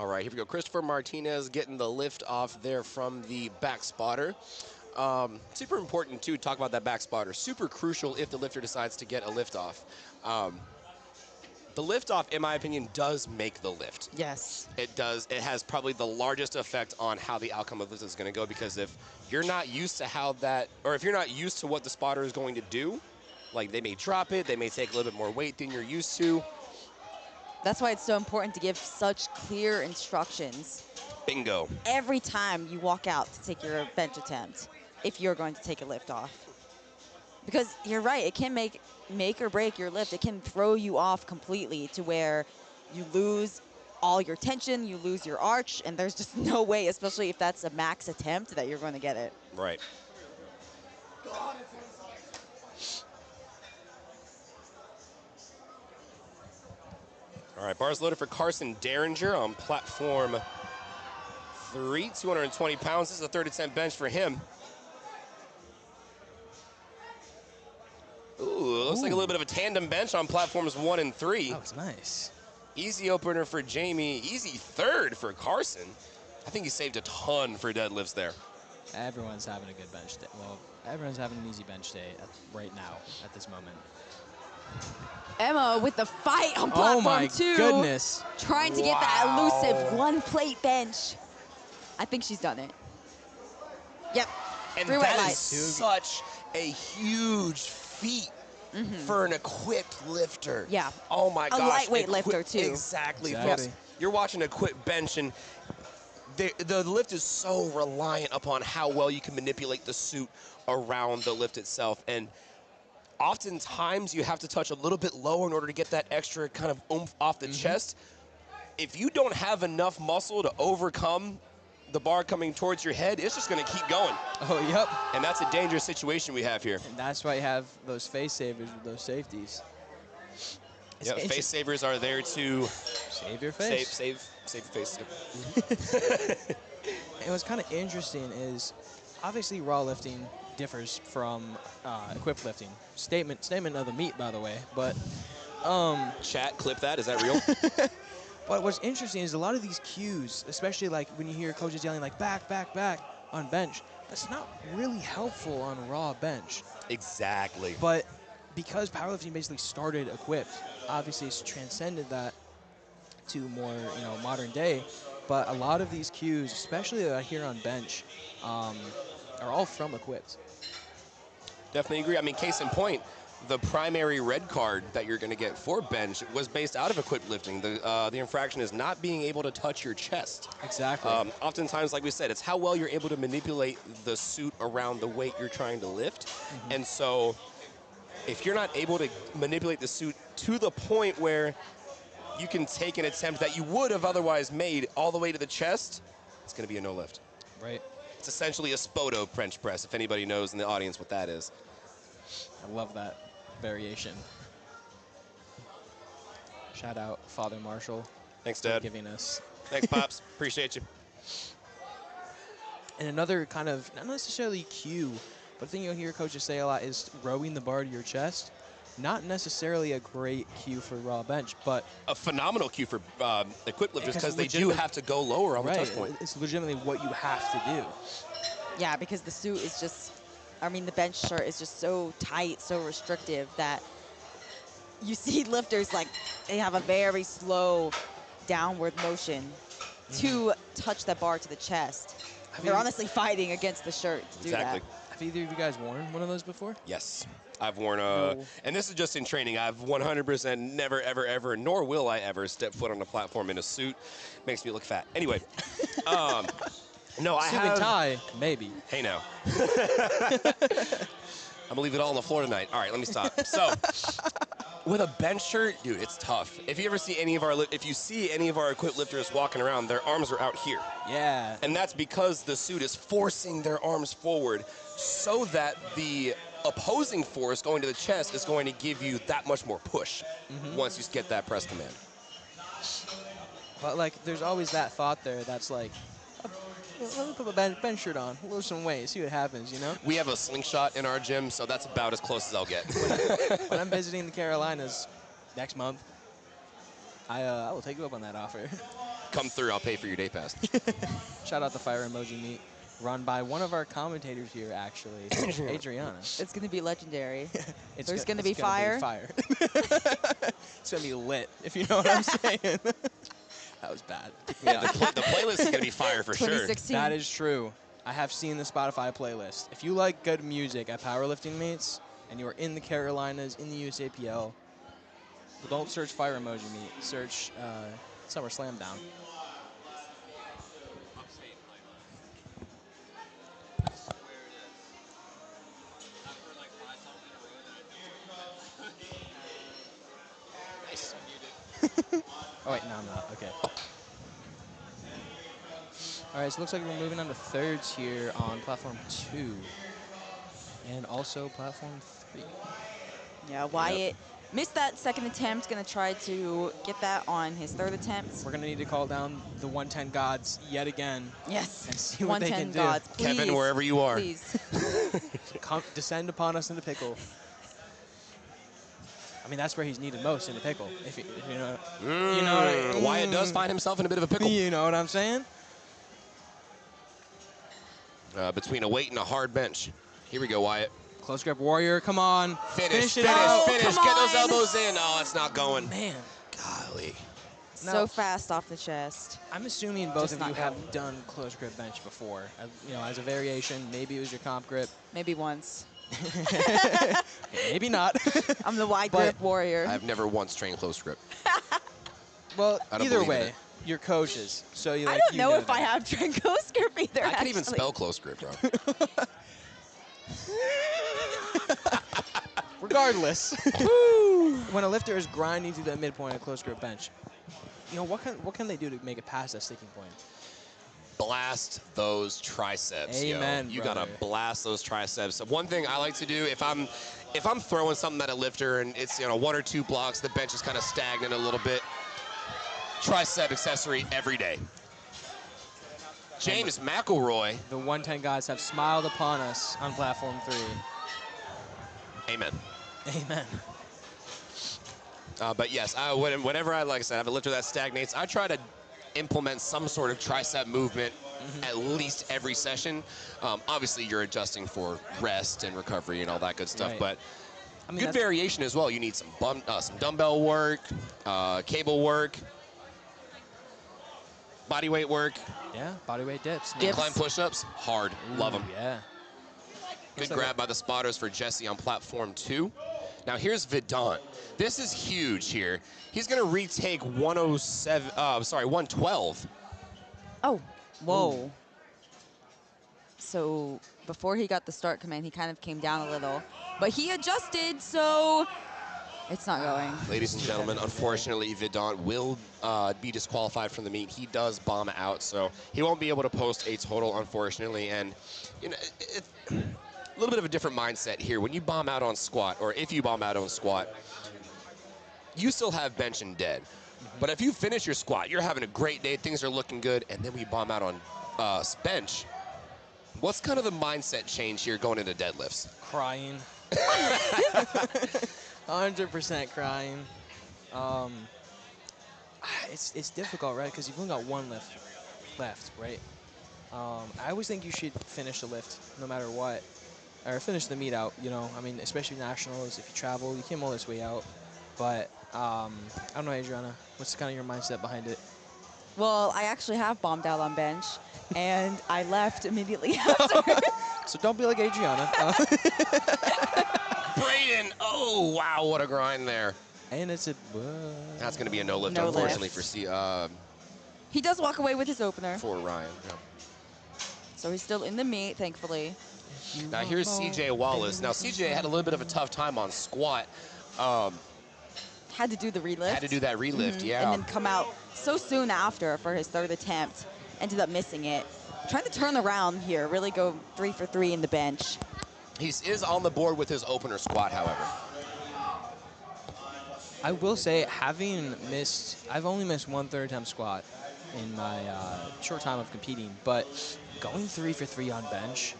All right, here we go. Christopher Martinez getting the lift off there from the back spotter. Super important, too, to talk about that back spotter. Super crucial if the lifter decides to get a lift off. The lift off, in my opinion, does make the lift. Yes. It does. It has probably the largest effect on how the outcome of this is going to go, because if you're not used to how that, or if you're not used to what the spotter is going to do, like they may drop it, they may take a little bit more weight than you're used to. That's why it's so important to give such clear instructions Bingo. every time you walk out to take your bench attempt if you're going to take a lift off. Because you're right, it can make or break your lift. It can throw you off completely to where you lose all your tension, you lose your arch, and there's just no way, especially if that's a max attempt, that you're going to get it. Right. All right, bars loaded for Carson Derringer on platform 3, 220 pounds. This is a 30-10 bench for him. Ooh, looks like a little bit of a tandem bench on platforms 1 and 3. That was nice. Easy opener for Jamie. Easy third for Carson. I think he saved a ton for deadlifts there. Everyone's having a good bench day. Well, everyone's having an easy bench day right now, at this moment. Emma with the fight on platform Oh my 2. goodness. Trying to get that elusive one-plate bench. I think she's done it. Yep. And 3 wet that is lights. such a huge feat for an equipped lifter. Yeah. Oh my gosh. lightweight lifter, too. Exactly. Exactly. Folks, you're watching a equipped bench, and the lift is so reliant upon how well you can manipulate the suit around the lift itself. And oftentimes you have to touch a little bit lower in order to get that extra kind of oomph off the chest. If you don't have enough muscle to overcome the bar coming towards your head, it's just going to keep going. Oh, yep. And that's a dangerous situation we have here. And that's why you have those face savers with those safeties. Yeah, face savers are there to Save your face. save your face. And what's kind of interesting is, obviously, raw lifting differs from equipped lifting. Statement of the meet, by the way. But Chat, clip that. Is that real? but what's interesting is a lot of these cues, especially like when you hear coaches yelling like back, back, back on bench, that's not really helpful on raw bench. Exactly. But because powerlifting basically started equipped, obviously it's transcended that to more, modern day. But a lot of these cues, especially that I hear on bench, are all from equipped. Definitely agree. I mean, case in point, the primary red card that you're going to get for bench was based out of equipped lifting. The infraction is not being able to touch your chest. Exactly. Oftentimes, like we said, it's how well you're able to manipulate the suit around the weight you're trying to lift. And so if you're not able to manipulate the suit to the point where you can take an attempt that you would have otherwise made all the way to the chest, it's going to be a no lift. Right. It's essentially a Spoto bench press, if anybody knows in the audience what that is. I love that variation. Shout out Father Marshall Thanks, for Dad. giving us. Thanks, Pops. Appreciate you. And another kind of, not necessarily cue, but the thing you'll hear coaches say a lot is rowing the bar to your chest. Not necessarily a great cue for raw bench, but A phenomenal cue for equipped lifters because they do legitimate- have to go lower on the touch point. It's legitimately what you have to do. Yeah, because the suit is just, the bench shirt is just so tight, so restrictive that you see lifters like they have a very slow downward motion to touch that bar to the chest. They're honestly fighting against the shirt to do Exactly. that. Have either of you guys worn one of those before? Yes. I've worn Cool. and this is just in training. I've 100% never, ever, ever, nor will I ever step foot on a platform in a suit. Makes me look fat. Anyway, no, I Suit have. and tie, maybe. Hey, now. I'm gonna leave it all on the floor tonight. All right, let me stop. So, with a bench shirt, dude, it's tough. If you see any of our equipped lifters walking around, their arms are out here. Yeah. And that's because the suit is forcing their arms forward so that the opposing force going to the chest is going to give you that much more push once you get that press command. But, there's always that thought there that's like, let me put my bench shirt on, lose some weight, see what happens, We have a slingshot in our gym, so that's about as close as I'll get. When I'm visiting the Carolinas next month, I will take you up on that offer. Come through. I'll pay for your day pass. Shout out the fire emoji meet, run by one of our commentators here, actually, Adriana. It's going to be legendary. There's going gonna be fire? It's going to be lit, if you know what I'm saying. That was bad. Yeah, the playlist is going to be fire for sure. 2016. That is true. I have seen the Spotify playlist. If you like good music at powerlifting meets and you are in the Carolinas, in the USAPL, don't search fire emoji meet. Search Summer Slam Down. Oh, wait, no, I'm not. Okay. All right, so it looks like we're moving on to thirds here on platform 2 and also platform 3. Yeah, Wyatt missed that second attempt. Going to try to get that on his third attempt. We're going to need to call down the 110 gods yet again. Yes. And see what they can 110 do. gods, please. Kevin, wherever you are. Please. Descend upon us in the pickle. I mean, that's where he's needed most, in the pickle. If you know, you know Wyatt does find himself in a bit of a pickle. You know what I'm saying? Between a weight and a hard bench. Here we go, Wyatt. Close grip warrior, come on. Finish, it out. finish. come Get those on. elbows in. Oh, it's not going. Man, Golly. So No. fast off the chest. I'm assuming both Just of you not have going. done close grip bench before. You know, as a variation, maybe it was your comp grip. Maybe once. Maybe not. I'm the wide But grip warrior. I've never once trained close grip. Well, I don't either believe in way, it. you're coaches, so you. I Like, don't you know if I that. have Trinkos grip either. I can't even actually. spell close grip, bro. Regardless, when a lifter is grinding through that midpoint of close grip bench, you know what can they do to make it past that sticking point? Blast those triceps. Amen, yo. You brother. gotta blast those triceps. One thing I like to do if I'm throwing something at a lifter and it's 1 or 2 blocks, the bench is kind of stagnant a little bit. Tricep accessory every day. James McElroy. The 110 guys have smiled upon us on platform 3. Amen. Amen. But yes, whenever like I said, I have a lifter that stagnates, I try to implement some sort of tricep movement at least every session. Obviously, you're adjusting for rest and recovery and all that good stuff, Right. but I mean, good that's- variation as well. You need some dumbbell work, cable work, body weight work, Yeah, bodyweight dips. man. Dips. incline push-ups, hard, love them. Yeah. Good Looks like grab by the spotters for Jesse on platform 2. Now here's Vidant. This is huge here. He's gonna retake 112. Oh, whoa. So before he got the start command, he kind of came down a little. But he adjusted, so it's not going. Ladies and gentlemen, unfortunately, Vidant will be disqualified from the meet. He does bomb out, so he won't be able to post a total, unfortunately. And it's a little bit of a different mindset here. When you bomb out on squat, or if you bomb out on squat, you still have bench and dead. But if you finish your squat, you're having a great day, things are looking good, and then we bomb out on bench. What's kind of the mindset change here going into deadlifts? Crying. 100% crying. It's difficult, right? Because you've only got one lift left, right? I always think you should finish the lift no matter what, or finish the meet out. You know, I mean, especially nationals. If you travel, you came all this way out. But I don't know, Adriana. What's kind of your mindset behind it? Well, I actually have bombed out on bench, and I left immediately after. So don't be like Adriana. Brayden, oh, wow, what a grind there. And it's a. That's going to be a no lift, No unfortunately, lift. He does walk away with his opener, for Ryan. Yeah. so he's still in the meet, thankfully. Now here's CJ Wallace. Now CJ had a little bit of a tough time on squat. Had to do the relift. Had to do that relift, yeah. And then come out so soon after for his third attempt. Ended up missing it. Trying to turn around here, really go 3 for 3 in the bench. He is on the board with his opener squat, however. I will say, I've only missed one third attempt squat in my short time of competing, but going 3 for 3 on bench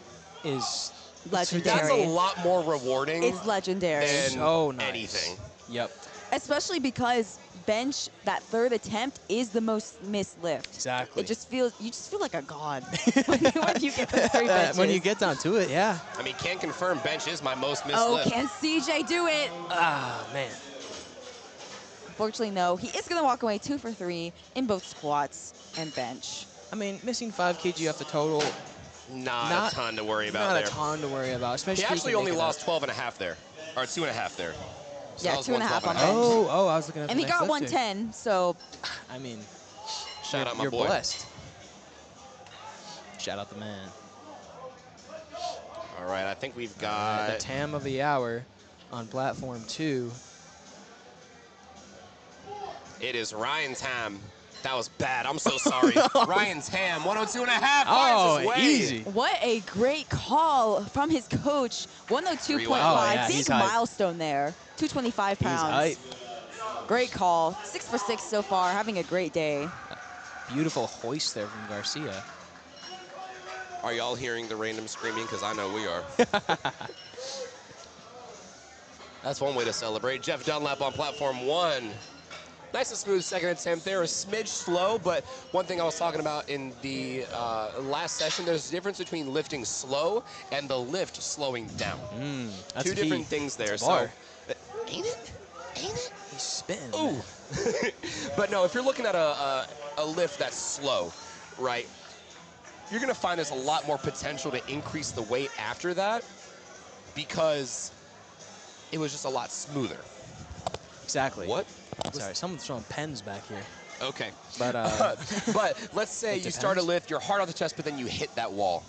is Legendary. That's a lot more rewarding It's legendary. than so nice. anything. Yep. Especially because bench, that third attempt, is the most missed lift. Exactly. It just feels, you just feel like a god when you get those 3 benches. When you get down to it, yeah. I mean, can confirm bench is my most missed Oh, lift. can CJ do it? Ah, man. Unfortunately, no. He is going to walk away 2 for 3 in both squats and bench. I mean, missing 5 kg off the total, Not a ton to worry about not there. a ton to worry about. Especially He if actually can only make it lost up. 12 and a half there, or 2.5 there. So Yeah, that was 2.5 on 112 and a half. bench. Oh, I was looking at And the he next got lifter. 110, so I mean, Shout out my you're boy. blessed. Shout out the man. All right, I think we've The got. TAM of the hour on platform 2. It is Ryan's ham. That was bad. I'm so sorry. Ryan's ham, 102 and a half. Oh, finds his way. easy. what a great call from his coach. 102.5, Oh, yeah, big he's hype. milestone there. 225 He's pounds. hype. Great call. 6 for 6 so far, having a great day. Beautiful hoist there from Garcia. Are y'all hearing the random screaming? Because I know we are. That's one way to celebrate. Jeff Dunlap on platform 1. Nice and smooth second attempt there. A smidge slow, but one thing I was talking about in the last session, there's a difference between lifting slow and the lift slowing down. That's Two key. different things there. That's a bar. So, ain't it? Ain't it? He's spitting. Ooh. But no, if you're looking at a lift that's slow, right, you're going to find there's a lot more potential to increase the weight after that because it was just a lot smoother. Exactly. What? Sorry, someone's throwing pens back here. Okay. But But let's say It you start a depends. lift, you're hard on the chest, but then you hit that wall,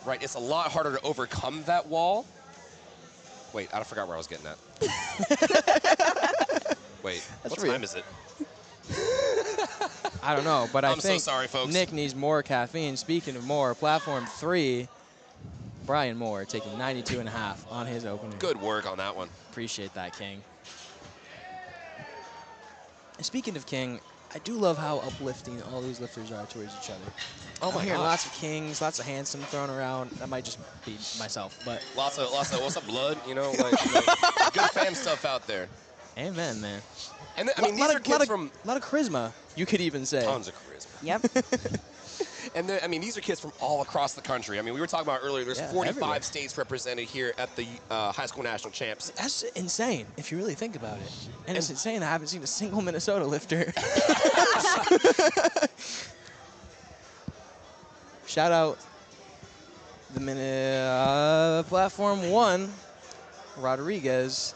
right? It's a lot harder to overcome that wall. Wait, I forgot where I was getting at. Wait, what real. time is it? I don't know, but I I'm so think sorry, folks. Nick needs more caffeine. Speaking of more, platform 3, Brian Moore taking 92.5 on his opener. Good work on that one. Appreciate that, King. And speaking of King, I do love how uplifting all these lifters are towards each other. Oh I'm my hearing gosh. lots of Kings, lots of handsome thrown around. That might just be myself, but Lots of what's up, blood? You know, like good fam stuff out there. amen, man. And I mean, these are kids from lot of charisma, you could even say. tons of charisma. Yep. And I mean, these are kids from all across the country. I mean, we were talking about earlier. There's Yeah, 45 everywhere. states represented here at the high school national champs. That's insane if you really think about it. And it's insane I haven't seen a single Minnesota lifter. Shout out the platform 1, Rodriguez.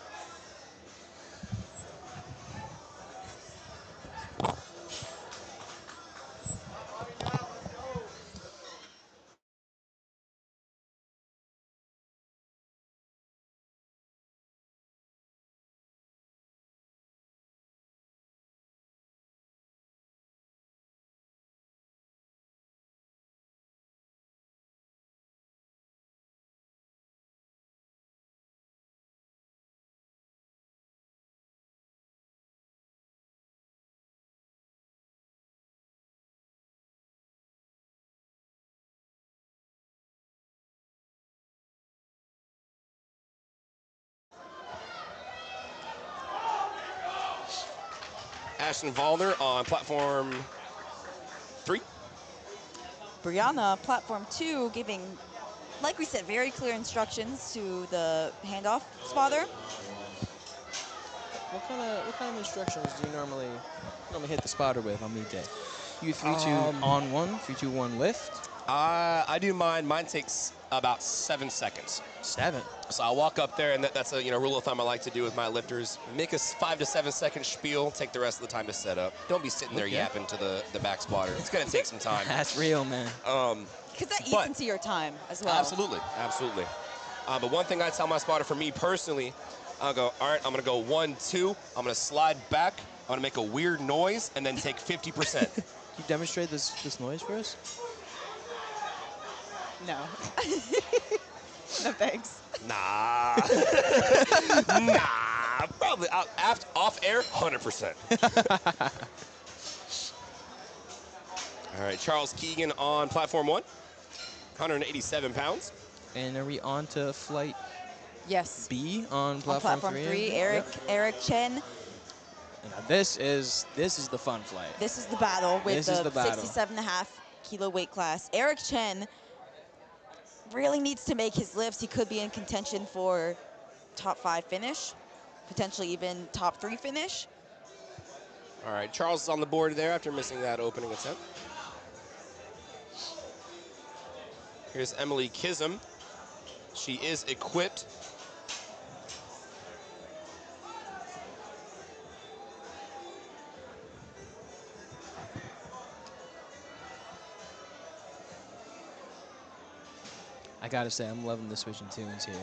Ashton Valder on platform 3. Brianna, platform 2, giving, like we said, very clear instructions to the handoff spotter. What kind of instructions do you normally hit the spotter with on meet day? You 3-2 on 1, 3-2-1 lift. I do mine. Mine takes about 7 seconds. 7. So I'll walk up there, and that's a rule of thumb I like to do with my lifters. Make a 5 to 7 second spiel. Take the rest of the time to set up. Don't be sitting there Okay. yapping to the back spotter. It's gonna take some time. That's real, man. Because that eats But- into your time as well. Absolutely, absolutely. But one thing I tell my spotter, for me personally, I'll go, all right, I'm gonna go 1, 2. I'm gonna slide back. I'm gonna make a weird noise, and then take 50%. Can you demonstrate this noise for us? No. No thanks. Nah. Nah. Probably off air, 100%. All right, Charles Keegan on platform 1, 187 pounds. And are we on to flight Yes. B on On platform, platform 3, Yep. Eric Chen And now this is the fun flight. This is the battle with This is the battle. 67.5 kilo weight class. Eric Chen really needs to make his lifts. He could be in contention for top 5 finish, potentially even top 3 finish. All right, Charles is on the board there after missing that opening attempt. Here's Emily Kism. She is equipped. I gotta say, I'm loving the switching tunes here.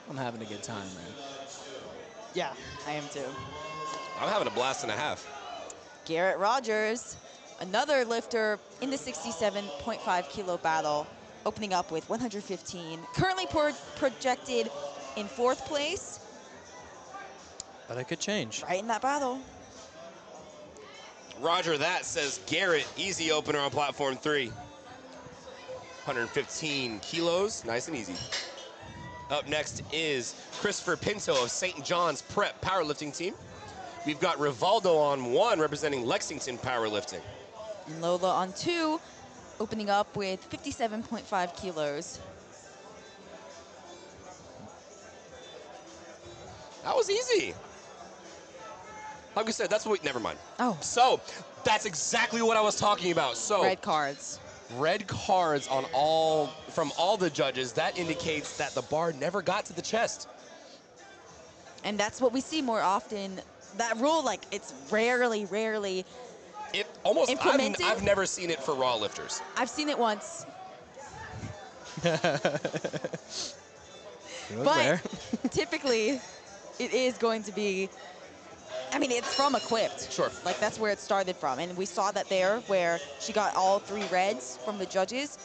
I'm having a good time, man. Yeah, I am too. I'm having a blast and a half. Garrett Rogers, another lifter in the 67.5 kilo battle, opening up with 115. Currently projected in 4th place. But it could change. Right in that battle. Roger that, says Garrett. Easy opener on platform 3. 115 kilos, nice and easy. Up next is Christopher Pinto of St. John's Prep Powerlifting Team. We've got Rivaldo on 1, representing Lexington Powerlifting. And Lola on 2, opening up with 57.5 kilos. That was easy. Like we said, that's what we, never mind. Oh. So, that's exactly what I was talking about. So, Red cards. red cards on from all the judges. That indicates that the bar never got to the chest. And that's what we see more often. That rule, like, it's rarely It almost, implemented. I've never seen it for raw lifters. I've seen it once. It was But rare. typically, it is going to be, I mean, it's from Equipped. Sure. Like, that's where it started from. And we saw that there, where she got all 3 reds from the judges.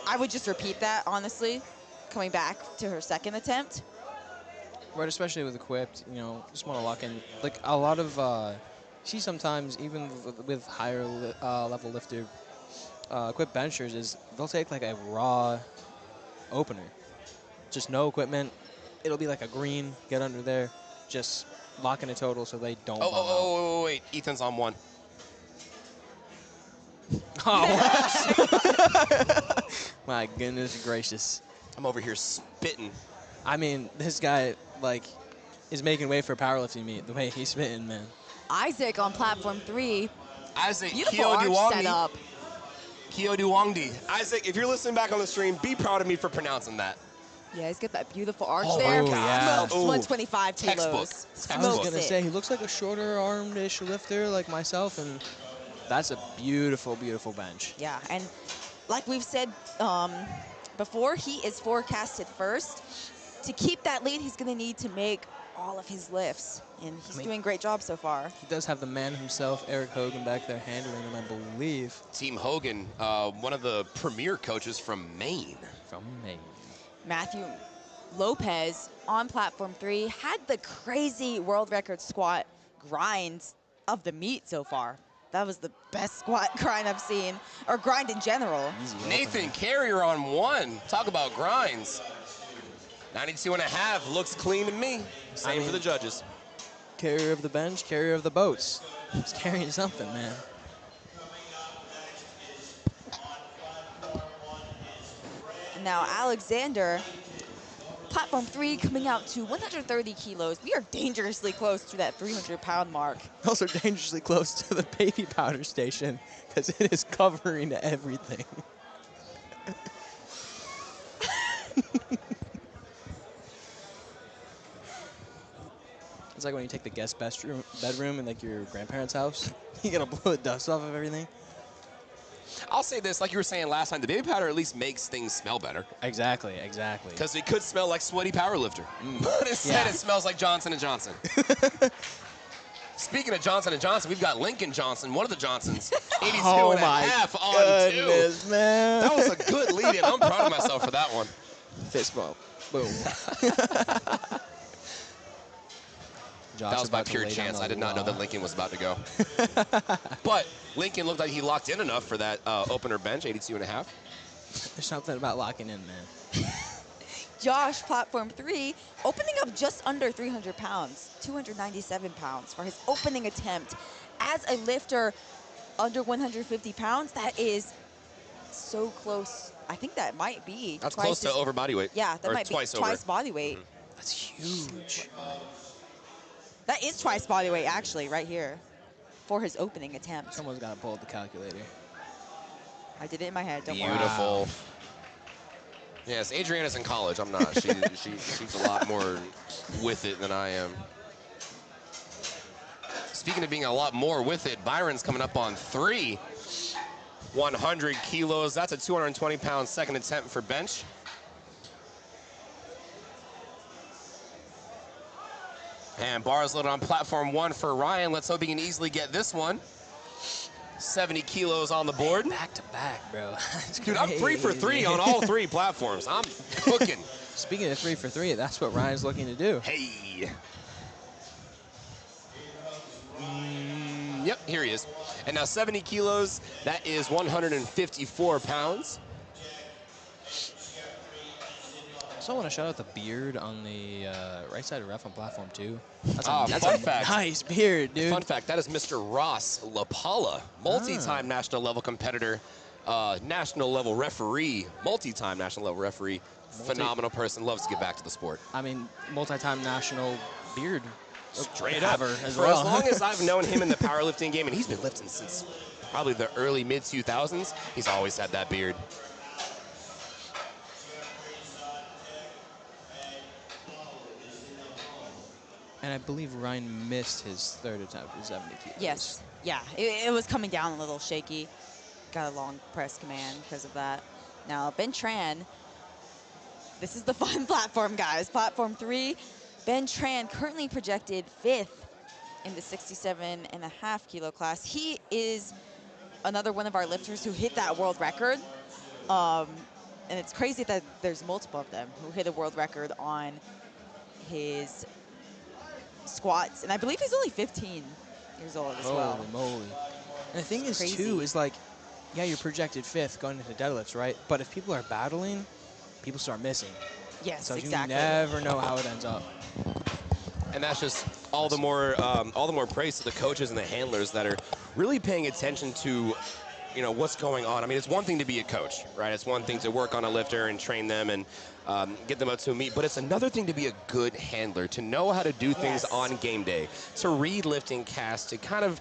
I would just repeat that, honestly, coming back to her 2nd attempt. Right, especially with Equipped, you know, just want to lock in. Like, a lot of, see sometimes, even with higher level lifter, Equipped benchers, is they'll take, like, a raw opener. Just no equipment. It'll be like a green, get under there, just lock in a total so they don't bomb out. Oh, wait. Ethan's on 1. Oh, my goodness gracious. I'm over here spitting. I mean, this guy, like, is making way for a powerlifting meet, the way he's spitting, man. Isaac on platform 3. Isaac, Beautiful arch setup. Kyoduwangdi. Isaac, if you're listening back on the stream, be proud of me for pronouncing that. Yeah, he's got that beautiful arch Oh, there. my God. Smokes Ooh. 125 kilos. Textbook. I was Smokes gonna it. say he looks like a shorter armed-ish lifter like myself, and that's a beautiful, beautiful bench. Yeah, and like we've said before, he is forecasted first. To keep that lead, he's going to need to make all of his lifts, and he's doing a great job so far. He does have the man himself, Eric Hogan, back there handling him, I believe. Team Hogan, one of the premier coaches from Maine. From Maine. Matthew Lopez on platform 3 had the crazy world record squat grinds of the meet so far. That was the best squat grind I've seen, or grind in general. Easy Nathan opener. Carrier on 1. Talk about grinds. 92.5 looks clean to me. Same for the judges. Carrier of the bench, carrier of the boats. He's carrying something, man. And now Alexander, platform 3 coming out to 130 kilos. We are dangerously close to that 300-pound mark. Also dangerously close to the baby powder station because it is covering everything. It's like when you take the guest bedroom in like your grandparents' house. You gotta blow the dust off of everything. I'll say this, like you were saying last time, the baby powder at least makes things smell better. Exactly, exactly. Because it could smell like sweaty powerlifter. But instead Yeah. it smells like Johnson & Johnson. Speaking of Johnson & Johnson, we've got Lincoln Johnson, one of the Johnsons, 82 Oh and a my half on 2. goodness, man. That was a good lead-in. I'm proud of myself for that one. Fist bump. Boom. Josh That was by about to pure lay down chance. the I did not know law. that Lincoln was about to go. But Lincoln looked like he locked in enough for that opener bench, 82 and a half. There's something about locking in, man. Josh, platform 3, opening up just under 300 pounds, 297 pounds for his opening attempt. As a lifter under 150 pounds, that is so close. I think that might be That's twice close to over body weight. Yeah, that or might twice be over. twice body weight. That's huge. That is twice body weight, actually, right here for his opening attempt. Someone's got to pull up the calculator. I did it in my head, don't worry. Beautiful. Wow. Yes, Adriana's in college. I'm not. She's a lot more with it than I am. Speaking of being a lot more with it, Byron's coming up on 3 100 kilos. That's a 220-pound second attempt for bench. And bars loaded on platform 1 for Ryan. Let's hope he can easily get this one. 70 kilos on the board. Back to back, bro. Dude, I'm 3 for 3 on all 3 platforms. I'm cooking. Speaking of 3 for 3, that's what Ryan's looking to do. Hey. Yep, here he is. And now 70 kilos, that is 154 pounds. Also, I want to shout out the beard on the right side of ref on platform 2. That's Fun a fact. nice beard, dude. Fun fact, that is Mr. Ross LaPala, multi-time national level competitor, national level referee, multi-time national level referee. Phenomenal person, loves to get back to the sport. I mean, multi-time national beard. Straight up. As For well. as long as I've known him in the powerlifting game, and he's been lifting since probably the early mid-2000s, he's always had that beard. And I believe Ryan missed his third attempt at 70 kilos. Yes. Yeah, it was coming down a little shaky. Got a long press command because of that. Now, Ben Tran, this is the fun platform, guys. Platform 3, Ben Tran currently projected 5th in the 67.5 kilo class. He is another one of our lifters who hit that world record. And it's crazy that there's multiple of them who hit a world record on his squats. And I believe he's only 15 years old as well. Holy moly. And the thing is, Crazy. too, is like, yeah, you're projected 5th going into deadlifts, right? But if people are battling, people start missing. Yes, So exactly. you never know how it ends up. And that's just all the more praise to the coaches and the handlers that are really paying attention to, you know, what's going on. I mean, it's one thing to be a coach, right? It's one thing to work on a lifter and train them and get them up to a meet, but it's another thing to be a good handler, to know how to do things on game day, to read LiftingCast, to kind of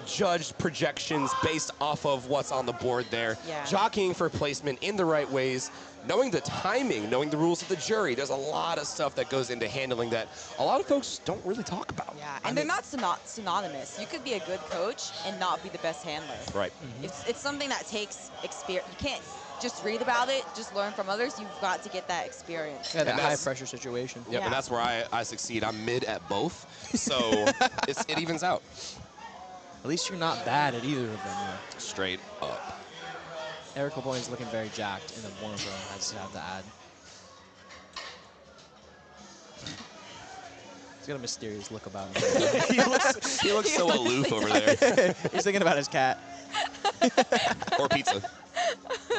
judge projections based off of what's on the board there, jockeying for placement in the right ways, knowing the timing, knowing the rules of the jury. There's a lot of stuff that goes into handling that a lot of folks don't really talk about. Yeah, and they're not synonymous. You could be a good coach and not be the best handler. Right. It's something that takes experience. You can't just read about it, just learn from others. You've got to get that experience. Yeah, that high-pressure situation. Yep, and that's where I succeed. I'm mid at both, so it evens out. At least you're not bad at either of them. Yeah. Straight up. Eric LeBoyne's looking very jacked in the warm room, I just have to add. He's got a mysterious look about him. he looks so aloof over there. He's thinking about his cat. Or pizza.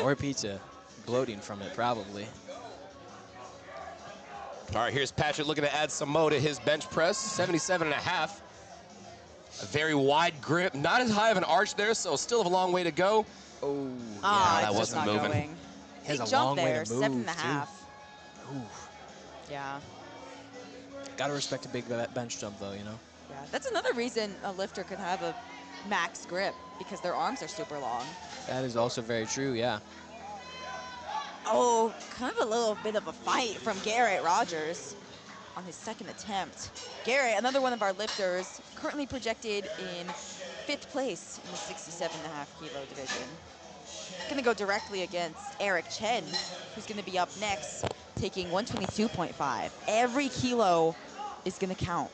Or pizza. Bloating from it, probably. All right, here's Patrick looking to add some mo to his bench press. 77.5. A very wide grip. Not as high of an arch there, so still have a long way to go. Oh, yeah, that it's wasn't just not moving. going. He has Big a jump long way there, to move, 7.5. Ooh. Yeah. Gotta respect a big bench jump, though, you know? Yeah, that's another reason a lifter could have a max grip, because their arms are super long. That is also very true, yeah. Oh, kind of a little bit of a fight from Garrett Rogers on his second attempt. Garrett, another one of our lifters, currently projected in 5th place in the 67.5 kilo division. Gonna go directly against Eric Chen, who's gonna be up next, taking 122.5. Every kilo is gonna count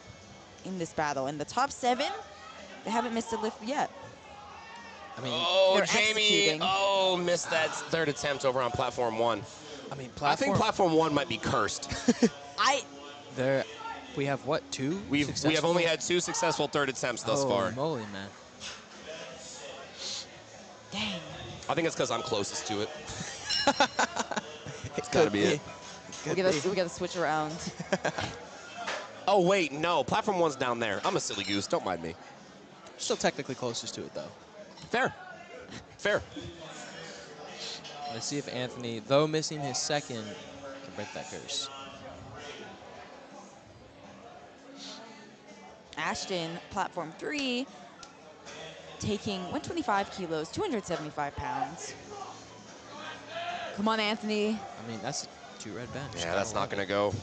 in this battle. And the top 7, they haven't missed a lift yet. I mean, oh, they're Jamie, executing. Missed that third attempt over on platform 1. I mean, I think platform 1 might be cursed. We have what, 2? We have only had 2 successful third attempts thus far. Holy moly, man. Dang. I think it's because I'm closest to it. It's got to be it. Could We be. gotta switch around. Oh, wait, no. Platform 1's down there. I'm a silly goose. Don't mind me. Still technically closest to it, though. Fair. Fair. Let's see if Anthony, though missing his second, can break that curse. Ashton, platform 3, taking 125 kilos, 275 pounds. Come on, Anthony. I mean, that's a 2 red bench. Yeah, that's not going to go.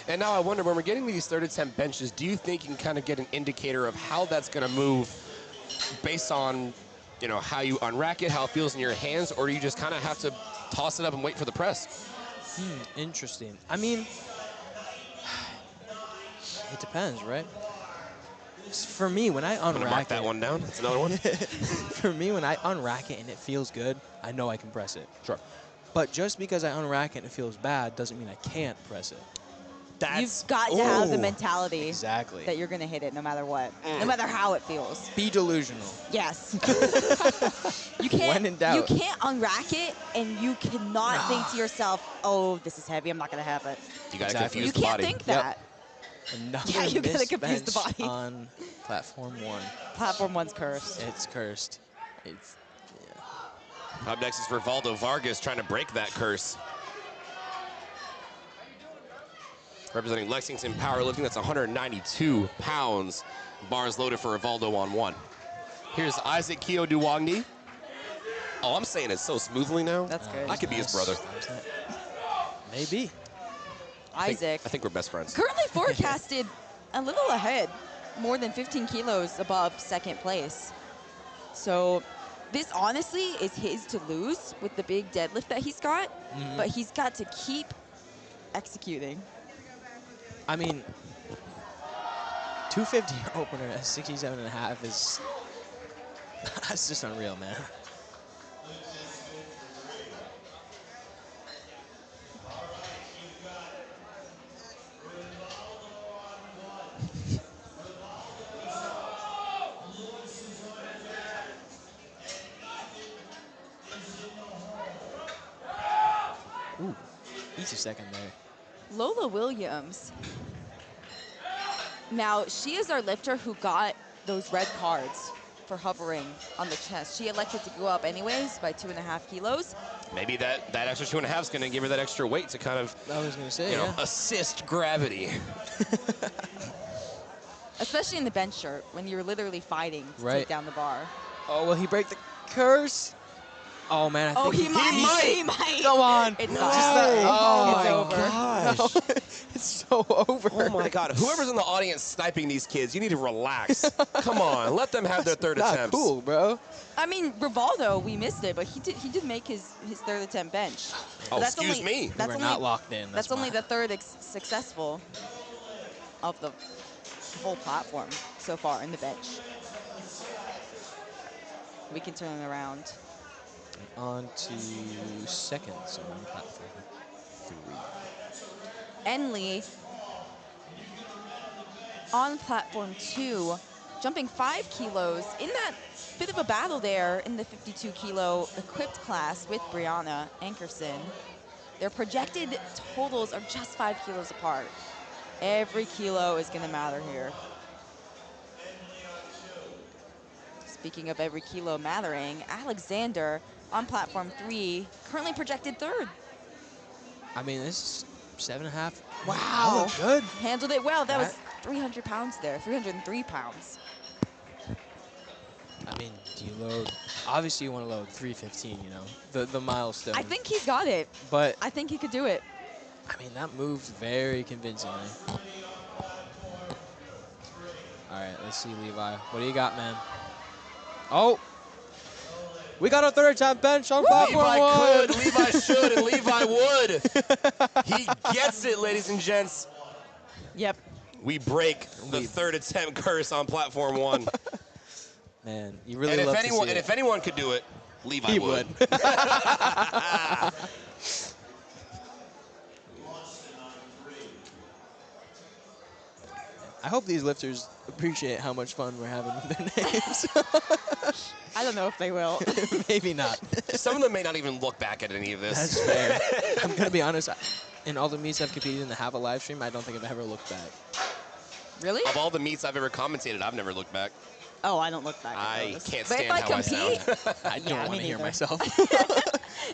And now I wonder, when we're getting these third attempt benches, do you think you can kind of get an indicator of how that's going to move based on, you know, how you unrack it, how it feels in your hands, or do you just kind of have to toss it up and wait for the press? Interesting. I mean, it depends, right? For me, when I I'm going to mark unrack that it, one down. That's another one. for me, when I unrack it and it feels good, I know I can press it. Sure. But just because I unrack it and it feels bad doesn't mean I can't press it. You've got to have the Ooh. mentality Exactly. that you're going to hit it no matter what, no matter how it feels. Be delusional. Yes. You can't. When in doubt. You can't unrack it, and you cannot think to yourself, "Oh, this is heavy. I'm not going to have it." You got to Exactly. confuse You the can't body. think Yep. that. Another Yeah, you gotta missed confuse the bench body. on platform 1. Platform 1's cursed. It's cursed. It's Up next is Rivaldo Vargas trying to break that curse. Representing Lexington Powerlifting, that's 192 pounds. Bars loaded for Rivaldo on 1. Here's Isaac Keo Duwagni. Oh, I'm saying it so smoothly now. That's good. I could be his brother. Maybe. Isaac, I think we're best friends. currently forecasted a little ahead, more than 15 kilos above second place. So this honestly is his to lose with the big deadlift that he's got, but he's got to keep executing. I mean, 250 opener at 67.5 is that's just unreal, man. Ooh, easy second there. Lola Williams. Now, she is our lifter who got those red cards for hovering on the chest. She elected to go up anyways by 2.5 kilos. Maybe that extra 2.5 is going to give her that extra weight to kind of, I was gonna say, you know, yeah. assist gravity. Especially in the bench shirt when you're literally fighting to Right. take down the bar. Oh, will he break the curse? Oh man, I Oh, think he might. He might. Come on. It's No. not. Oh It's my over. Gosh. It's so over. Oh my God! Whoever's in the audience sniping these kids, you need to relax. Come on, let them have their third Not attempts. cool, bro. I mean, Rivaldo, we missed it, but he did make his third attempt bench. Oh, But excuse me. That's We're only, not locked in. That's only why. the third successful of the whole platform so far in the bench. We can turn it around. On to seconds on platform 3. Enley on platform 2, jumping 5 kilos in that bit of a battle there in the 52 kilo equipped class with Brianna Ankerson. Their projected totals are just 5 kilos apart. Every kilo is going to matter here. Speaking of every kilo mattering, Alexander on platform 3, currently projected 3rd. I mean, this is 7.5. Wow. That looked good. Handled it well. That was That- 300 pounds there, 303 pounds. I mean, do you load? Obviously, you want to load 315. You know, the milestone. I think he's got it. But I think he could do it. I mean, that moved very convincingly. All right, let's see, Levi. What do you got, man? Oh, we got a third time bench on platform Levi 1. could, Levi should, and Levi would. He gets it, ladies and gents. Yep. We break the third attempt curse on platform 1. Man, you really And love if anyone, to see if anyone could do it, Levi He would. I hope these lifters appreciate how much fun we're having with their names. I don't know if they will. Maybe not. Some of them may not even look back at any of this. That's fair. I'm going to be honest. In all the meets I've competed in that have a live stream, I don't think I've ever looked back. Really? Of all the meets I've ever commentated, I've never looked back. Oh, I don't look back at I those. can't But stand if I how I compete, sound. I don't Yeah, want me to hear neither. myself.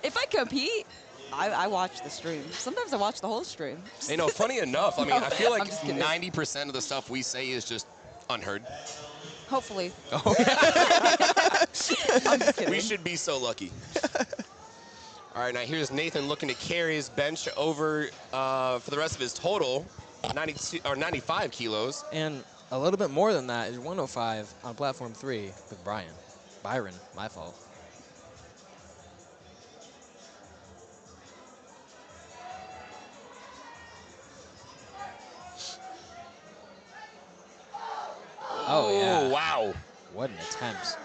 if I compete, I watch the stream. Sometimes I watch the whole stream. You know, funny enough, I mean, No, I feel I'm like just kidding. 90% of the stuff we say is just unheard. Hopefully. Oh, I'm just kidding. We should be so lucky. All right, now here's Nathan looking to carry his bench over for the rest of his total, 92 or 95 kilos. and a little bit more than that is 105 on platform 3 with Byron, my fault. Oh, yeah. Wow. What an attempt.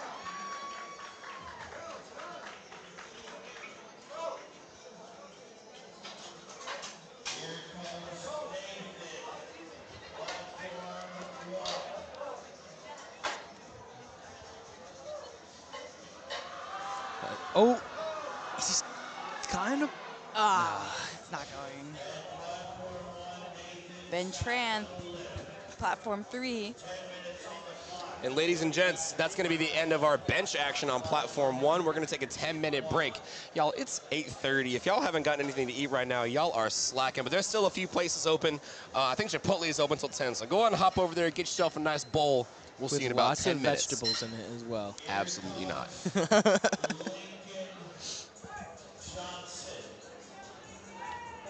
Oh, he's kind of. It's not going. Ben Tran, platform 3. And ladies and gents, that's going to be the end of our bench action on platform 1. We're going to take a 10-minute break. Y'all, it's 8:30. If y'all haven't gotten anything to eat right now, y'all are slacking. But there's still a few places open. I think Chipotle is open until 10. So go on and hop over there, get yourself a nice bowl. We'll see you in about lots 10 of minutes. vegetables in it as well. Absolutely not.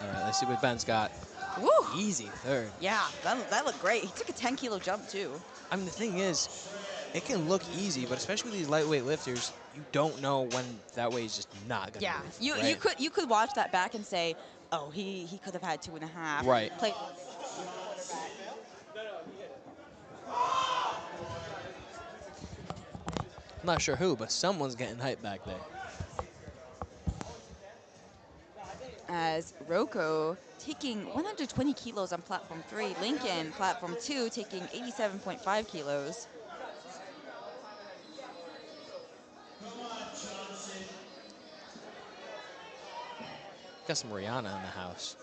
All right, let's see what Ben's got. Woo! Easy third. Yeah, that looked great. He took a 10-kilo jump, too. I mean, the thing is, it can look easy, but especially with these lightweight lifters, you don't know when that weight is just not gonna Yeah, move. you could watch that back and say, oh, he could have had 2.5. Right. I'm not sure who, but someone's getting hyped back there. As Rocco taking 120 kilos on platform 3, Lincoln, platform 2, taking 87.5 kilos. Got some Rihanna in the house.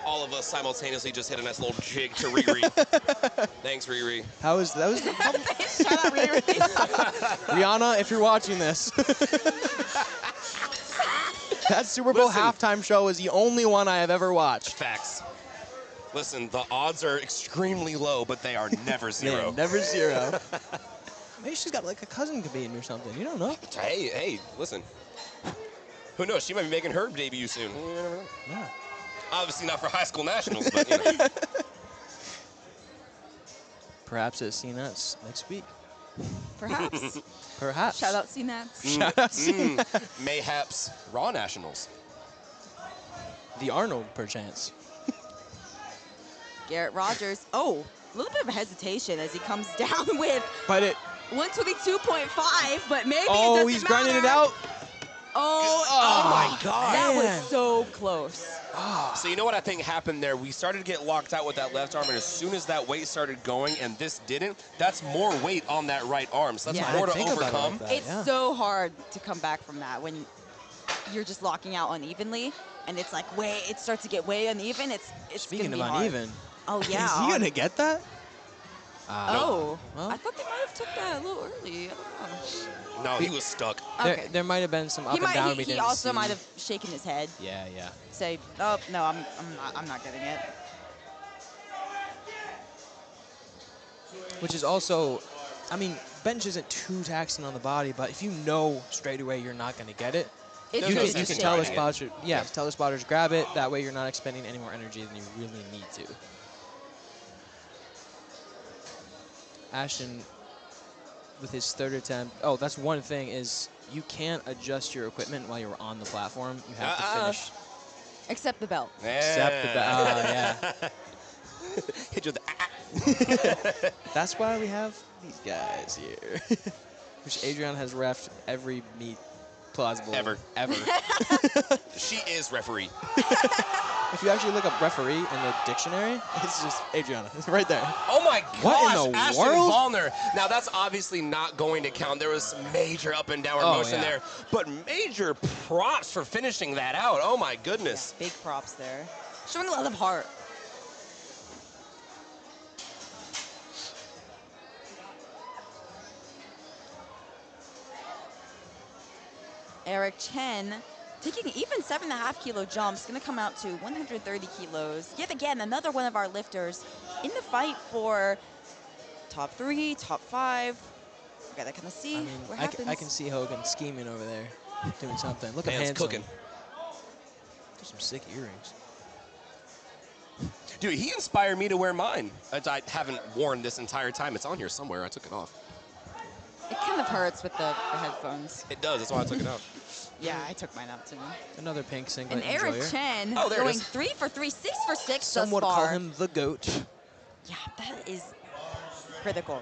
All of us simultaneously just hit a nice little jig to Riri. Thanks, Riri. That was Shout out, Riri. Rihanna, if you're watching this. That Super Bowl Listen. halftime show is the only one I have ever watched. Facts. Listen, the odds are extremely low, but they are never zero. Man, never zero. Maybe she's got like a cousin comedian or something. You don't know. Hey, listen. Who knows? She might be making her debut soon. You never know. Yeah. Obviously not for high school nationals, but you know. Perhaps at CNETs next week. Perhaps. Perhaps. Shout out CNATs. Shout out CNETs. Mayhaps Raw nationals. The Arnold, perchance. Garrett Rogers. Oh, a little bit of a hesitation as he comes down with But it. 122.5, but maybe it Oh, doesn't he's grinding it matter. out. Oh, my God. That was Man. so close. So you know what I think happened there? We started to get locked out with that left arm, and as soon as that weight started going and this didn't, that's more weight on that right arm. So that's Yeah. more to Think about it overcome. like that, It's yeah. so hard to come back from that when you're just locking out unevenly, and it's like it starts to get way uneven. It's Speaking gonna of be hard. uneven, Oh yeah. is he gonna get that? Oh, Well. I thought they might have took that a little early. I don't No, he was stuck. know. There, there might have been some up He and down. we He didn't also see. might have shaken his head, Yeah, yeah. say, "Oh no, I'm not getting it." Which is also, I mean, bench isn't too taxing on the body, but if you know straight away you're not gonna get it, It's There's you no can, sense you in can tell the trying it. spotters. Yeah, tell the spotters grab it. That way you're not expending any more energy than you really need to. Ashton, with his third attempt. Oh, that's one thing is you can't adjust your equipment while you're on the platform. You have to finish. Except the belt. Except the yeah. Hit you with the That's why we have these guys here. Which Adrian has reffed every meet plausible Ever. Ever. She is referee. If you actually look up referee in the dictionary, it's just Adriana. It's right there. Oh my What gosh, in the Ashton world? Vollner. Now that's obviously not going to count. There was some major up and downward Oh, motion yeah. there, but major props for finishing that out. Oh my goodness. Big props there. Showing a lot of heart. Eric Chen taking even 7.5 kilo jumps, going to come out to 130 kilos. Yet again, another one of our lifters in the fight for top 3, top 5. We gotta kind of see I mean, what I happens. can see Hogan scheming over there, doing something. Look at Man's handsome. cooking. There's some sick earrings. Dude, he inspired me to wear mine. I haven't worn this entire time. It's on here somewhere. I took it off. It kind of hurts with the headphones. It does. That's why I took it out. Yeah, I took mine out too. Another pink singlet And Eric enjoyer. Chen Oh, there it going is. 3 for 3, 6 for 6 Some thus would far. call him the GOAT. Yeah, that is critical.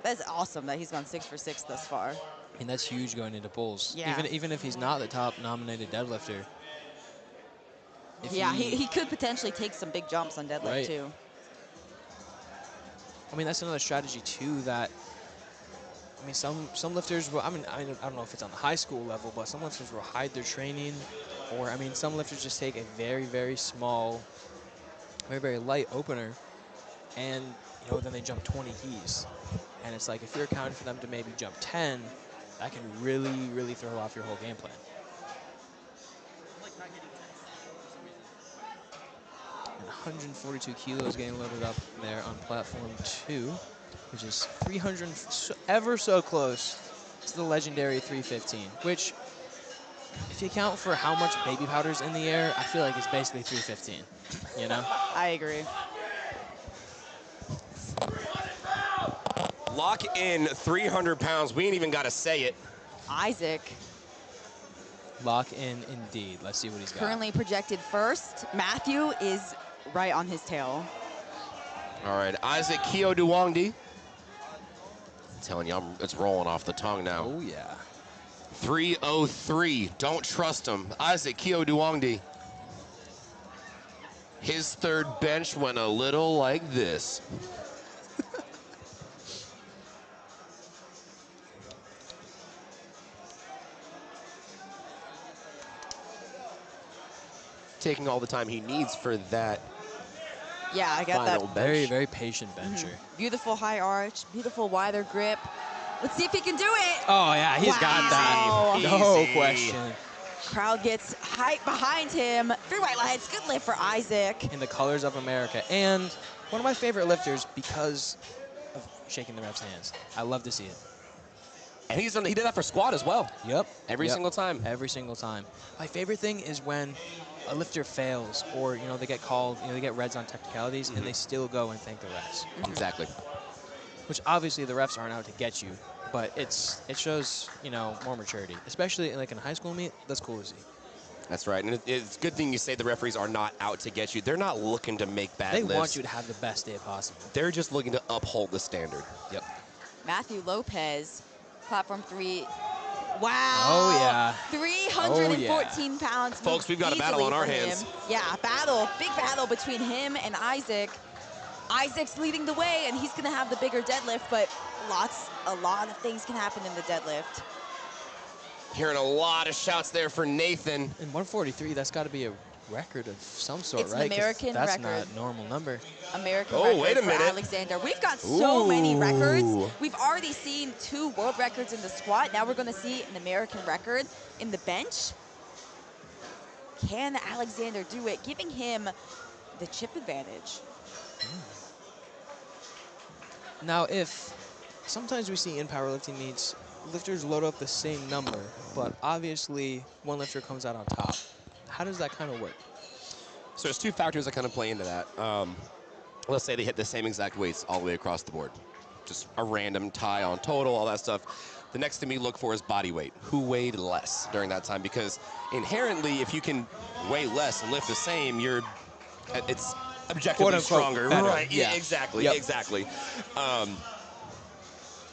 That's awesome that he's gone 6 for 6 thus far. I mean, that's huge going into polls. Yeah. Even if he's not the top nominated deadlifter. If Yeah, he could potentially take some big jumps on deadlift Right. too. I mean, that's another strategy too. That I mean, some lifters will. I don't know if it's on the high school level, but some lifters will hide their training, or I mean, some lifters just take a very small, very light opener, and then they jump 20 keys, and it's like if you're accounting for them to maybe jump 10, that can really throw off your whole game plan. And 142 kilos getting loaded up there on platform 2, which is 300, ever so close to the legendary 315, which, if you account for how much baby powder's in the air, I feel like it's basically 315, you know? I agree. Lock in 300 pounds. We ain't even got to say it. Isaac Lock in indeed. Let's see what he's got. currently projected first. Matthew is right on his tail. All right, Isaac Kyo Duwangdi. I'm telling you, it's rolling off the tongue now. Oh, yeah. 303. Don't trust him. Isaac Kyo Duwangdi. His third bench went a little like this. Taking all the time he needs for that Yeah, I got that. final bench. Very patient bencher. Beautiful high arch, beautiful wider grip. Let's see if he can do it. Oh, yeah, he's got that. Easy. No Easy. question. Crowd gets hype behind him. 3 white lights, good lift for Isaac. In the colors of America. And one of my favorite lifters because of shaking the ref's hands. I love to see it. And he did that for squat as well. Yep. Every single time. Every single time. My favorite thing is when a lifter fails or, they get called, they get reds on technicalities and they still go and thank the refs. Exactly. Which obviously the refs aren't out to get you, but it shows, more maturity. Especially in a high school meet, that's cool to see. That's right. And it's a good thing you say the referees are not out to get you. They're not looking to make bad They lifts. want you to have the best day possible. They're just looking to uphold the standard. Yep. Matthew Lopez, platform 3. Wow. Oh, yeah. 314 pounds. Folks, moved we've got a battle easily on our for him. hands. Yeah, big battle between him and Isaac. Isaac's leading the way, and he's going to have the bigger deadlift, but a lot of things can happen in the deadlift. Hearing a lot of shouts there for Nathan. In 143, that's got to be a record of some sort, It's an right? 'Cause American that's record. not a normal number. American Oh, record wait a for minute. Alexander. We've got so many records. Ooh. We've already seen 2 world records in the squat. Now we're going to see an American record in the bench. Can Alexander do it, giving him the chip advantage? Now, if sometimes we see in powerlifting meets, lifters load up the same number, but obviously one lifter comes out on top. How does that kind of work? So there's 2 factors that kind of play into that. Let's say they hit the same exact weights all the way across the board. Just a random tie on total, all that stuff. The next thing we look for is body weight. Who weighed less during that time? Because inherently, if you can weigh less and lift the same, it's objectively Quote, unquote, stronger. better. Right, Yeah. exactly, Yep. exactly.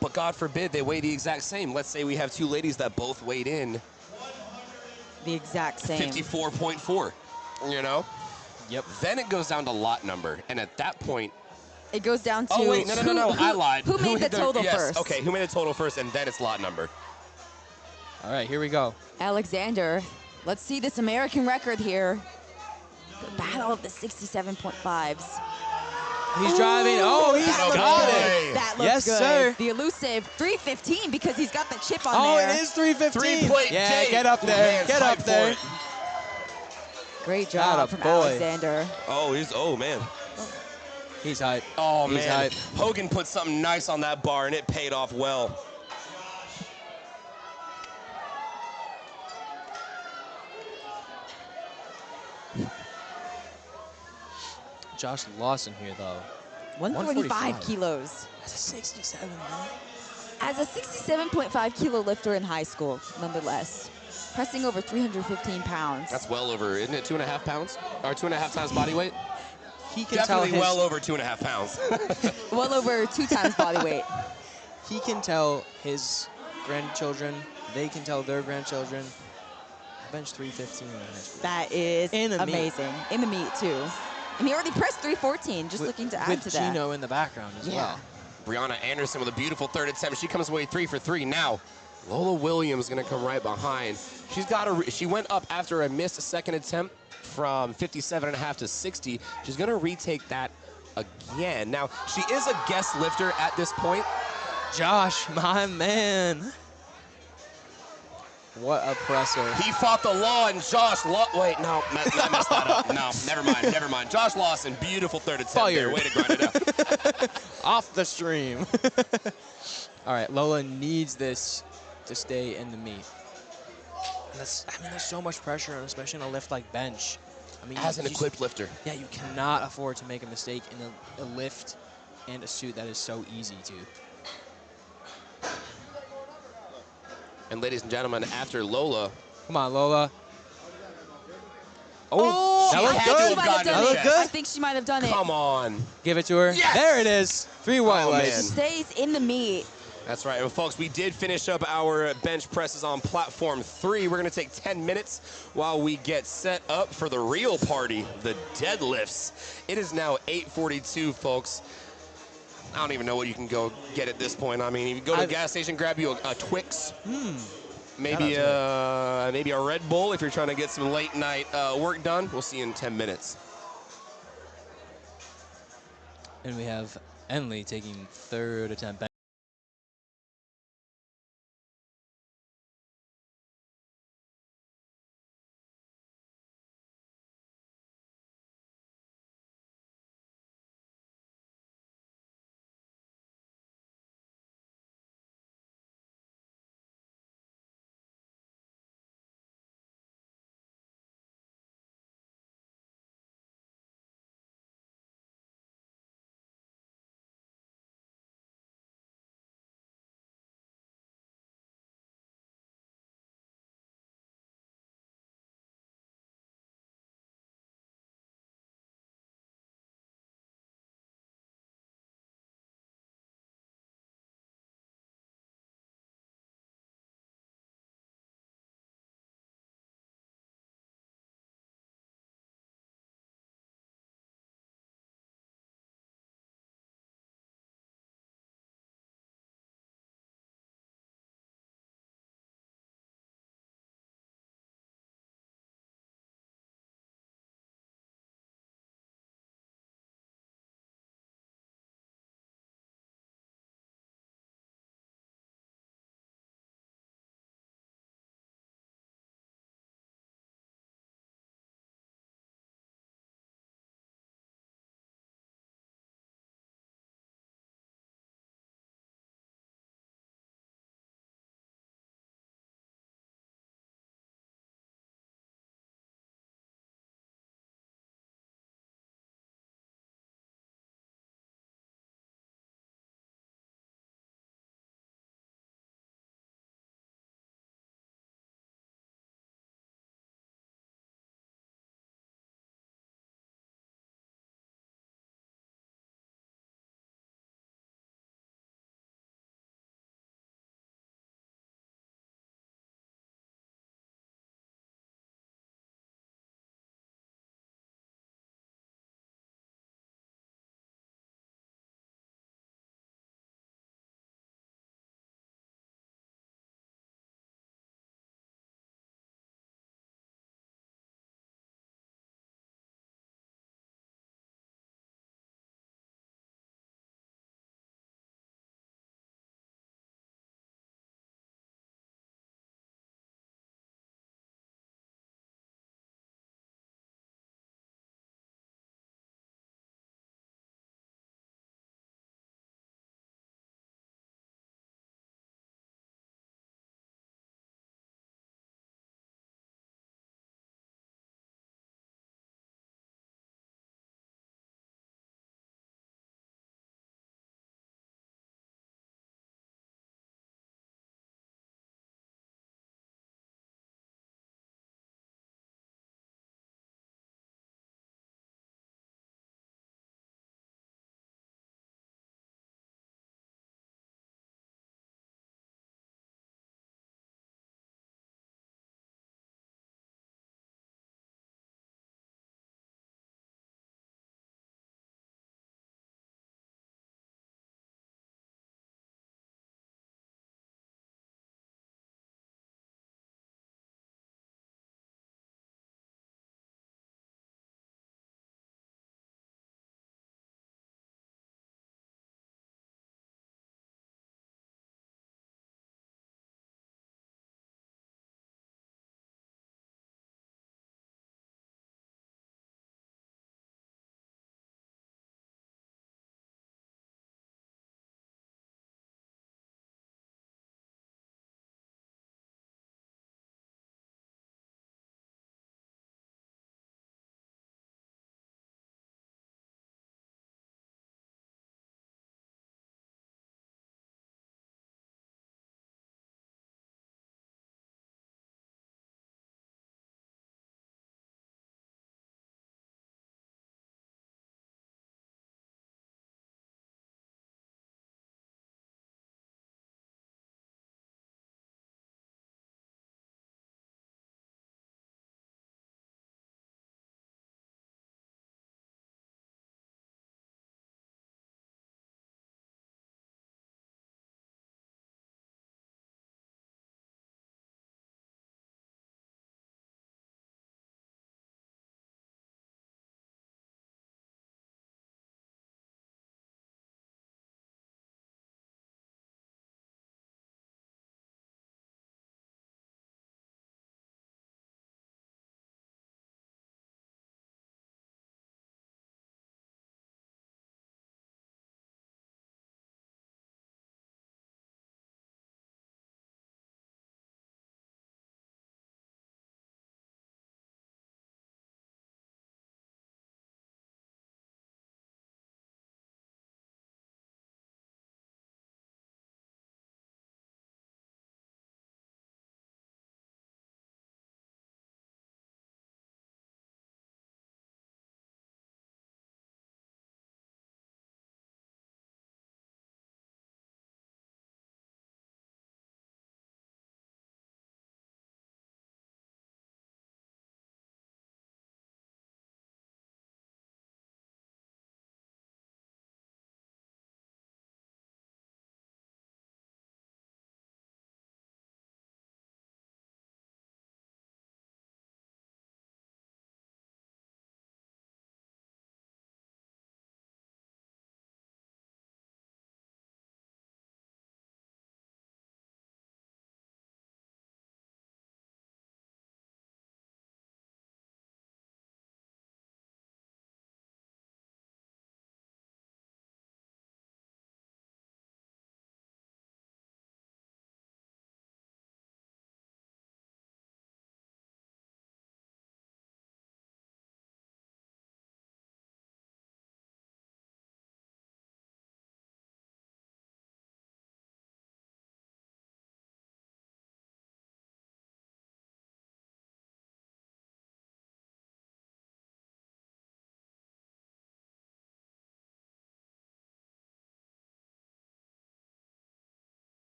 But God forbid they weigh the exact same. Let's say we have two ladies that both weighed in The exact same. 54.4, you know? Yep. Then it goes down to lot number. And at that point, It goes down to oh, wait, no, I lied. Who made the total yes, first? okay, who made the total first, and then it's lot number. All right, here we go. Alexander. Let's see this American record here. The battle of the 67.5s. He's driving. Oh, he's That looks got good. it. That looks Yes, good. sir. The elusive 315 because he's got the chip on Oh, there. it is 315. Three-plate Yeah, gate. get up there. Man's Get up hyped for there. it. Great job Atta from boy. Alexander. Oh, man. He's hype. Oh, He's man. hype. Hogan put something nice on that bar, and it paid off well. Josh Lawson here, though. 145 kilos. That's a 67, man. As a 67.5 kilo lifter in high school, nonetheless, pressing over 315 pounds. That's well over, isn't it 2.5 pounds? Or 2.5 times body weight? He can Definitely tell well over 2.5 pounds. well over 2 times body weight. He can tell his grandchildren. They can tell their grandchildren. Bench 315 in high school. That is In the meet. amazing. In the meet, too. And he already pressed 314, just looking to add with to that. Gino in the background as well. Brianna Anderson with a beautiful third attempt. She comes away 3 for 3. Now, Lola Williams going to come right behind. She went up after a missed second attempt from 57.5 to 60. She's going to retake that again. Now, she is a guest lifter at this point. Josh, my man. What a presser. He fought the law, and wait, no, I messed that up. No, never mind. Josh Lawson, beautiful third attempt there. Fired. Way to grind it out. Off the stream. All right, Lola needs this to stay in the meet. And there's so much pressure, especially in a lift like bench. I mean, As an equipped lifter. Yeah, you cannot afford to make a mistake in a lift and a suit that is so easy to. And ladies and gentlemen, after Lola. Come on, Lola. Oh, that she looked had I to think good. she might have gotten done it. it. That looked good. I think she might have done it. Come on. Give it to her. Yes! There it is. 3 white Oh, lights. man. Stays in the meet. That's right. Well, folks, we did finish up our bench presses on platform 3. We're going to take 10 minutes while we get set up for the real party, the deadlifts. It is now 8:42, folks. I don't even know what you can go get at this point. I mean, if you go to a gas station, grab you a Twix. Maybe a Red Bull if you're trying to get some late night work done. We'll see you in 10 minutes. And we have Enley taking third attempt.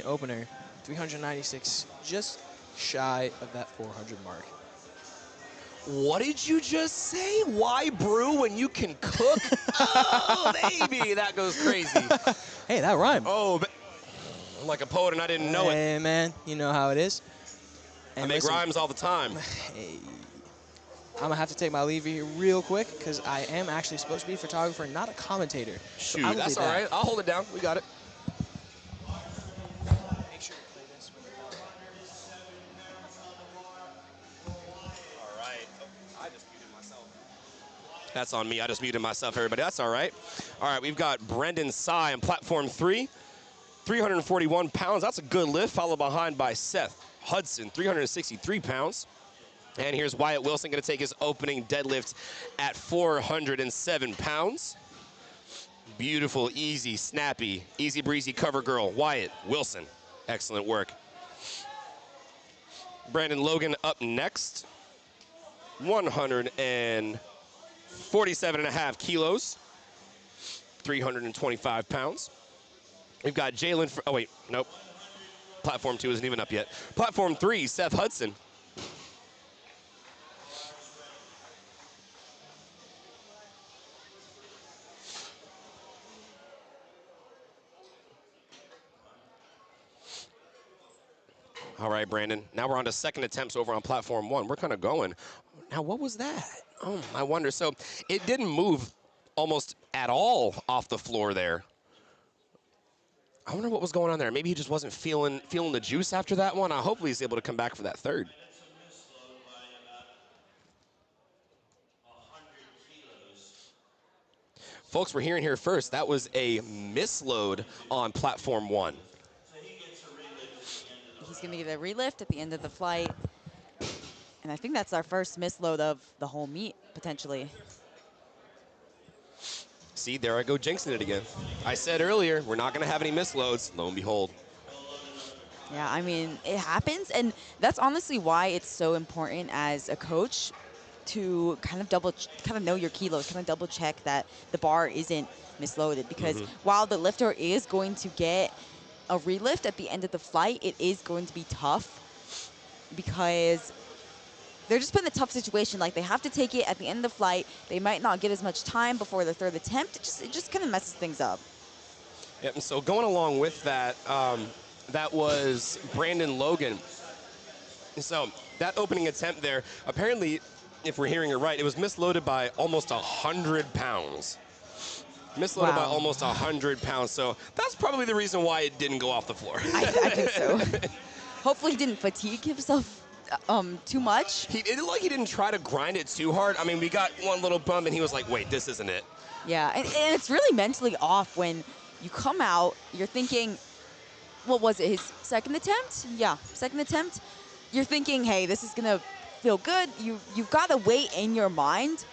opener, 396, just shy of that 400 mark. What did you just say? Why brew when you can cook? Oh, baby, that goes crazy. Hey, that rhymed. Oh, I'm like a poet and I didn't know it. Hey, man, you know how it is. I And make listen, rhymes all the time. hey, I'm going to have to take my leave here real quick because I am actually supposed to be a photographer, not a commentator. So Shoot, that's all right. I'll hold it down. We got it. Make sure to play this when you're done. All right. Oh, I just muted myself. That's on me. I just muted myself, everybody. That's all right. All right, we've got Brendan Sy on platform 3, 341 pounds. That's a good lift, followed behind by Seth Hudson, 363 pounds. And here's Wyatt Wilson going to take his opening deadlift at 407 pounds. Beautiful, easy, snappy, easy breezy cover girl, Wyatt Wilson. Excellent work. Brandon Logan up next. 147.5 kilos, 325 pounds. We've got Jalen, oh wait, nope. Platform 2 isn't even up yet. Platform 3, Seth Hudson. All right, Brandon. Now we're on to second attempts over on platform 1. We're kind of going. Now, what was that? Oh, I wonder. So it didn't move almost at all off the floor there. I wonder what was going on there. Maybe he just wasn't feeling the juice after that one. Hopefully he's able to come back for that third. Folks, we're hearing here first. That was a misload on platform 1. He's going to get a relift at the end of the flight. And I think that's our first misload of the whole meet, potentially. See, there I go jinxing it again. I said earlier, we're not going to have any misloads. Lo and behold. Yeah, I mean, it happens. And that's honestly why it's so important as a coach to kind of know your kilos, kind of double check that the bar isn't misloaded. Because while the lifter is going to get a relift at the end of the flight, it is going to be tough because they're just put in a tough situation. Like, they have to take it at the end of the flight. They might not get as much time before the third attempt. It just kind of messes things up. Yep, and so going along with that, that was Brandon Logan. So that opening attempt there, apparently, if we're hearing it right, it was misloaded by almost 100 pounds. Misloaded by almost 100 pounds. So that's probably the reason why it didn't go off the floor. I think so. Hopefully he didn't fatigue himself too much. It looked like he didn't try to grind it too hard. I mean, we got one little bump, and he was like, wait, this isn't it. Yeah, and it's really mentally off when you come out, you're thinking, what was it, his second attempt? Yeah, second attempt. You're thinking, hey, this is going to feel good. You've got a weight in your mind.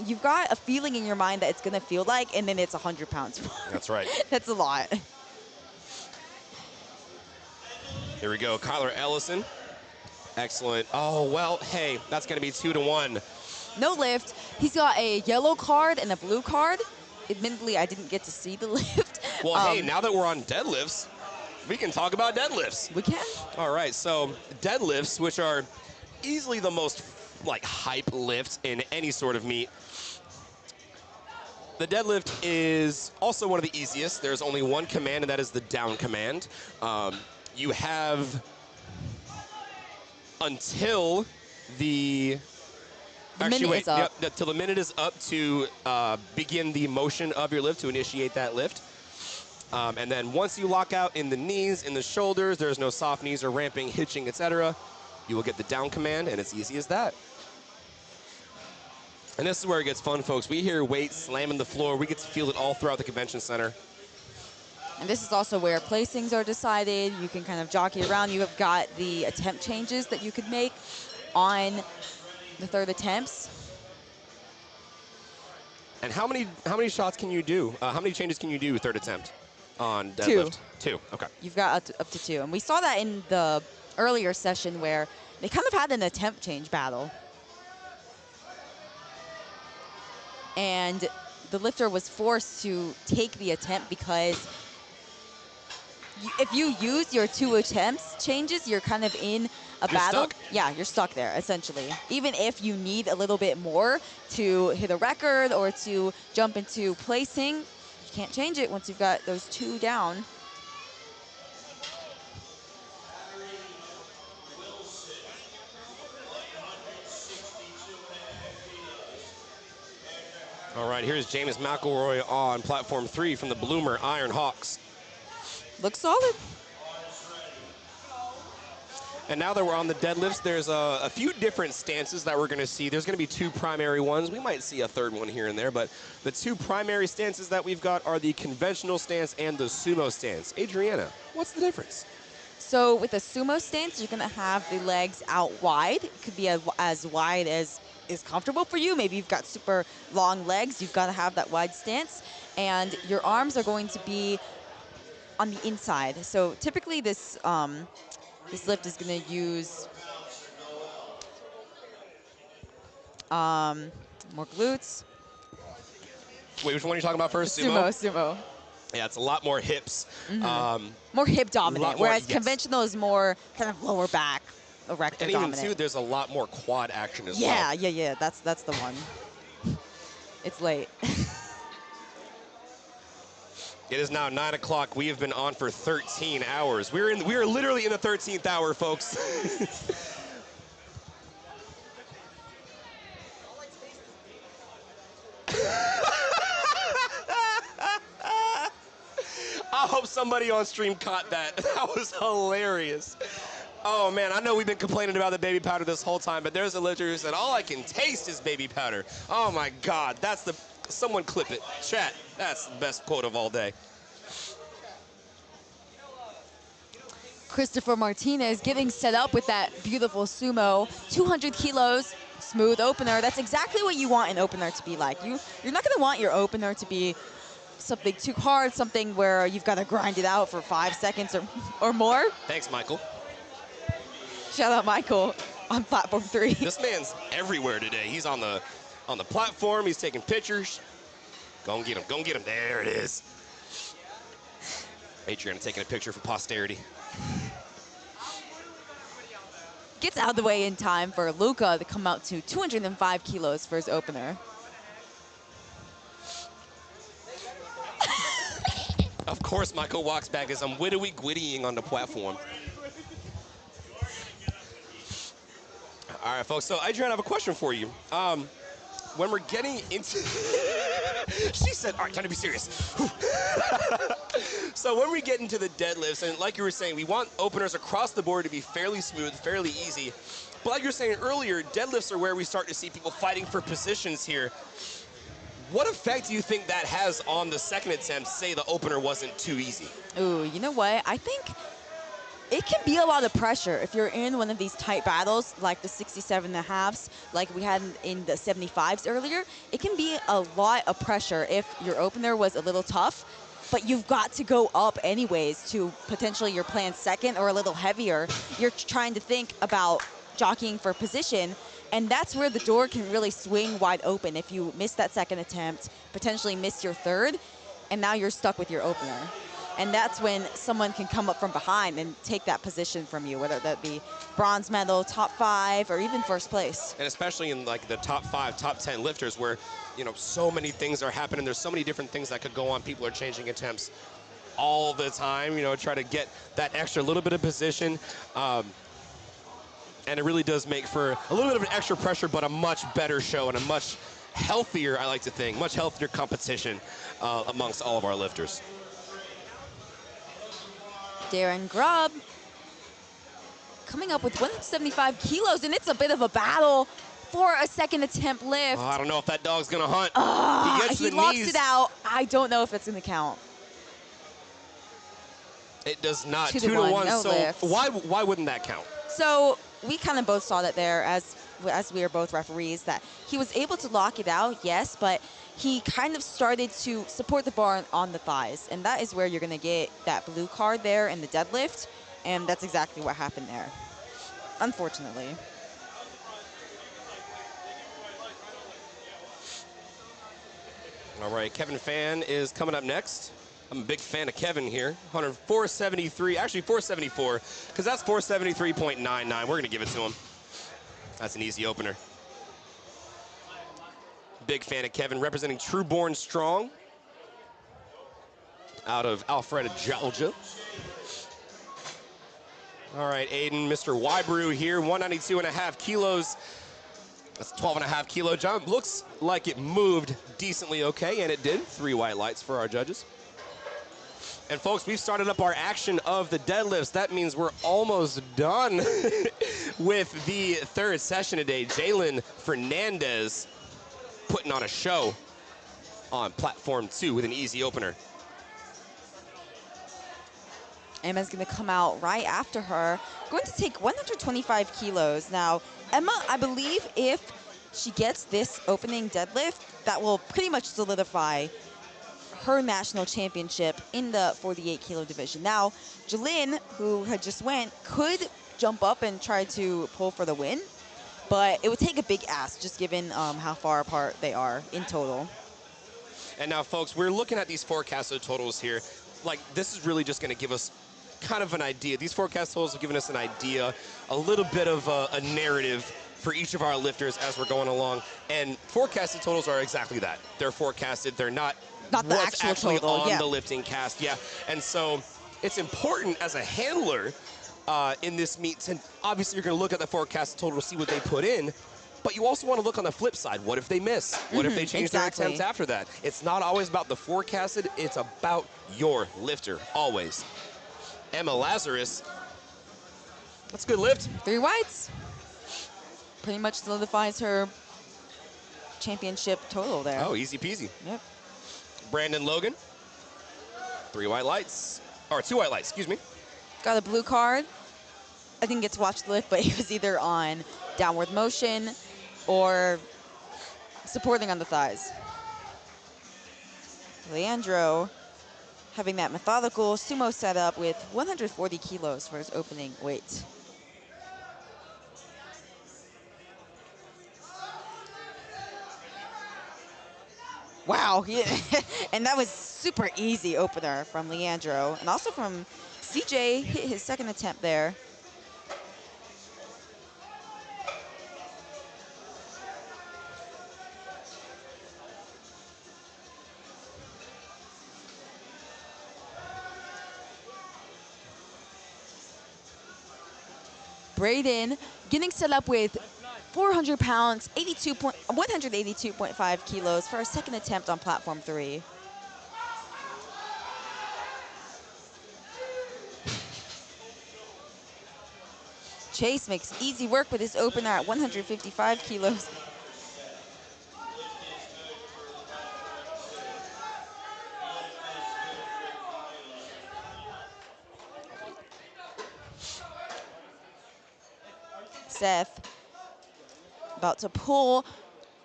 You've got a feeling in your mind that it's going to feel like, and then it's 100 pounds. That's right. That's a lot. Here we go, Kyler Ellison. Excellent. Oh, well, hey, that's going to be 2-1. No lift. He's got a yellow card and a blue card. Admittedly, I didn't get to see the lift. Well, hey, now that we're on deadlifts, we can talk about deadlifts. We can. All right, so deadlifts, which are easily the most, hype lift in any sort of meet. The deadlift is also one of the easiest. There's only one command, and that is the down command. You have until the minute is up. Yep, till the minute is up to begin the motion of your lift, to initiate that lift. And then once you lock out in the knees, in the shoulders, there's no soft knees or ramping, hitching, etc. You will get the down command, and it's easy as that. And this is where it gets fun, folks. We hear weight slamming the floor. We get to feel it all throughout the convention center. And this is also where placings are decided. You can kind of jockey around. You have got the attempt changes that you could make on the third attempts. And how many shots can you do? How many changes can you do third attempt on deadlift? Two. Okay. You've got up to 2. And we saw that in the earlier session where they kind of had an attempt change battle. And the lifter was forced to take the attempt because if you use your 2 attempts changes, you're kind of in a battle. Stuck. Yeah, you're stuck there, essentially. Even if you need a little bit more to hit a record or to jump into placing, you can't change it once you've got those 2 down. All right, here's James McElroy on platform 3 from the Bloomer Iron Hawks. Looks solid. And now that we're on the deadlifts, there's a few different stances that we're going to see. There's going to be 2 primary ones. We might see a third one here and there, but the 2 primary stances that we've got are the conventional stance and the sumo stance. Adriana, what's the difference? So with a sumo stance, you're going to have the legs out wide. It could be as wide as is comfortable for you. Maybe you've got super long legs. You've got to have that wide stance. And your arms are going to be on the inside. So typically this lift is going to use more glutes. Wait, which one are you talking about first? Sumo. Yeah, it's a lot more hips. More hip dominant, more, whereas yes. conventional is more kind of lower back, erector And even dominant. too, there's a lot more quad action as well. Yeah. That's the one. It's late. It is now 9 o'clock. We have been on for 13 hours. We are literally in the 13th hour, folks. I hope somebody on stream caught that. That was hilarious. Oh man, I know we've been complaining about the baby powder this whole time, but there's a lifter who said, all I can taste is baby powder. Oh my God, someone clip it. Chat, that's the best quote of all day. Christopher Martinez getting set up with that beautiful sumo, 200 kilos, smooth opener. That's exactly what you want an opener to be like. You're not going to want your opener to be something too hard, something where you've got to grind it out for 5 seconds or more. Thanks, Michael. Shout out Michael on platform 3. This man's everywhere today. He's on the platform. He's taking pictures. Go and get him. Go and get him. There it is. Adriana taking a picture for posterity. Gets out of the way in time for Luca to come out to 205 kilos for his opener. Of course, Michael walks back as I'm wittying on the platform. All right, folks. So, Adriana, I have a question for you. When we're getting into... She said, all right, time to be serious. So when we get into the deadlifts, and like you were saying, we want openers across the board to be fairly smooth, fairly easy. But like you were saying earlier, deadlifts are where we start to see people fighting for positions here. What effect do you think that has on the second attempt, say the opener wasn't too easy? Ooh, you know what? I think it can be a lot of pressure if you're in one of these tight battles, like the 67.5s, like we had in the 75s earlier. It can be a lot of pressure if your opener was a little tough, but you've got to go up anyways to potentially your planned second or a little heavier. You're trying to think about jockeying for position, and that's where the door can really swing wide open. If you miss that second attempt, potentially miss your third, and now you're stuck with your opener. And that's when someone can come up from behind and take that position from you, whether that be bronze medal, top 5, or even first place. And especially in like the top 5, top 10 lifters where, you know, so many things are happening. There's so many different things that could go on. People are changing attempts all the time, you know, try to get that extra little bit of position. And it really does make for a little bit of an extra pressure, but a much better show and a much healthier, I like to think, much healthier competition amongst all of our lifters. Darren Grubb coming up with 175 kilos, and it's a bit of a battle for a second attempt lift. Oh, I don't know if that dog's gonna hunt. He locks it out. I don't know if it's gonna count. It does not. 2 to 1, no so lift. why wouldn't that count? So we kind of both saw that there as we are both referees, that he was able to lock it out, yes, but he kind of started to support the bar on the thighs, and that is where you're going to get that blue card there in the deadlift, and that's exactly what happened there, unfortunately. All right, Kevin Fan is coming up next. I'm a big fan of Kevin here. 473, actually 474, because that's 473.99. We're going to give it to him. That's an easy opener. Big fan of Kevin, representing True Born Strong out of Alpharetta, Georgia. All right, Aiden, Mr. Wybrew here, 192.5 kilos. That's a 12.5 kilo jump. Looks like it moved decently okay, and it did. 3 white lights for our judges. And folks, we've started up our action of the deadlifts. That means we're almost done with the third session today. Jalen Fernandez putting on a show on platform 2 with an easy opener. Emma's going to come out right after her, going to take 125 kilos. Now, Emma, I believe if she gets this opening deadlift, that will pretty much solidify her national championship in the 48 kilo division. Now, Jalyn, who had just went, could jump up and try to pull for the win, but it would take a big ask just given how far apart they are in total. And now, folks, we're looking at these forecasted totals here. Like, this is really just going to give us kind of an idea. These forecast totals have given us an idea, a little bit of a narrative for each of our lifters as we're going along. And forecasted totals are exactly that. They're forecasted. They're not the what's actual actually total, on yeah. the LiftingCast. Yeah. And so it's important as a handler in this meet to, obviously, you're going to look at the forecasted total to see what they put in. But you also want to look on the flip side. What if they miss? What if they change their attempts after that? It's not always about the forecasted. It's about your lifter, always. Emma Lazarus. That's a good lift. 3 whites. Pretty much solidifies her championship total there. Oh, easy peasy. Yep. Brandon Logan. 3 white lights. Or 2 white lights, excuse me. Got a blue card. I didn't get to watch the lift, but he was either on downward motion or supporting on the thighs. Leandro having that methodical sumo setup with 140 kilos for his opening weight. Wow, and that was super easy opener from Leandro, and also from CJ, hit his second attempt there. Braden getting set up with 400 pounds, 182.5 kilos for a second attempt on platform 3. Chase makes easy work with his opener at 155 kilos. Seth about to pull,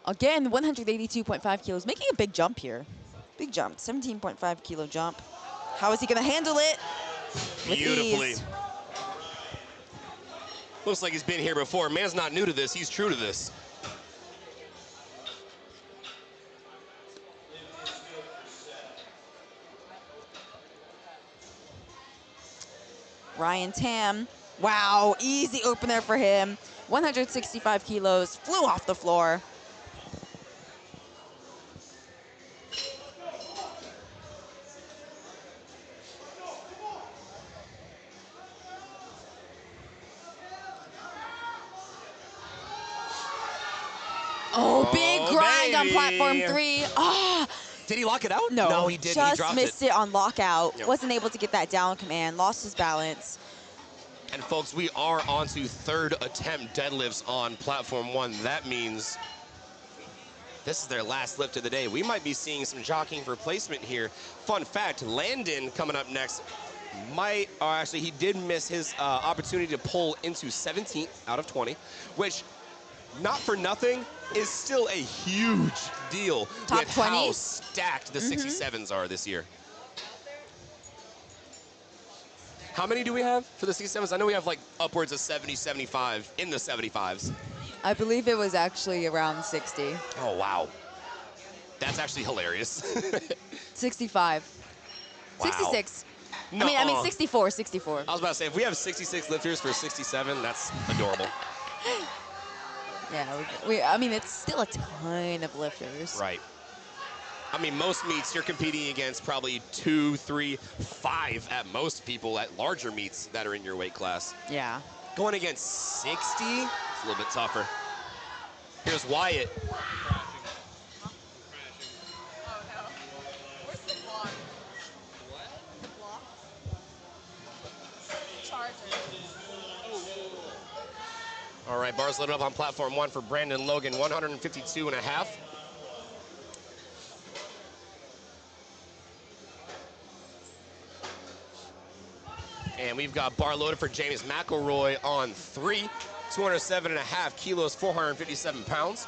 again, 182.5 kilos, making a big jump here. Big jump, 17.5 kilo jump. How is he gonna handle it? With Beautifully. ease. Looks like he's been here before. Man's not new to this, he's true to this. Ryan Tam, wow, easy opener for him. 165 kilos, flew off the floor. Oh, big grind on platform 3. Ah. Did he lock it out? No, No, he didn't. Just He dropped missed it on lockout. Yep. Wasn't able to get that down command. Lost his balance. And folks, we are on to third attempt deadlifts on platform 1. That means this is their last lift of the day. We might be seeing some jockeying for placement here. Fun fact, Landon coming up next actually he did miss his opportunity to pull into 17th out of 20, which not for nothing is still a huge deal Top with 20? how stacked the 67s are this year. How many do we have for the 67s? I know we have like upwards of 70, 75 in the 75s. I believe it was actually around 60. Oh, wow. That's actually hilarious. 65. Wow. 66. No, I mean 64, 64. I was about to say, if we have 66 lifters for 67, that's adorable. Yeah, I mean, it's still a ton of lifters. Right. I mean, most meets you're competing against probably 2, 3, 5 at most people at larger meets that are in your weight class. Yeah. Going against 60, it's a little bit tougher. Here's Wyatt. All right, bars loaded up on platform 1 for Brandon Logan, 152 and a half. And we've got bar loaded for James McElroy on 3, 207 and a half kilos, 457 pounds.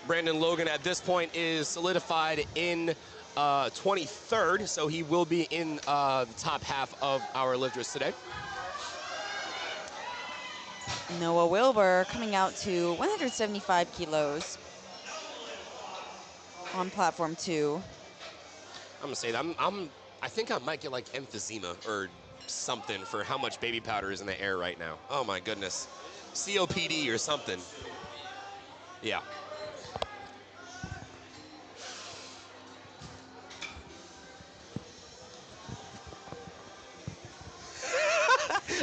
Brandon Logan at this point is solidified in 23rd, so he will be in the top half of our lifters today. Noah Wilbur coming out to 175 kilos on platform 2. I'm gonna say that I think I might get like emphysema or something for how much baby powder is in the air right now. Oh my goodness, COPD or something. Yeah.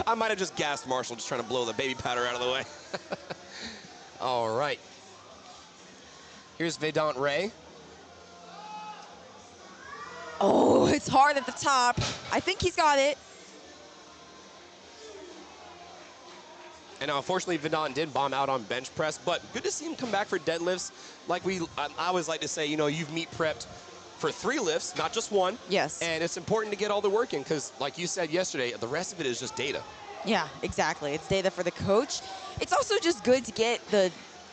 I might have just gassed Marshall just trying to blow the baby powder out of the way. All right. Here's Vedant Ray. Oh, it's hard at the top. I think he's got it. And now, unfortunately, Vedant did bomb out on bench press, but good to see him come back for deadlifts. Like I always like to say, you know, you've meet prepped for 3 lifts, not just 1. Yes. And it's important to get all the work in because, like you said yesterday, the rest of it is just data. Yeah, exactly. It's data for the coach. It's also just good to get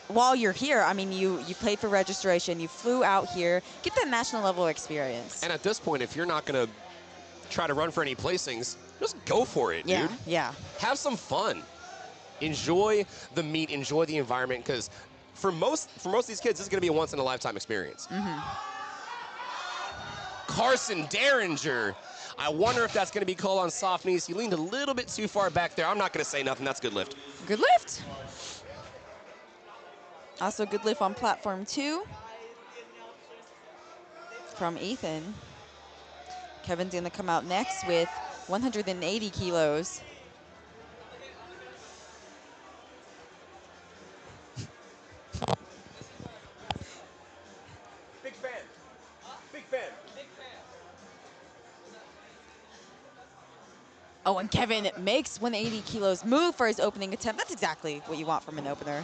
while you're here, I mean, you played for registration, you flew out here, get that national level experience. And at this point, if you're not going to try to run for any placings, just go for it, Yeah, dude. yeah. Have some fun. Enjoy the meet, enjoy the environment, because for most of these kids, this is going to be a once-in-a-lifetime experience. Carson Derringer. I wonder if that's going to be called on soft knees. He leaned a little bit too far back there. I'm not going to say nothing. That's a good lift. Good lift. Also good lift on platform 2 from Ethan. Kevin's going to come out next with 180 kilos. Big fan. Big fan. Oh, and Kevin makes 180 kilos move for his opening attempt. That's exactly what you want from an opener.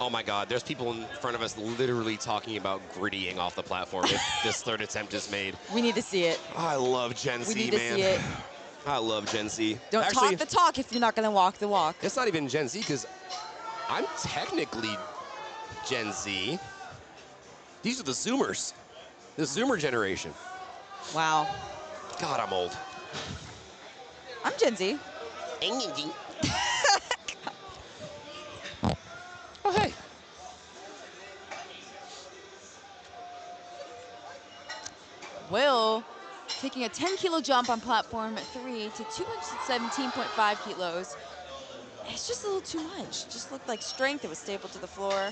Oh my God, there's people in front of us literally talking about grittying off the platform if this 3rd attempt is made. We need to see it. I love Gen We Z, need to man. see it. I love Gen Z. Don't Actually, talk the talk if you're not going to walk the walk. it's not even Gen Z because I'm technically Gen Z. These are the Zoomers, the Zoomer generation. Wow. God, I'm old. I'm Gen Z. Oh, hey. Will taking a 10-kilo jump on platform 3 to 217.5 kilos. It's just a little too much. Just looked like strength. It was stable to the floor.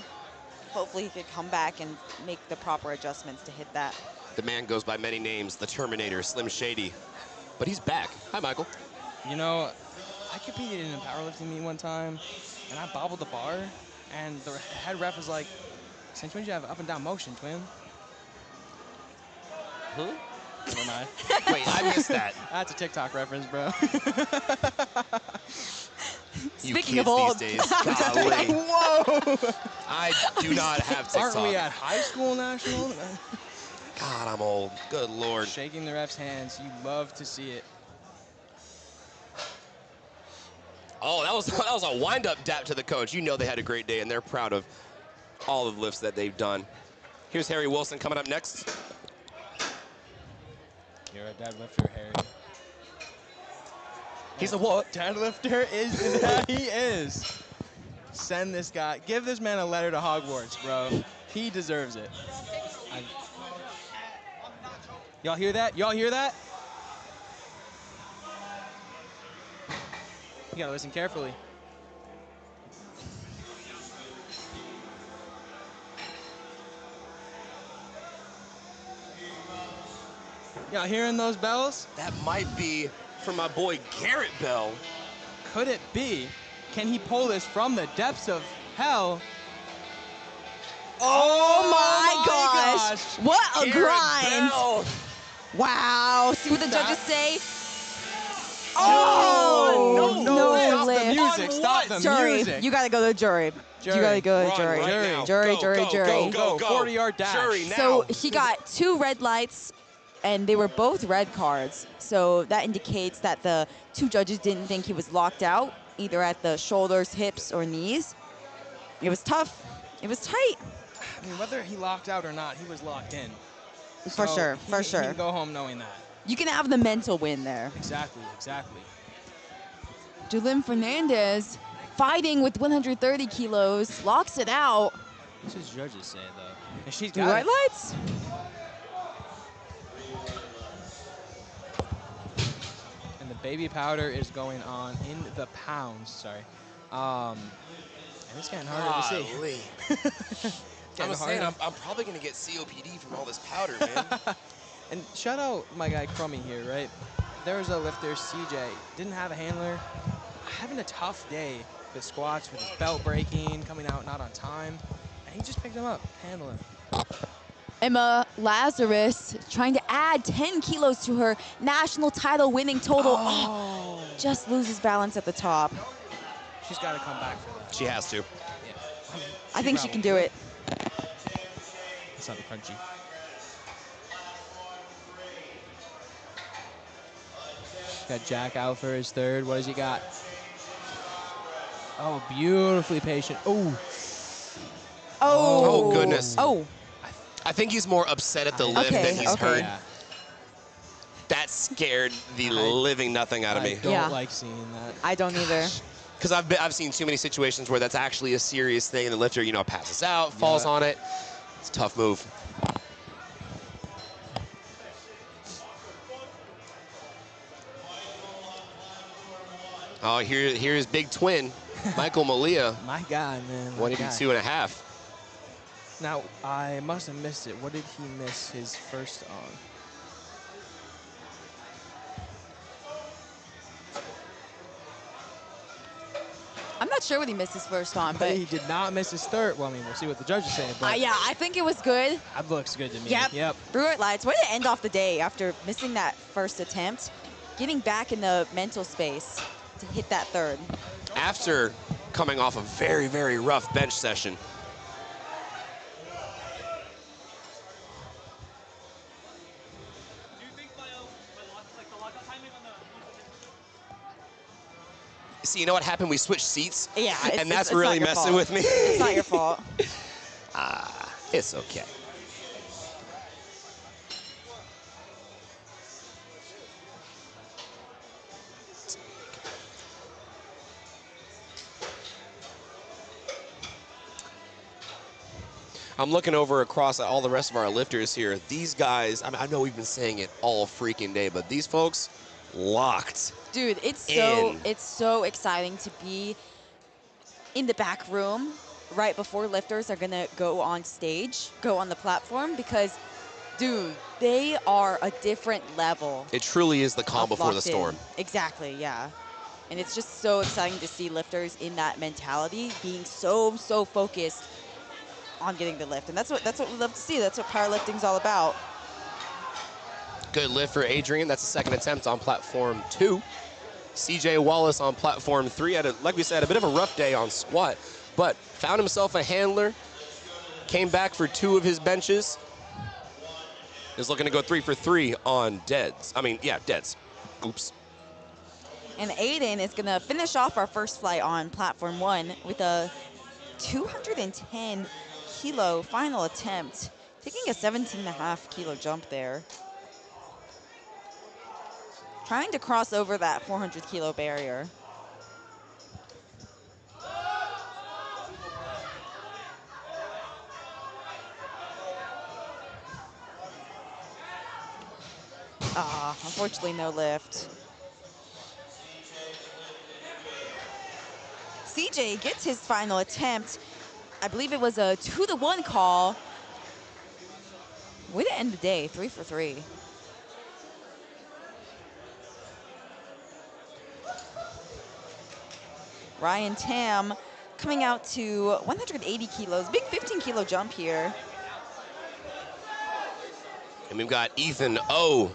Hopefully he could come back and make the proper adjustments to hit that. The man goes by many names, the Terminator, Slim Shady. But he's back. Hi, Michael. You know, I competed in a powerlifting meet one time, and I bobbled the bar, and the head ref was like, "Since when did you have up and down motion, twin?" Huh? Never mind. Wait, I missed that. That's a TikTok reference, bro. You Speaking kids of old. these days, golly. Whoa! I do not have TikTok. Aren't we at high school national? God, I'm old. Good Lord. Shaking the ref's hands. You love to see it. Oh, that was a wind-up dap to the coach. You know they had a great day, and they're proud of all the lifts that they've done. Here's Harry Wilson coming up next. You're a deadlifter, Harry. He's a what? Deadlifter is, he is. Send this guy, give this man a letter to Hogwarts, bro. He deserves it. Y'all hear that? Y'all hear that? You gotta listen carefully. Y'all hearing those bells? That might be for my boy Garrett Bell. Could it be? Can he pull this from the depths of hell? Oh my gosh. What a Garrett grind. Bell. Wow. See what the judges say? Oh, no, stop lift. the music, stop the Jury, music. you gotta go to the jury. Jury. You gotta go to Run jury. right now. Jury, Go, jury, go, jury. Go, go, 40-yard dash. Jury now. So he got 2 red lights, and they were both red cards. So that indicates that the 2 judges didn't think he was locked out, either at the shoulders, hips, or knees. It was tough. It was tight. I mean, whether he locked out or not, he was locked in. For So sure, for He sure. can go home knowing that. You can have the mental win there. Exactly, exactly. Julin Fernandez, fighting with 130 kilos, locks it out. What's his judges say, though? And she's 2 got red it. lights. And the baby powder is going on in the pounds. Sorry. And it's getting harder to see. Golly. Getting I'm saying harder. I'm probably gonna get COPD from all this powder, man. And shout out my guy Crummy here, right? There was a lifter, CJ, didn't have a handler, having a tough day with squats, with his belt breaking, coming out not on time, and he just picked him up, handle him. Emma Lazarus trying to add 10 kilos to her national title winning total. Oh, just loses balance at the top. She's got to come back for that. She has to. Yeah. I think she can do it. It's not the crunchy. Got Jack out for his third. What has he got? Oh, beautifully patient. Oh. Oh, goodness. Oh. I think he's more upset at the lift Okay, than he's okay. hurt. Yeah. That scared the living nothing out of I me. don't Yeah. like seeing that. I don't either. Because I've seen too many situations where that's actually a serious thing, and the lifter, passes out, falls Yeah. on it. It's a tough move. Oh, here's big twin, Michael Malia, My guy, man. my 182.5. Now, I must have missed it. What did he miss his first on? I'm not sure what he missed his first on, but He did not miss his third. Well, I mean, we'll see what the judges say, but yeah, I think it was good. that looks good to me. Yep. Yep. Brewer lights. Way to end off the day after missing that first attempt, getting back in the mental space to hit that third. After coming off a very, very rough bench session. See, you know what happened? We switched seats. Yeah, and that's it's not really your messing fault. with me. It's not your fault. It's okay. I'm looking over across at all the rest of our lifters here. These guys, I know we've been saying it all freaking day, but these folks locked. Dude, it's In. so exciting to be in the back room right before lifters are gonna go on stage, go on the platform, because, dude, they are a different level. It truly is the calm of before the locked in. storm. Exactly, yeah. And it's just so exciting to see lifters in that mentality, being so focused on getting the lift. And that's what we love to see. That's what powerlifting's all about. Good lift for Adrian. That's the second attempt on platform 2. CJ Wallace on platform 3 had, like we said, a bit of a rough day on squat, but found himself a handler, came back for 2 of his benches, is looking to go 3 for 3 on deads. Deads. Oops. And Aiden is gonna finish off our first flight on platform 1 with a 210 kilo final attempt, taking a 17.5 kilo jump there. Trying to cross over that 400 kilo barrier. Unfortunately no lift. CJ gets his final attempt. I believe it was a 2-to-1 call. Way to end the day, 3 for 3. Ryan Tam coming out to 180 kilos. Big 15-kilo jump here. And we've got Ethan O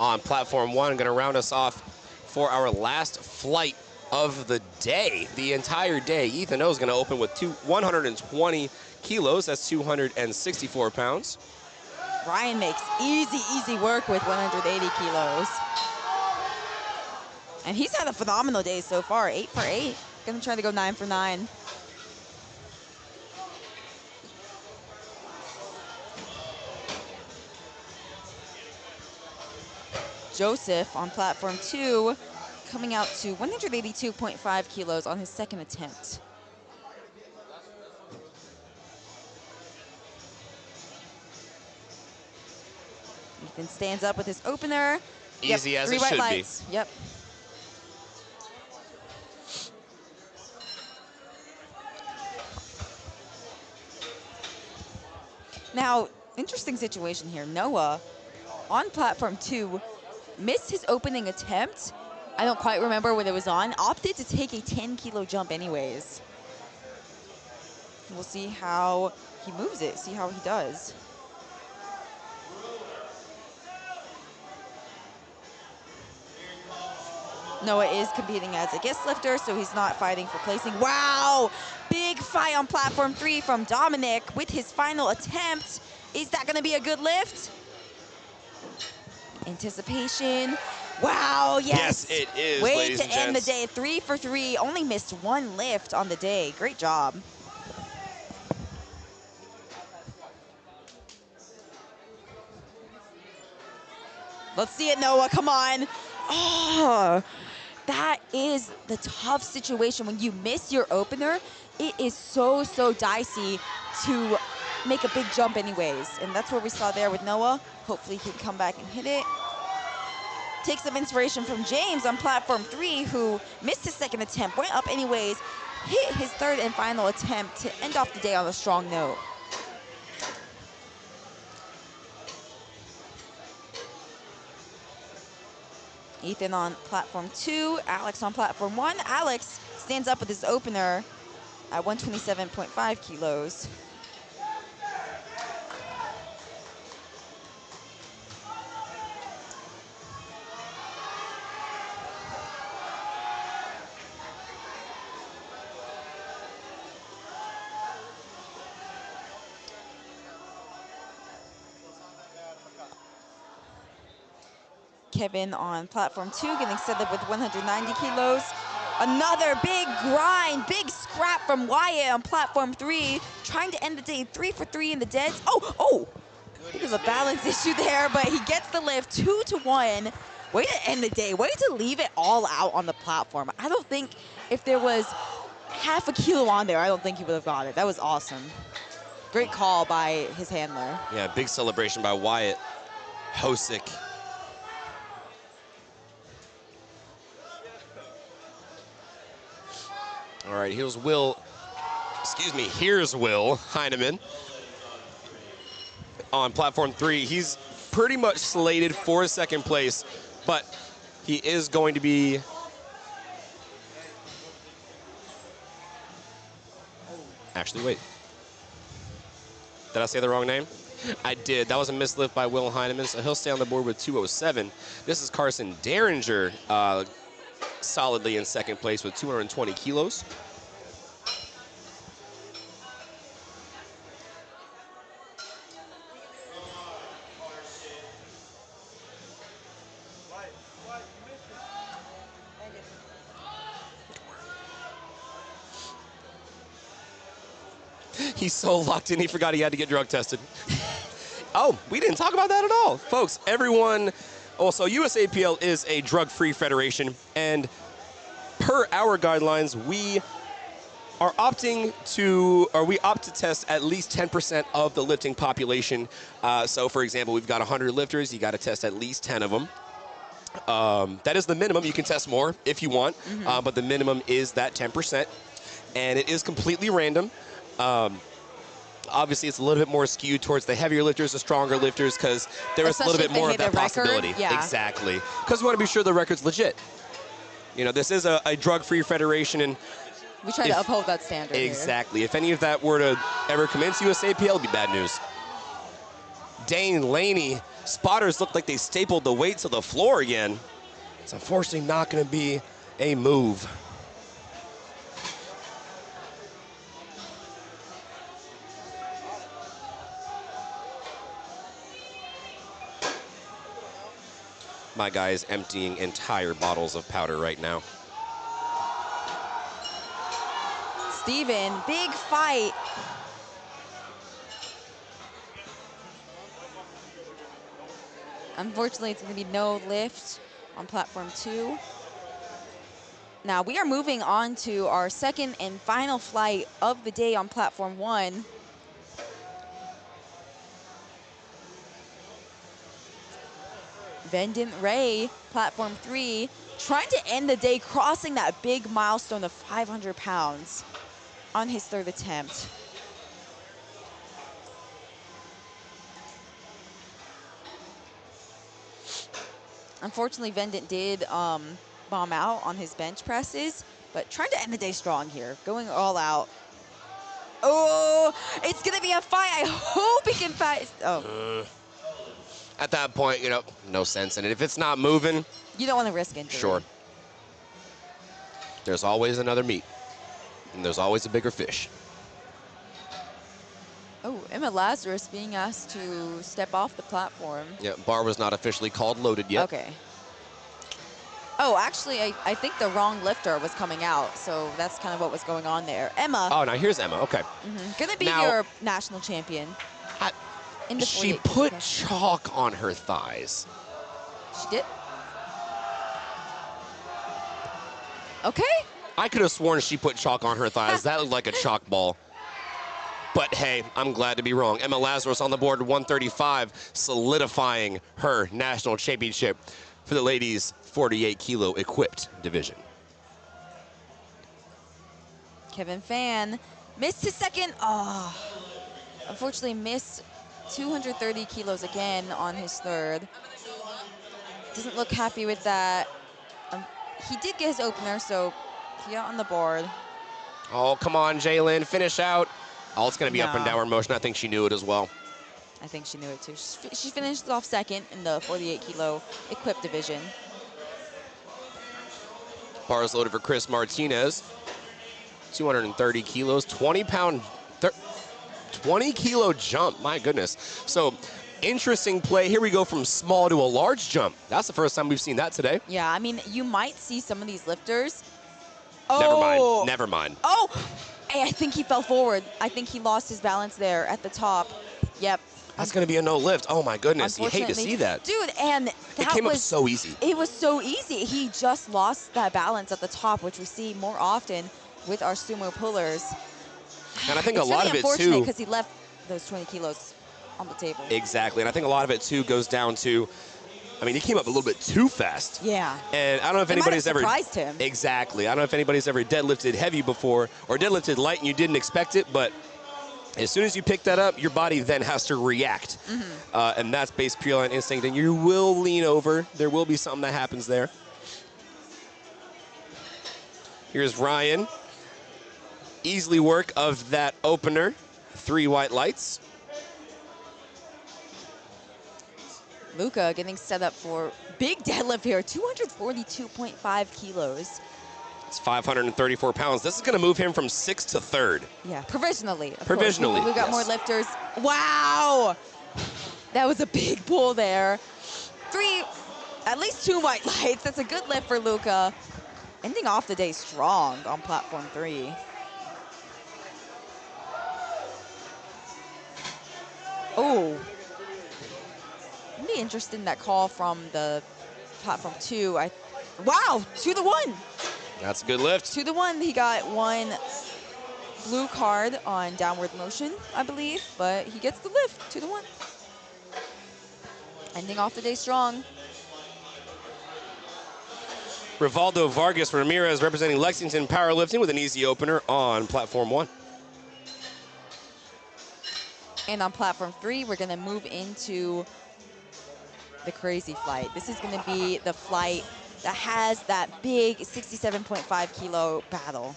on platform 1, going to round us off for our last flight of the day, the entire day. Ethan O is going to open with 120 kilos. That's 264 pounds. Ryan makes easy work with 180 kilos. And he's had a phenomenal day so far, 8 for 8. Gonna try to go 9 for 9. Joseph on platform 2, coming out to 182.5 kilos on his second attempt. Ethan stands up with his opener. Easy as three it white should lights. Yep. Now, interesting situation here. Noah, on platform 2, missed his opening attempt. I don't quite remember what it was on. Opted to take a 10-kilo jump anyways. We'll see how he moves it, see how he does. Noah is competing as a guest lifter, so he's not fighting for placing. Wow! Big fight on platform 3 from Dominic with his final attempt. Is that gonna be a good lift? Anticipation. Wow, yes. Yes, it is, Way ladies to and end the gents. day, 3 for 3. Only missed 1 lift on the day. Great job. Let's see it, Noah, come on. Oh, that is the tough situation. When you miss your opener, it is so dicey to make a big jump anyways. And that's what we saw there with Noah. Hopefully he can come back and hit it. Take some inspiration from James on platform 3, who missed his second attempt, went up anyways, hit his third and final attempt to end off the day on a strong note. Ethan on platform 2, Alex on platform 1. Alex stands up with his opener at 127.5 kilos. Kevin on platform 2 getting set up with 190 kilos. Another big grind, big scrap from Wyatt on platform 3, trying to end the day 3 for 3 in the deads. Oh! Bit of a balance issue there, but he gets the lift 2-to-1. Way to end the day, way to leave it all out on the platform. I don't think if there was half a kilo on there, I don't think he would have got it. That was awesome. Great call by his handler. Yeah, big celebration by Wyatt Hosick. All right, here's Will Heineman on platform 3. He's pretty much slated for second place, but he is going to be actually, wait. Did I say the wrong name? I did. That was a mislift by Will Heineman, so he'll stay on the board with 207. This is Carson Derringer solidly in second place with 220 kilos. He's so locked in, he forgot he had to get drug tested. Oh, we didn't talk about that at all. Folks, everyone Also, USAPL is a drug-free federation, and per our guidelines, we opt to test at least 10% of the lifting population. So, for example, we've got 100 lifters. You got to test at least 10 of them. That is the minimum. You can test more if you want, but the minimum is that 10%, and it is completely random. Obviously, it's a little bit more skewed towards the heavier lifters, the stronger lifters, because there is a little bit more of that possibility. Yeah. Exactly. Because we want to be sure the record's legit. You know, this is a drug-free federation, and we try to uphold that standard. Exactly. Here. If any of that were to ever commence USAPL, it'd be bad news. Dane Laney, spotters look like they stapled the weight to the floor again. It's unfortunately not going to be a move. My guy is emptying entire bottles of powder right now. Steven, big fight. Unfortunately, it's going to be no lift on platform 2. Now, we are moving on to our second and final flight of the day on platform 1. Vendon Ray, platform 3, trying to end the day, crossing that big milestone of 500 pounds on his 3rd attempt. Unfortunately, Vendon did bomb out on his bench presses, but trying to end the day strong here, going all out. Oh, it's going to be a fight. I hope he can fight. Oh. At that point, you know, no sense in it. If it's not moving, you don't want to risk injury. Sure. There's always another meat, and there's always a bigger fish. Oh, Emma Lazarus being asked to step off the platform. Yeah, bar was not officially called loaded yet. Okay. Oh, actually, I think the wrong lifter was coming out, so that's kind of what was going on there. Emma. Oh, now here's Emma. Okay. Gonna be your national champion. She put chalk on her thighs. She did? Okay. I could have sworn she put chalk on her thighs. That looked like a chalk ball. But hey, I'm glad to be wrong. Emma Lazarus on the board, 135, solidifying her national championship for the ladies' 48-kilo equipped division. Kevin Fan missed his second. Oh, unfortunately missed 230 kilos again on his 3rd. Doesn't look happy with that. He did get his opener, so he got on the board. Oh, come on, Jalen, finish out. Oh, it's going to be up and downward motion. I think she knew it as well. I think she knew it too. She finished off 2nd in the 48-kilo equipped division. Bars loaded for Chris Martinez. 230 kilos, 20-kilo jump. My goodness. So, interesting play. Here we go from small to a large jump. That's the first time we've seen that today. Yeah, I mean, you might see some of these lifters. Never mind. Never mind. Oh, hey, I think he fell forward. I think he lost his balance there at the top. Yep. That's going to be a no lift. Oh, my goodness. You hate to see that. Dude, and it came up so easy. It was so easy. He just lost that balance at the top, which we see more often with our sumo pullers. And I think a It's lot of really it, too. unfortunate because he left those 20 kilos on the table. Exactly. And I think a lot of it, too, goes down to, I mean, he came up a little bit too fast. Yeah. And I don't know if anybody's ever surprised him. Exactly. I don't know if anybody's ever deadlifted heavy before or deadlifted light and you didn't expect it, but as soon as you pick that up, your body then has to react. And that's based purely on instinct. And you will lean over. There will be something that happens there. Here's Ryan. Easily work of that opener. 3 white lights. Luca getting set up for big deadlift here, 242.5 kilos. It's 534 pounds. This is going to move him from 6th to 3rd. Yeah, provisionally. Provisionally. We've got more lifters. Wow! That was a big pull there. At least 2 white lights. That's a good lift for Luca. Ending off the day strong on platform 3. Oh. It'd be interested in that call from the platform 2. Wow, 2 to 1. That's a good lift. 2 to 1. He got 1 blue card on downward motion, I believe, but he gets the lift. 2 to 1. Ending off the day strong. Rivaldo Vargas Ramirez representing Lexington Powerlifting with an easy opener on platform 1. And on platform 3, we're going to move into the crazy flight. This is going to be the flight that has that big 67.5 kilo battle.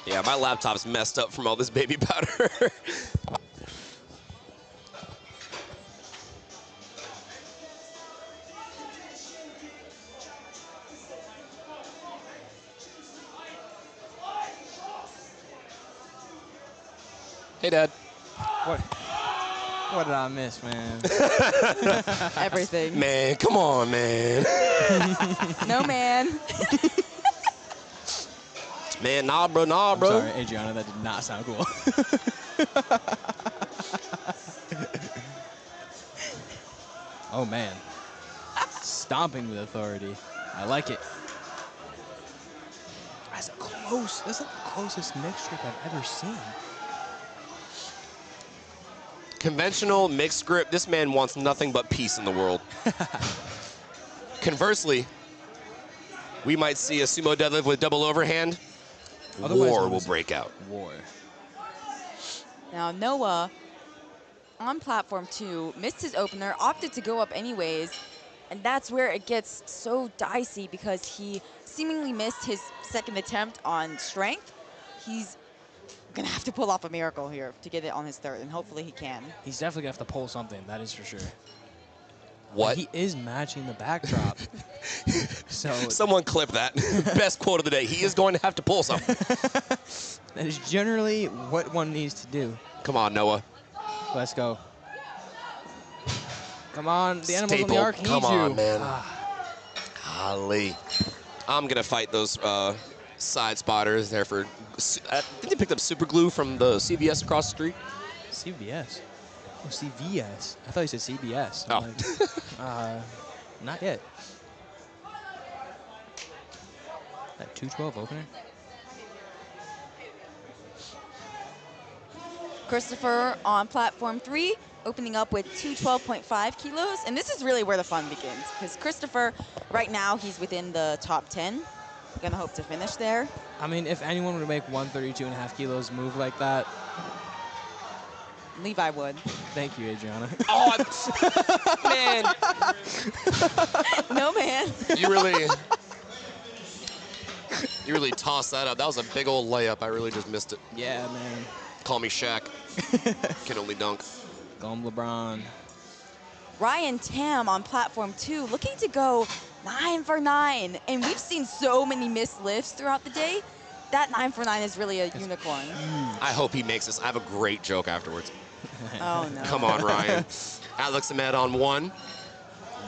Yeah, my laptop's messed up from all this baby powder. Hey, Dad. What did I miss, man? Everything. Man, come on, man. No, man. Man, nah, bro, nah, I'm bro. sorry, Adriana, that did not sound cool. Oh, man. Stomping with authority. I like it. That's like the closest mixed grip I've ever seen. Conventional mixed grip, this man wants nothing but peace in the world. Conversely, we might see a sumo deadlift with double overhand. Otherwise War known will as break out. War. Now, Noah, on platform 2, missed his opener, opted to go up anyways, and that's where it gets so dicey because he seemingly missed his second attempt on strength. He's gonna have to pull off a miracle here to get it on his third, and hopefully he can. He's definitely gonna have to pull something, that is for sure. What? He is matching the backdrop. So Someone clip that. Best quote of the day. He is going to have to pull something. that is generally what one needs to do. Come on, Noah. Let's go. Come on, the animals on Staple. the arc need Come you. on, man. Ah, Golly. I'm going to fight those side spotters there for... I think they picked up super glue from the CVS across the street. CVS. Oh, CVS. I thought you said CBS. Oh. Like, not yet. That 212 opener? Christopher on platform 3, opening up with 212.5 kilos. And this is really where the fun begins, because Christopher, right now, he's within the top 10. Gonna hope to finish there. I mean, if anyone were to make 132.5 kilos move like that, Levi would. thank you, Adriana. Oh, man. No, man. You really tossed that up. That was a big old layup. I really just missed it. Yeah, man. Call me Shaq. Can only dunk. Gone LeBron. Ryan Tam on platform 2, looking to go 9 for 9. And we've seen so many missed lifts throughout the day. That 9 for 9 is really a unicorn. I hope he makes this. I have a great joke afterwards. Oh, no. Come on, Ryan. Alex Ahmed on 1.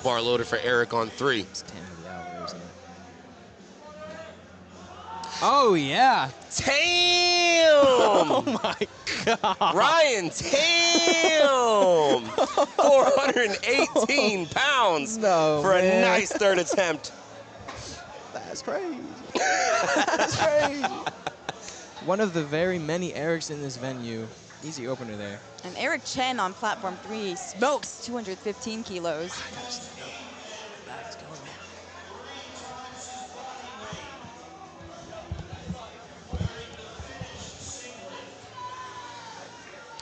Bar loaded for Eric on 3. It's 10 of the hour, isn't it? Oh, yeah. Tam! Oh, my God. Ryan Tam! 418 pounds No, for man. a nice third attempt. That's crazy. That's crazy. One of the very many Erics in this venue. Easy opener there. And Eric Chen on platform 3 smokes 215 kilos.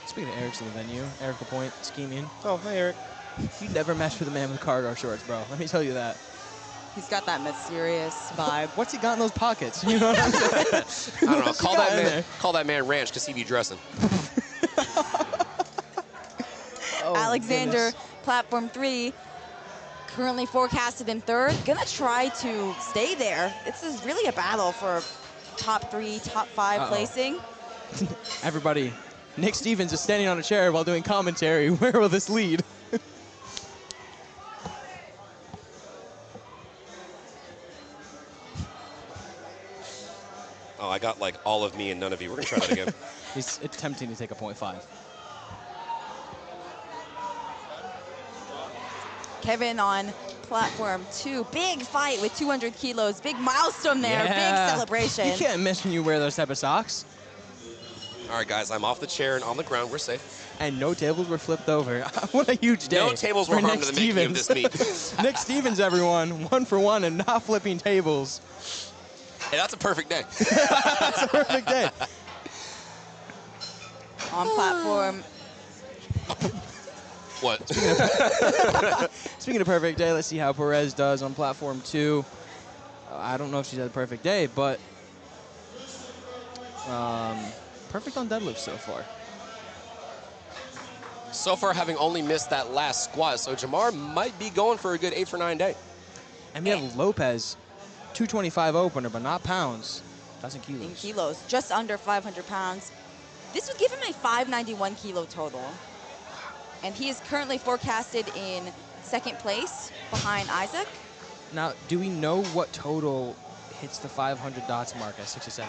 Speaking of Eric's in the venue, Eric LaPointe scheming. Oh, hi, Eric. You never mess with a man with cargo shorts, bro. Let me tell you that. He's got that mysterious vibe. What's he got in those pockets? You know what I'm saying? I don't know. What's he got in there? Call that man Ranch because he be dressing. Oh, Alexander, goodness. platform 3, currently forecasted in third. Gonna try to stay there. This is really a battle for top 3, top 5 placing. Everybody, Nick Stevens is standing on a chair while doing commentary. Where will this lead? Oh, I got like all of me and none of you. We're gonna try that again. He's attempting to take a .5. Kevin on platform 2. Big fight with 200 kilos. Big milestone there. Yeah. Big celebration. You can't miss when you wear those type of socks. All right, guys, I'm off the chair and on the ground. We're safe. And no tables were flipped over. What a huge day. No tables were for harmed Nick to the making of Stevens. this meet. Nick Stevens, everyone, 1 for 1 and not flipping tables. Hey, that's a perfect day. That's a perfect day. On platform. What? Speaking of perfect day, let's see how Perez does on platform 2. I don't know if she's had a perfect day, but perfect on deadlift so far. So far, having only missed that last squat, so Jamar might be going for a good 8 for 9 day. And we have Lopez, 225 opener, but not pounds. That's in kilos. In kilos. Just under 500 pounds. This would give him a 591 kilo total. And he is currently forecasted in 2nd place behind Isaac. Now, do we know what total hits the 500 dots mark at 67.5?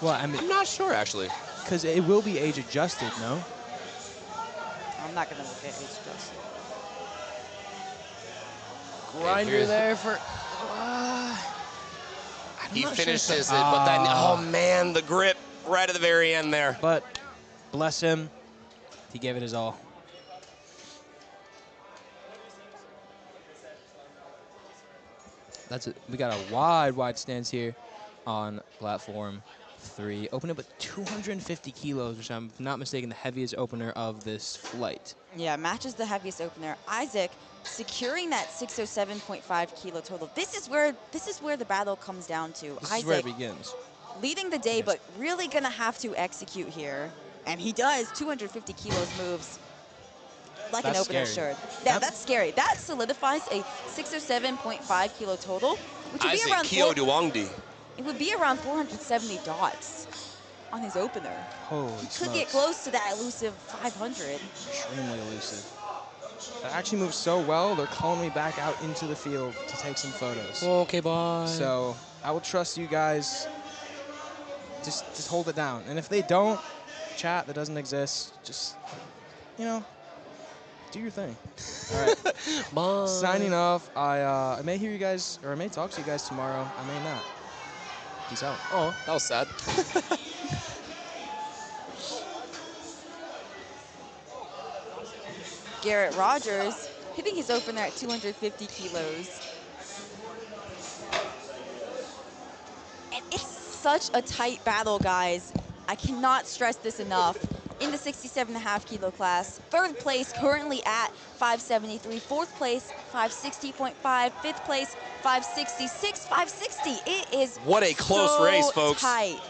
Well, I mean, I'm not sure, actually. because it will be age adjusted, no? I'm not going to look at age adjusted. Grinder here's there for. He finishes it, but then, oh man, the grip right at the very end there. But bless him, he gave it his all. That's it. We got a wide stance here on platform 3. Open up with 250 kilos, which I'm not mistaken, the heaviest opener of this flight. Yeah, matches the heaviest opener. Isaac securing that 607.5 kilo total. This is where the battle comes down to. This Isaac is where it begins. leading the day, but really gonna have to execute here. And he does. 250 kilos moves like an That's opener scary. should. That's scary. That solidifies a 607.5 kilo total, which would be Isaac around Kyo Duangdi. it would be around 470 dots on his opener. Holy He smokes. could get close to that elusive 500. Extremely elusive. That actually moves so well, they're calling me back out into the field to take some photos. Okay, bye. So I will trust you guys. Just hold it down. And if they don't, chat, that doesn't exist. Just, you know, do your thing. All right. Bye. Signing off. I may hear you guys, or I may talk to you guys tomorrow. I may not. Peace out. Oh, that was sad. Garrett Rogers hitting his opener at 250 kilos. And it's such a tight battle, guys. I cannot stress this enough. In the 67.5 kilo class, 3rd place currently at 573, 4th place 560.5, 5th place 566, 560. It is What a close so race, folks. tight.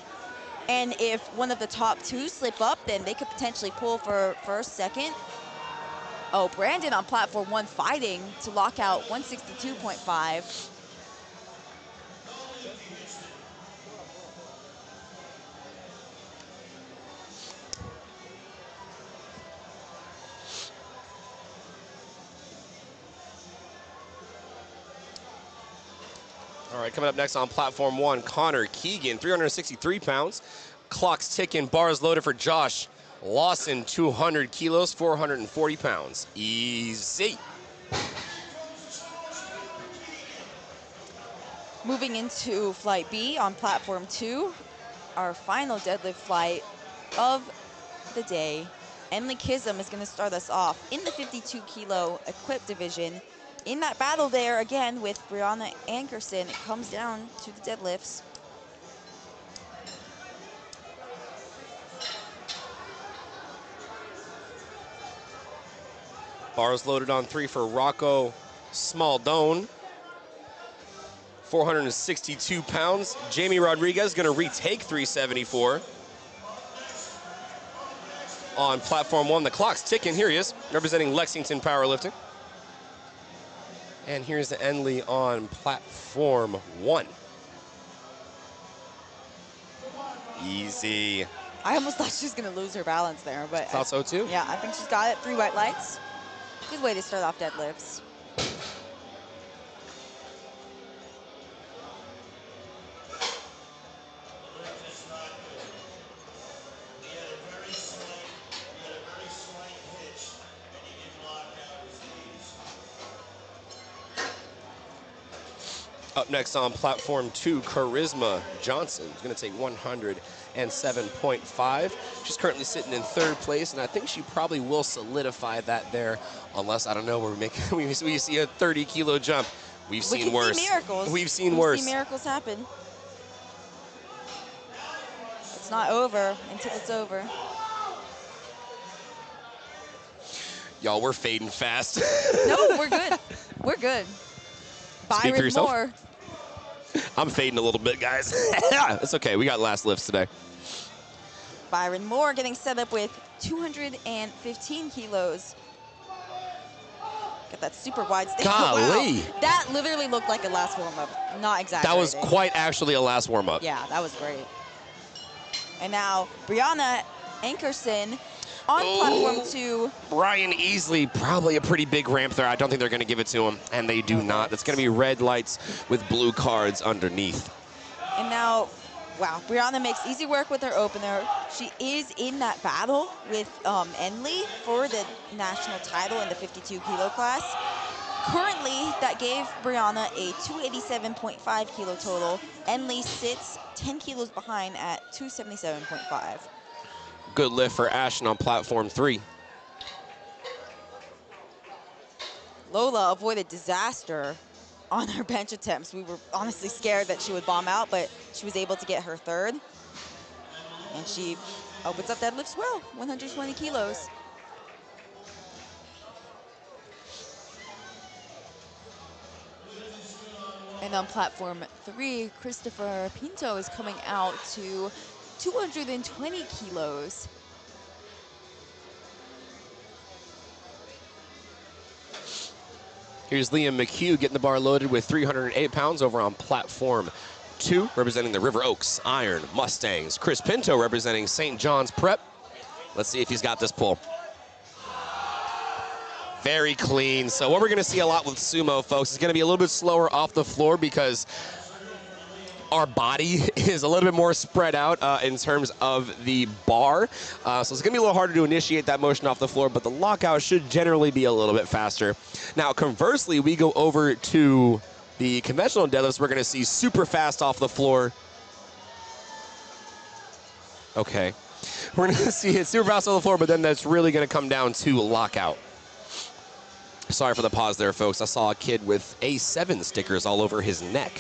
And if one of the top 2 slip up, then they could potentially pull for first, second. Oh, Brandon on platform 1 fighting to lock out 162.5. All right, coming up next on platform 1, Connor Keegan, 363 pounds. Clock's ticking, bars loaded for Josh Lawson, 200 kilos, 440 pounds. Easy. Moving into flight B on platform 2, our final deadlift flight of the day. Emily Kism is going to start us off in the 52 kilo equipped division. In that battle there, again, with Brianna Ankerson, it comes down to the deadlifts. Bars loaded on 3 for Rocco Smaldone. 462 pounds. Jamie Rodriguez going to retake 374. On platform 1, the clock's ticking. Here he is, representing Lexington Powerlifting. And here's the Enley on platform 1. Easy. I almost thought she was going to lose her balance there, but Thought so too. yeah, I think she's got it. 3 white lights. Good way to start off deadlifts. Up next on platform 2, Charisma Johnson is going to take 107.5. She's currently sitting in 3rd place, and I think she probably will solidify that there, unless, I don't know, we see a 30-kilo jump. We've seen worse. See miracles. We've seen worse. See miracles happen. It's not over until it's over. Y'all, we're fading fast. No, we're good. We're good. Speak for Byron yourself. Moore. I'm fading a little bit, guys. It's okay. We got last lifts today. Byron Moore getting set up with 215 kilos. Got that super wide stance. Golly. Wow. That literally looked like a last warm-up. Not exactly. That was quite actually a last warm-up. Yeah, that was great. And now Brianna Ankerson on platform 2. Brian Easley, probably a pretty big ramp there. I don't think they're going to give it to him, and they do not. It's going to be red lights with blue cards underneath. And now, wow, Brianna makes easy work with her opener. She is in that battle with Enley for the national title in the 52-kilo class. Currently, that gave Brianna a 287.5 kilo total. Enley sits 10 kilos behind at 277.5. Good lift for Ashton on platform 3. Lola avoided disaster on her bench attempts. We were honestly scared that she would bomb out, but she was able to get her 3rd. And she opens up deadlifts well, 120 kilos. And on platform 3, Christopher Pinto is coming out to 220 kilos. Here's Liam McHugh getting the bar loaded with 308 pounds over on platform 2, representing the River Oaks Iron Mustangs. Chris Pinto representing St. John's Prep. Let's see if he's got this pull. Very clean. So what we're going to see a lot with sumo, folks, is going to be a little bit slower off the floor because our body is a little bit more spread out in terms of the bar. So it's going to be a little harder to initiate that motion off the floor, but the lockout should generally be a little bit faster. Now, conversely, we go over to the conventional deadlifts. We're going to see super fast off the floor. Okay. We're going to see it super fast off the floor, but then that's really going to come down to lockout. Sorry for the pause there, folks. I saw a kid with A7 stickers all over his neck.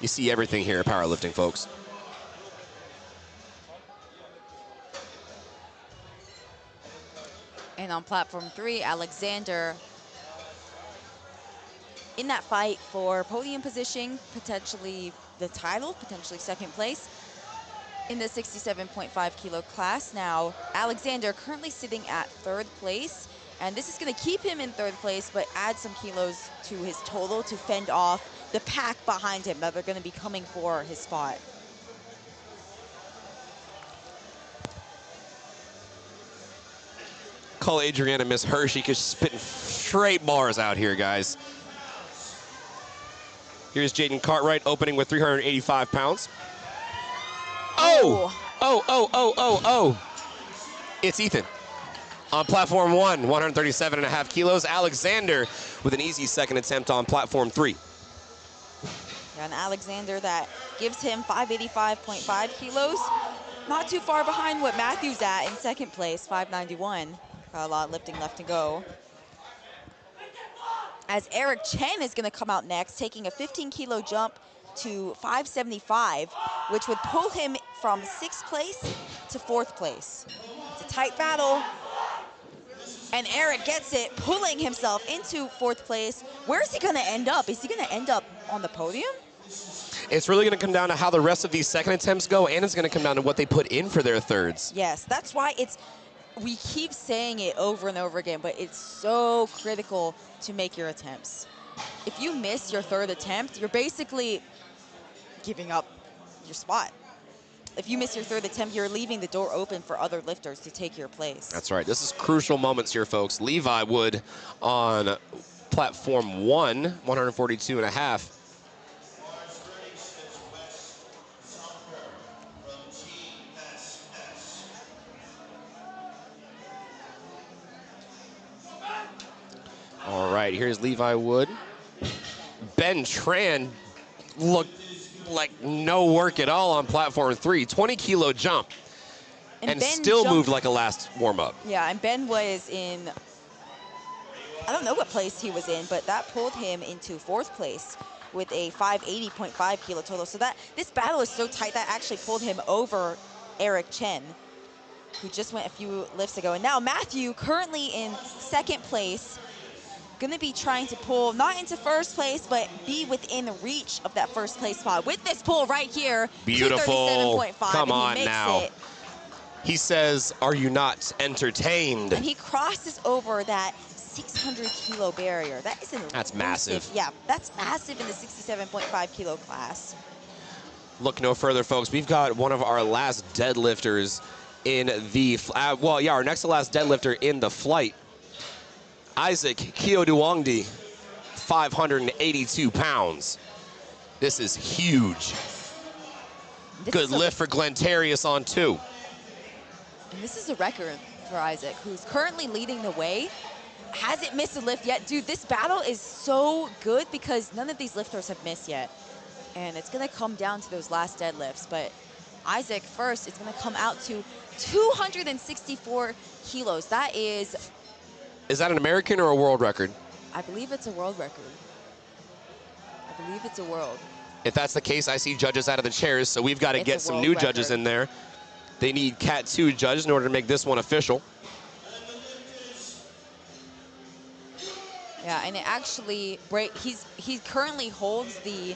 You see everything here in powerlifting, folks. And on platform 3, Alexander in that fight for podium position, potentially the title, potentially 2nd place in the 67.5 kilo class. Now, Alexander currently sitting at 3rd place, and this is going to keep him in 3rd place, but add some kilos to his total to fend off the pack behind him that are going to be coming for his spot. Call Adriana Miss Hershey because she's spitting straight bars out here, guys. Here's Jaden Cartwright opening with 385 pounds. Oh! Oh! It's Ethan. On platform 1, 137.5 kilos. Alexander with an easy 2nd attempt on platform 3. And Alexander, that gives him 585.5 kilos. Not too far behind what Matthew's at in 2nd place, 591. Got a lot of lifting left to go. As Eric Chen is going to come out next, taking a 15-kilo jump to 575, which would pull him from 6th place to 4th place. It's a tight battle. And Eric gets it, pulling himself into 4th place. Where is he going to end up? Is he going to end up on the podium? It's really going to come down to how the rest of these 2nd attempts go, and it's going to come down to what they put in for their 3rds. Yes, that's why we keep saying it over and over again, but it's so critical to make your attempts. If you miss your 3rd attempt, you're basically giving up your spot. if you miss your third attempt, you're leaving the door open for other lifters to take your place. That's right. This is crucial moments here, folks. Levi Wood on platform 1, 142.5. All right, here's Levi Wood. Ben Tran looked like no work at all on platform 3. 20-kilo jump. And Ben still jumped, moved like a last warm-up. Yeah, and Ben was in, I don't know what place he was in, but that pulled him into 4th place with a 580.5 kilo total. So this battle is so tight that actually pulled him over Eric Chen, who just went a few lifts ago. And now Matthew, currently in 2nd place, going to be trying to pull not into 1st place, but be within reach of that 1st place spot with this pull right here. Beautiful. 237.5. Come on and he makes now. it. He says, "Are you not entertained?" And he crosses over that 600-kilo barrier. That is That's massive. Yeah, that's massive in the 67.5 kilo class. Look no further, folks. We've got one of our last deadlifters in the, our next to last deadlifter in the flight. Isaac Kioduongdi, 582 pounds. This is huge. Good lift for Glentarius on 2. And this is a record for Isaac, who's currently leading the way. Hasn't missed a lift yet. Dude, this battle is so good because none of these lifters have missed yet. And it's going to come down to those last deadlifts. But Isaac first is going to come out to 264 kilos. That is... Is that an American or a world record? I believe it's a world record. I believe it's a world. If that's the case, I see judges out of the chairs, so we've got to get some new judges in there. They need Cat 2 judges in order to make this one official. Yeah, and it actually he currently holds the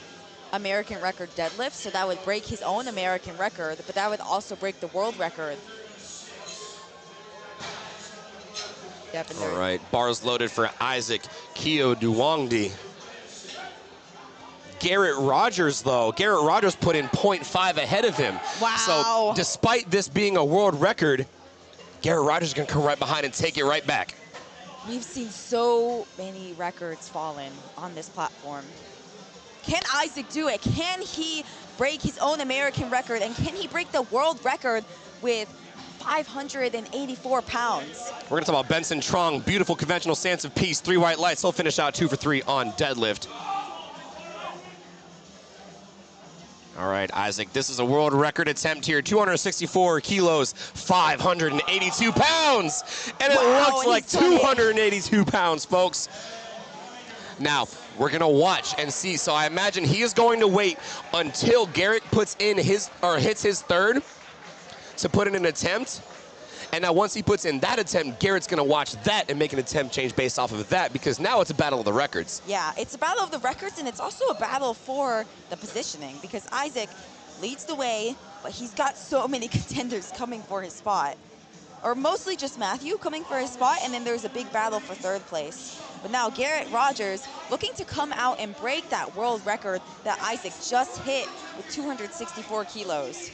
American record deadlift, so that would break his own American record, but that would also break the world record. Yep, All right, bars loaded for Isaac Kioduongdi. Garrett Rogers, though. Garrett Rogers put in 0.5 ahead of him. Wow. So despite this being a world record, Garrett Rogers is going to come right behind and take it right back. We've seen so many records fallen on this platform. Can Isaac do it? Can he break his own American record? And can he break the world record with 584 pounds? We're going to talk about Benson Trong. Beautiful conventional stance of peace. 3 white lights. He'll finish out 2 for 3 on deadlift. All right, Isaac, this is a world record attempt here. 264 kilos, 582 pounds. And it looks like 282 pounds, folks. Now, we're going to watch and see. So I imagine he is going to wait until Garrett puts in his, or hits his third to put in an attempt. And now once he puts in that attempt, Garrett's going to watch that and make an attempt change based off of that, because now it's a battle of the records. Yeah, it's a battle of the records, and it's also a battle for the positioning, because Isaac leads the way, but he's got so many contenders coming for his spot. Or mostly just Matthew coming for his spot, and then there's a big battle for 3rd place. But now Garrett Rogers looking to come out and break that world record that Isaac just hit with 264 kilos.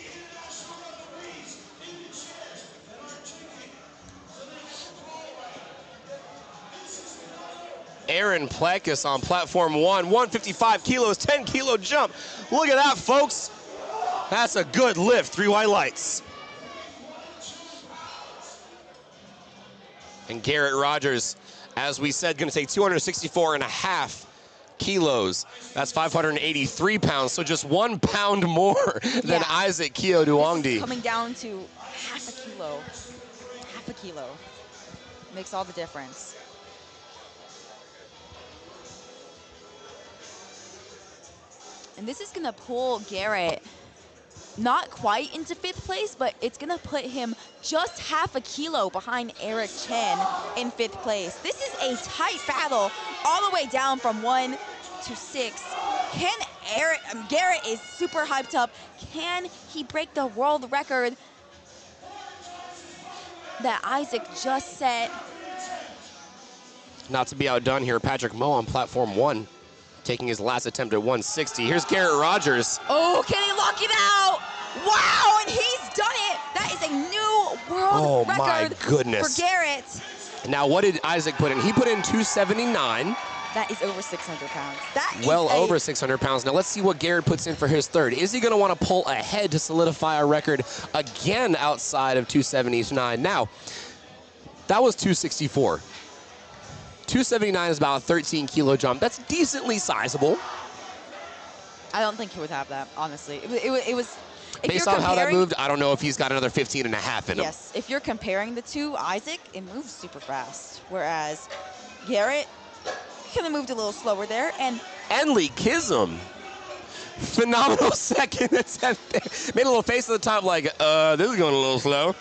Aaron Plakis on platform 1, 155 kilos, 10-kilo jump. Look at that, folks. That's a good lift. 3 white lights. And Garrett Rogers, as we said, going to take 264.5 kilos. That's 583 pounds, so just 1 pound more than Isaac Kioduongdi. Coming down to half a kilo. Half a kilo. Makes all the difference. And this is going to pull Garrett not quite into 5th place, but it's going to put him just half a kilo behind Eric Chen in 5th place. This is a tight battle all the way down from 1 to 6. Can Garrett is super hyped up. Can he break the world record that Isaac just set? Not to be outdone here, Patrick Moe on platform 1. Taking his last attempt at 160. Here's Garrett Rogers. Oh, can he lock it out? Wow, and he's done it. That is a new world Oh, my record goodness. for Garrett. Now, what did Isaac put in? He put in 279. That is over 600 pounds. That is Well over 600 pounds. Now let's see what Garrett puts in for his third. Is he going to want to pull ahead to solidify our record again outside of 279? Now, that was 264. 279 is about a 13 kilo jump. That's decently sizable. I don't think he would have that, honestly. It was if Based you're on how that comparing- moved, I don't know if he's got another 15 and a half in him. Yes, if you're comparing the two, Isaac, it moves super fast. Whereas Garrett kind of moved a little slower there. And Enley Kism. Phenomenal second attempt there. Made a little face at the top like, this is going a little slow.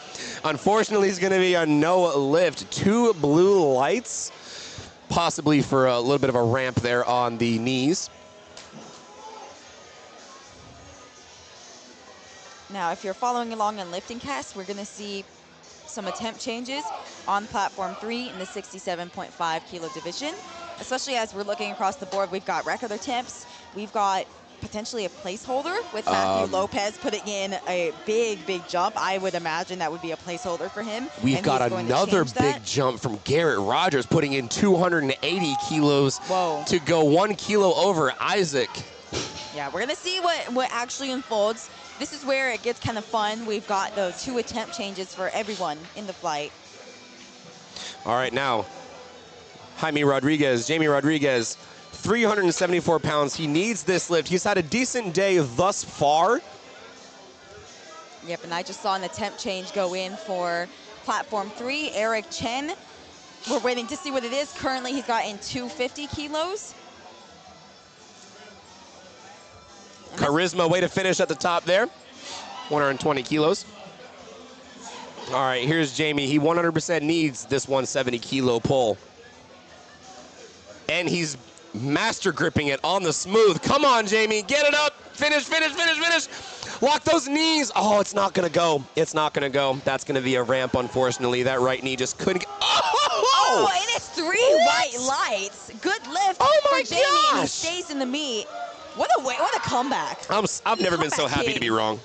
Unfortunately, it's going to be a no lift. 2 blue lights, possibly for a little bit of a ramp there on the knees. now, if you're following along on LiftingCast, we're going to see some attempt changes on platform 3 in the 67.5 kilo division, especially as we're looking across the board. We've got record attempts. We've got potentially a placeholder with Matthew Lopez putting in a big, big jump. I would imagine that would be a placeholder for him. We've and got he's going to another change big that. jump from Garrett Rogers, putting in 280 kilos Whoa. to go 1 kilo over Isaac. Yeah, we're going to see what actually unfolds. This is where it gets kind of fun. We've got those 2 attempt changes for everyone in the flight. All right, now, Jamie Rodriguez, 374 pounds. He needs this lift. He's had a decent day thus far. Yep, and I just saw an attempt change go in for platform 3, Eric Chen. We're waiting to see what it is. Currently, he's got in 250 kilos. Charisma, way to finish at the top there. 120 kilos. All right, here's Jamie. He 100% needs this 170 kilo pull. And he's master gripping it on the smooth. Come on, Jamie, get it up. Finish, finish, finish, finish. Lock those knees. Oh, it's not gonna go. It's not gonna go. That's gonna be a ramp, unfortunately. That right knee just couldn't get, Oh, and it's 3 white lights. Good lift Oh my for Jamie, and he gosh. stays in the meet. What a comeback. I've never been so Comeback happy to be wrong.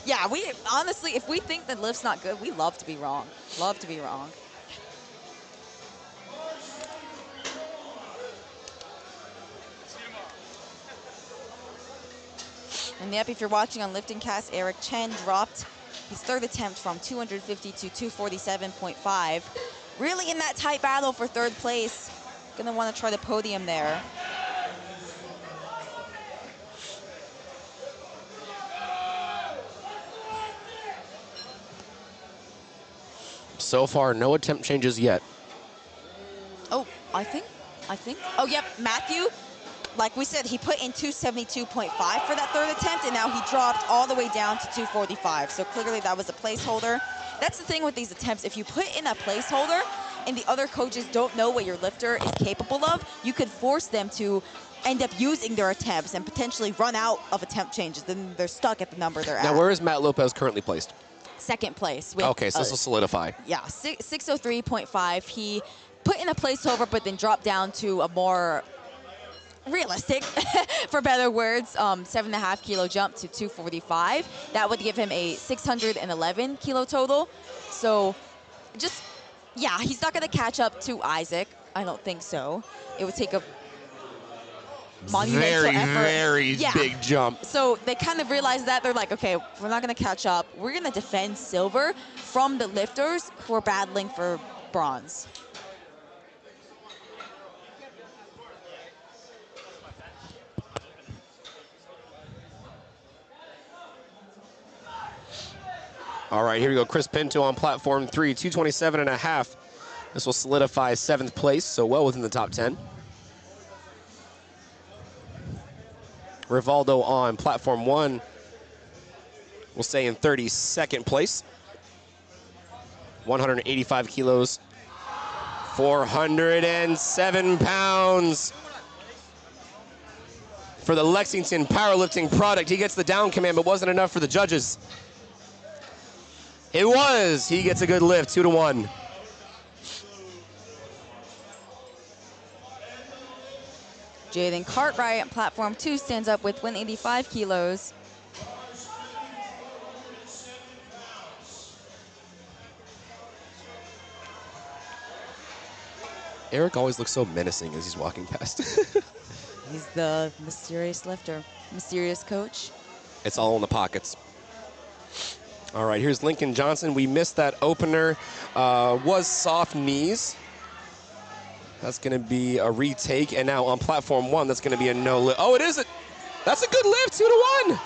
Yeah, we honestly, if we think that lift's not good, we love to be wrong. Love to be wrong. And yep, if you're watching on LiftingCast, Eric Chen dropped his third attempt from 250 to 247.5. Really in that tight battle for third place. Gonna want to try the podium there. So far, no attempt changes yet. Oh, I think. Oh, yep, Matthew, like we said, he put in 272.5 for that third attempt, and now he dropped all the way down to 245. So clearly that was a placeholder. That's the thing with these attempts. If you put in a placeholder and the other coaches don't know what your lifter is capable of, you could force them to end up using their attempts and potentially run out of attempt changes. Then they're stuck at the number they're Now, at. where is Matt Lopez currently placed? Second place. With, Okay, so this will solidify. yeah, 603.5. He put in a placeholder, but then dropped down to a more realistic, for better words, 7.5 kilo jump to 245. That would give him a 611 kilo total. So just, yeah, he's not going to catch up to Isaac. I don't think so. It would take a monumental Very, effort. very Yeah. big jump. So they kind of realized that. They're like, okay, we're not going to catch up. We're going to defend silver from the lifters who are battling for bronze. All right, here we go. Chris Pinto on platform 3, 227.5. This will solidify 7th place, so well within the top 10. Rivaldo on platform 1, we'll stay in 32nd place. 185 kilos, 407 pounds. For the Lexington powerlifting product, he gets the down command, but wasn't enough for the judges. It was. He gets a good lift, 2-1. Jaden Cartwright on platform 2 stands up with 185 kilos. Eric always looks so menacing as he's walking past. He's the mysterious lifter, mysterious coach. It's all in the pockets. All right, here's Lincoln Johnson. We missed that opener. Was soft knees. That's going to be a retake. And now on platform 1, that's going to be a no lift. Oh, it is. That's a good lift, 2-1.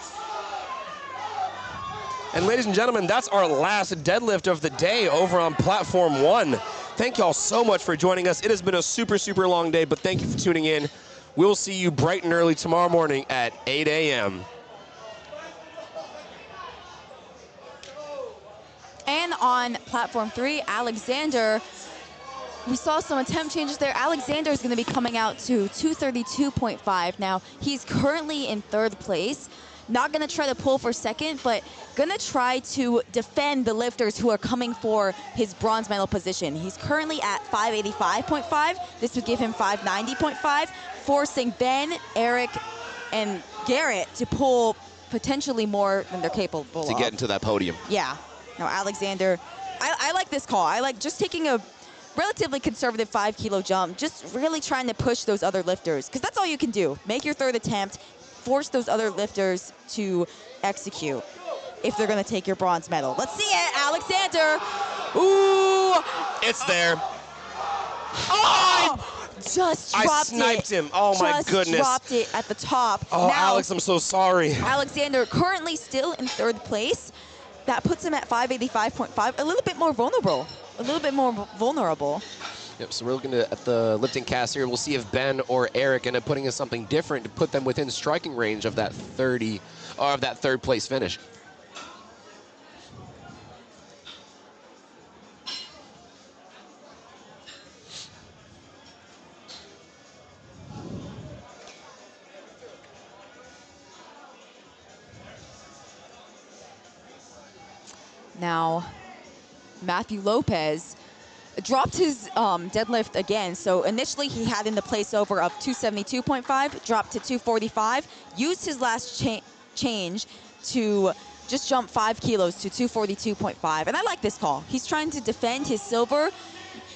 And ladies and gentlemen, that's our last deadlift of the day over on platform 1. Thank y'all so much for joining us. It has been a super, super long day, but thank you for tuning in. We'll see you bright and early tomorrow morning at 8 a.m. And on platform 3, Alexander, we saw some attempt changes there. Alexander is going to be coming out to 232.5. Now, he's currently in 3rd place. Not going to try to pull for 2nd, but going to try to defend the lifters who are coming for his bronze medal position. He's currently at 585.5. This would give him 590.5, forcing Ben, Eric, and Garrett to pull potentially more than they're capable of. To get into that podium. Yeah. Now, Alexander, I like this call. I like just taking a relatively conservative 5-kilo jump, just really trying to push those other lifters, because that's all you can do. Make your 3rd attempt, force those other lifters to execute if they're going to take your bronze medal. Let's see it, Alexander. Ooh. It's there. Oh! Just dropped it. I sniped him. Oh, my goodness. Just dropped it at the top. Oh, now, Alex, I'm so sorry. Alexander currently still in 3rd place. That puts him at 585.5, a little bit more vulnerable. Yep, so we're looking at the lifting cast here. We'll see if Ben or Eric end up putting in something different to put them within striking range of that 30, or of that 3rd place finish. Now, Matthew Lopez dropped his deadlift again. So initially he had in the place over of 272.5, dropped to 245, used his last change to just jump 5 kilos to 242.5. And I like this call. He's trying to defend his silver,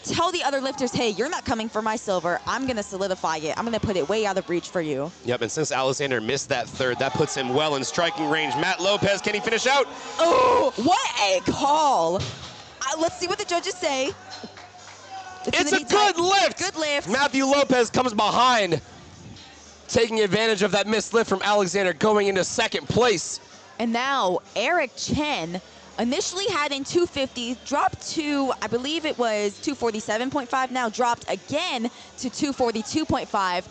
tell the other lifters, hey, you're not coming for my silver. I'm going to solidify it. I'm going to put it way out of reach for you. Yep, and since Alexander missed that 3rd, that puts him well in striking range. Matt Lopez, can he finish out? Oh, what a call. Let's see what the judges say. It's a good lift. Good lift. Matthew Lopez comes behind, taking advantage of that missed lift from Alexander, going into 2nd place. And now Eric Chen initially had in 250, dropped to, I believe it was 247.5, now dropped again to 242.5.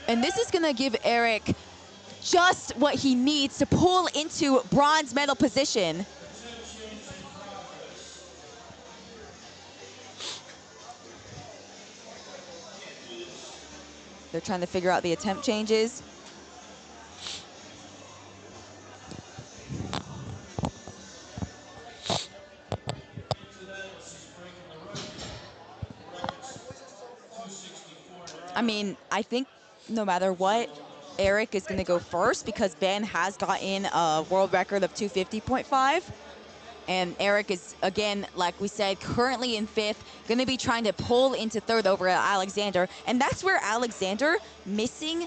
And this is going to give Eric just what he needs to pull into bronze medal position. They're trying to figure out the attempt changes. I mean, I think no matter what, Eric is going to go first because Ben has gotten a world record of 250.5. And Eric is, again, like we said, currently in 5th, going to be trying to pull into 3rd over at Alexander. And that's where Alexander missing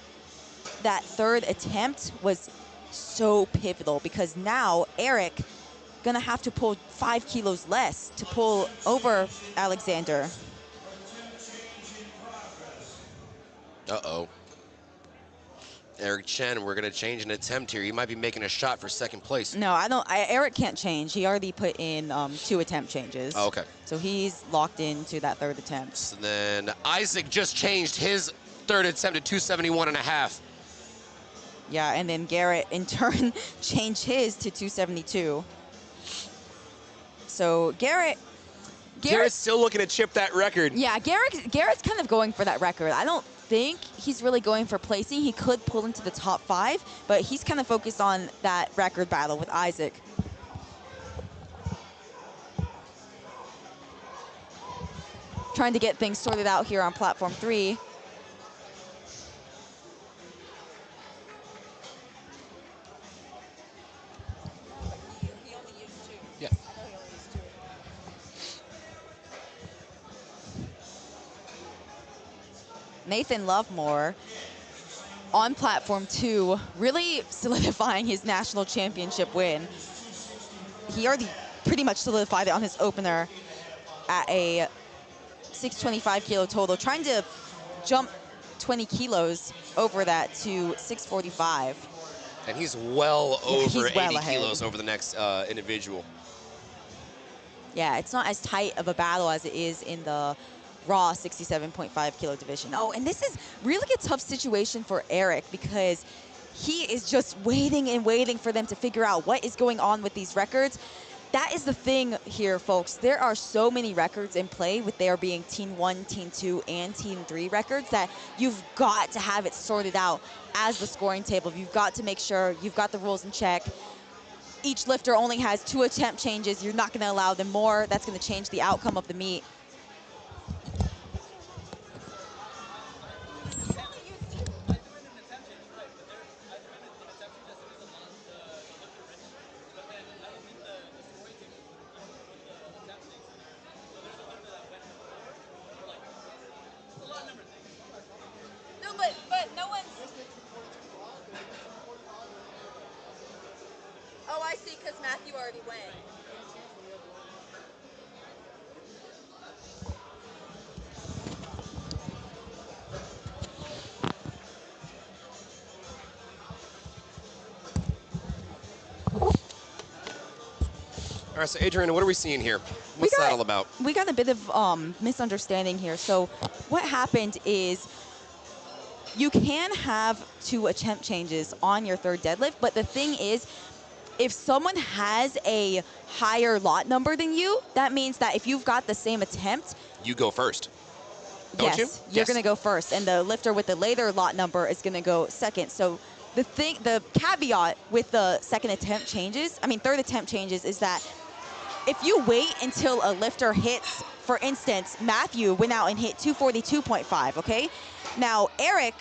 that 3rd attempt was so pivotal, because now Eric going to have to pull 5 kilos less to pull over Alexander. Uh-oh. Eric Chen, we're going to change an attempt here. He might be making a shot for 2nd place. No, Eric can't change. He already put in 2 attempt changes. Oh, okay. So he's locked into that 3rd attempt. So then Isaac just changed his 3rd attempt to 271.5. Yeah, and then Garrett, in turn, changed his to 272. So Garrett's still looking to chip that record. Yeah, Garrett's kind of going for that record. I don't think he's really going for placing. He could pull into the top 5, but he's kind of focused on that record battle with Isaac. Trying to get things sorted out here on platform 3. Yeah. Nathan Lovemore on platform 2, really solidifying his national championship win. He already pretty much solidified it on his opener at a 625 kilo total, trying to jump 20 kilos over that to 645. And he's well over he's well 80 ahead. kilos over the next individual. Yeah, it's not as tight of a battle as it is in the raw 67.5 kilo division. Oh, and this is really a tough situation for Eric because he is just waiting and waiting for them to figure out what is going on with these records. That is the thing here, folks. There are so many records in play with there being Teen 1, Teen 2, and Teen 3 records that you've got to have it sorted out as the scoring table. You've got to make sure you've got the rules in check. Each lifter only has 2 attempt changes. You're not going to allow them more. That's going to change the outcome of the meet. No, but no one's... Oh, I see, because Matthew already went. All right, so Adrian, what are we seeing here? What's that all about? We got a bit of misunderstanding here. So what happened is you can have 2 attempt changes on your third deadlift, but the thing is, if someone has a higher lot number than you, that means that if you've got the same attempt, you go first. Don't yes, you? you're going to go first, and the lifter with the later lot number is going to go second. So the caveat with the third attempt changes is that if you wait until a lifter hits, for instance, Matthew went out and hit 242.5, okay? Now, Eric,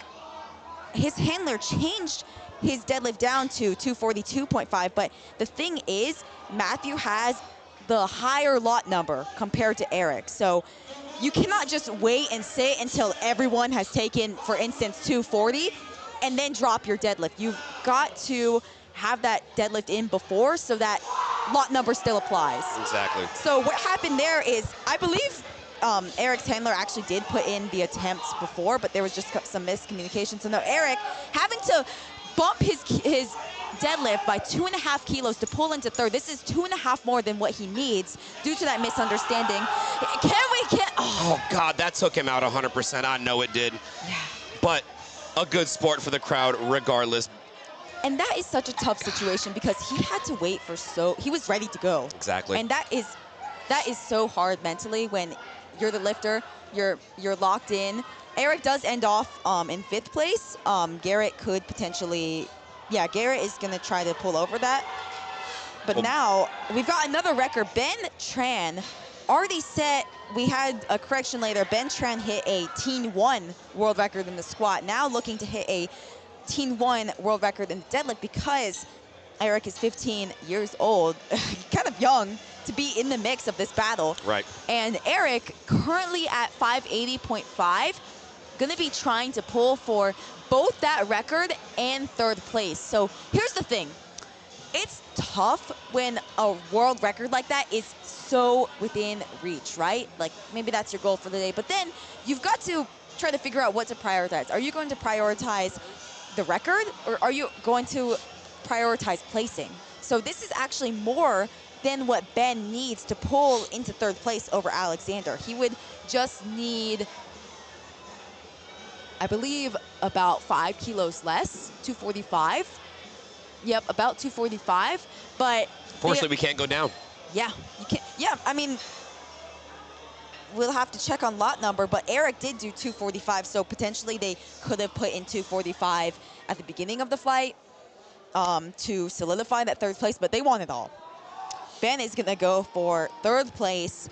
his handler changed his deadlift down to 242.5, but the thing is, Matthew has the higher lot number compared to Eric. So you cannot just wait and sit until everyone has taken, for instance, 240 and then drop your deadlift. You've got to have that deadlift in before so that lot number still applies. Exactly. So what happened there is, I believe Eric's handler actually did put in the attempts before, but there was just some miscommunication. So now Eric having to bump his deadlift by 2.5 kilos to pull into third. This is 2.5 more than what he needs due to that misunderstanding. Oh God, that took him out 100%. I know it did. Yeah. But a good sport for the crowd regardless. And that is such a tough situation because he had to wait he was ready to go. Exactly. And that is so hard mentally when you're the lifter, you're locked in. Eric does end off in 5th place. Garrett could potentially, Garrett is gonna try to pull over that. But now we've got another record. Ben Tran already set, we had a correction later. Ben Tran hit a Teen 1 world record in the squat. Now looking to hit a Teen 1 world record in the deadlift because Eric is 15 years old, kind of young to be in the mix of this battle. Right. And Eric, currently at 580.5, gonna be trying to pull for both that record and 3rd place. So here's the thing. It's tough when a world record like that is so within reach, right? Like maybe that's your goal for the day, but then you've got to try to figure out what to prioritize. Are you going to prioritize the record, or are you going to prioritize placing? So this is actually more than what Ben needs to pull into 3rd place over Alexander. He would just need, I believe, about 5 kilos less, 245. Yep, about 245. But fortunately, we can't go down. Yeah, you can't. Yeah, I mean, we'll have to check on lot number, but Eric did do 245, so potentially they could have put in 245 at the beginning of the flight to solidify that 3rd place, but they want it all. Ben is gonna go for 3rd place.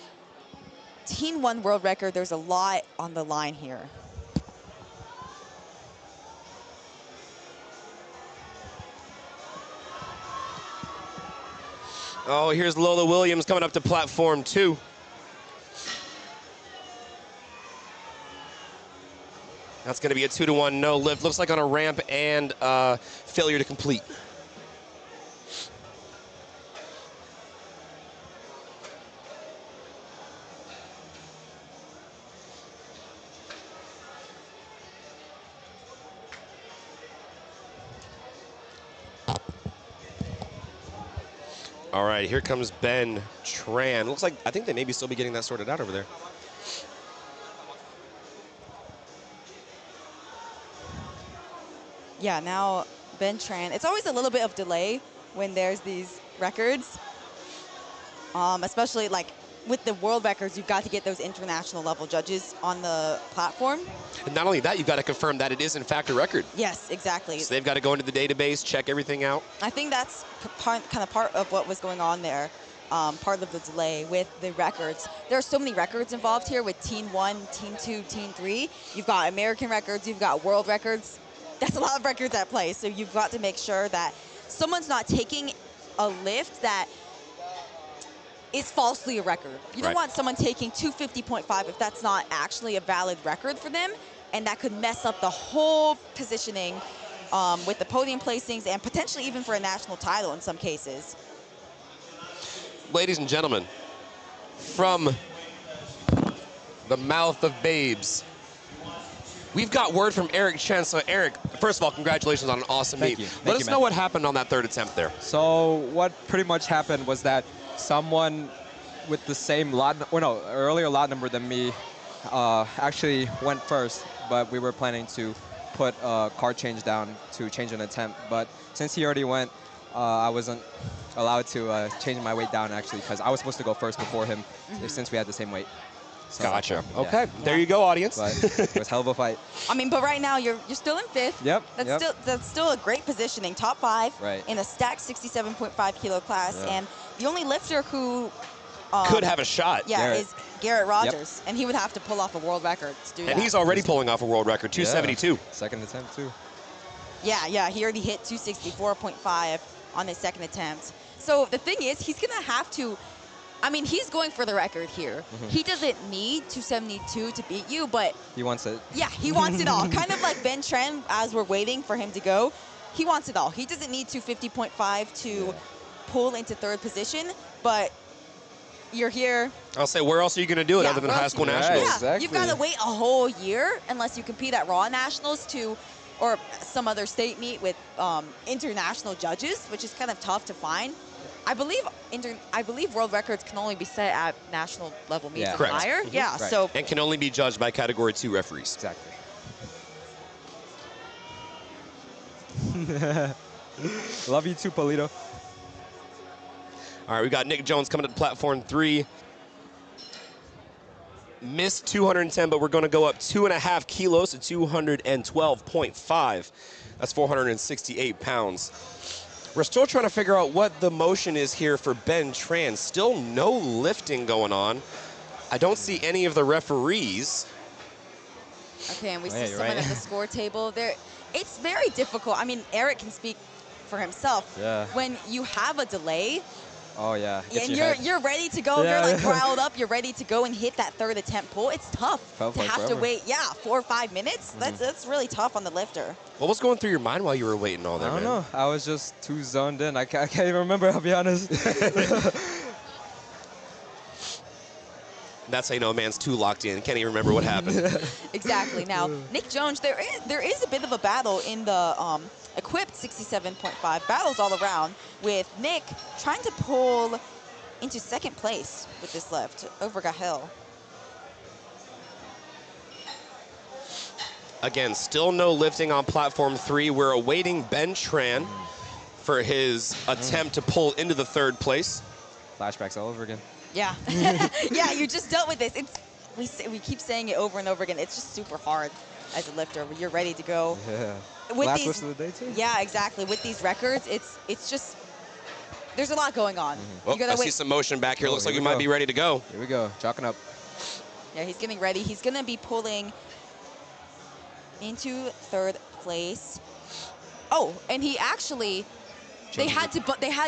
Teen 1 world record, there's a lot on the line here. Oh, here's Lola Williams coming up to platform 2. That's going to be a 2-to-1 no lift. Looks like on a ramp and failure to complete. All right, here comes Ben Tran. Looks like, I think they maybe still be getting that sorted out over there. Yeah, now Ben Tran. It's always a little bit of delay when there's these records, especially like with the world records, you've got to get those international level judges on the platform. And not only that, you've got to confirm that it is in fact a record. Yes, exactly. So they've got to go into the database, check everything out. I think that's kind of part of what was going on there, part of the delay with the records. There are so many records involved here with Teen 1, Teen 2, Teen 3. You've got American records, you've got world records. That's a lot of records at play, so you've got to make sure that someone's not taking a lift that is falsely a record. You don't want someone taking 250.5 if that's not actually a valid record for them, and that could mess up the whole positioning with the podium placings and potentially even for a national title in some cases. Ladies and gentlemen, from the mouth of babes, we've got word from Eric Chen. So Eric, first of all, congratulations on an awesome meet. Let us know what happened on that third attempt there. So what pretty much happened was that someone with the same lot, or no, earlier lot number than me, actually went first, but we were planning to put a card change down to change an attempt. But since he already went, I wasn't allowed to change my weight down actually, because I was supposed to go first before him, since we had the same weight. So, gotcha. Yeah. Okay, there you go, audience. But it was hell of a fight. I mean, but right now you're still in fifth. Yep. That's still a great positioning, top 5 Right. in a stacked 67.5 kilo class, Yeah. and the only lifter who could have a shot. Yeah, Garrett. is Garrett Rogers, and he would have to pull off a world record to do that. And he's already pulling off a world record, 272. Yeah. Second attempt too. Yeah, he already hit 264.5 on his second attempt. So the thing is, he's gonna have to. I mean, he's going for the record here. He doesn't need 272 to beat you, but He wants it. yeah, he wants it all. Kind of like Ben Tran, as we're waiting for him to go, he wants it all. He doesn't need 250.5 to pull into third position, but you're here. I'll say, where else are you going to do it other than where high else school you- nationals? Yeah, Exactly. you've got to wait a whole year unless you compete at Raw Nationals or some other state meet with international judges, which is kind of tough to find. I believe world records can only be set at national level meets and Correct. higher. Yeah, Right. so And can only be judged by Category 2 referees. Exactly. Love you too, Polito. All right, we got Nick Jones coming to the platform 3. Missed 210, but we're going to go up 2.5 kilos to 212.5. That's 468 pounds. We're still trying to figure out what the motion is here for Ben Tran. Still no lifting going on. I don't see any of the referees. okay, and we Oh, see yeah, you're someone right. at the score table. It's very difficult. I mean, Eric can speak for himself. Yeah. When you have a delay, Oh yeah. Gets and your head. you're ready to go, Yeah, you're like yeah. riled up, you're ready to go and hit that third attempt pull. It's tough Felt to like have to forever. wait, 4 or 5 minutes. That's really tough on the lifter. What was going through your mind while you were waiting all I that, don't man? know. I was just too zoned in. I can't even remember, I'll be honest. That's how you know a man's too locked in. Can't even remember what happened. Exactly. Now, Nick Jones, there is a bit of a battle in the equipped 67.5 battles all around, with Nick trying to pull into second place with this lift over Gahil. Again, still no lifting on platform 3. We're awaiting Ben Tran for his attempt to pull into the third place. Flashbacks all over again. Yeah. Yeah, you just dealt with this. We keep saying it over and over again. It's just super hard as a lifter when you're ready to go. Yeah. With Last these, lift of the day too. yeah, exactly. With these records, it's just, there's a lot going on. Well, You gotta I see wait. some motion back here. Oh, Looks like here we we might go. be ready to go. Here we go. Chalking up. Yeah, he's getting ready. He's gonna be pulling into third place. Oh, and he actually they had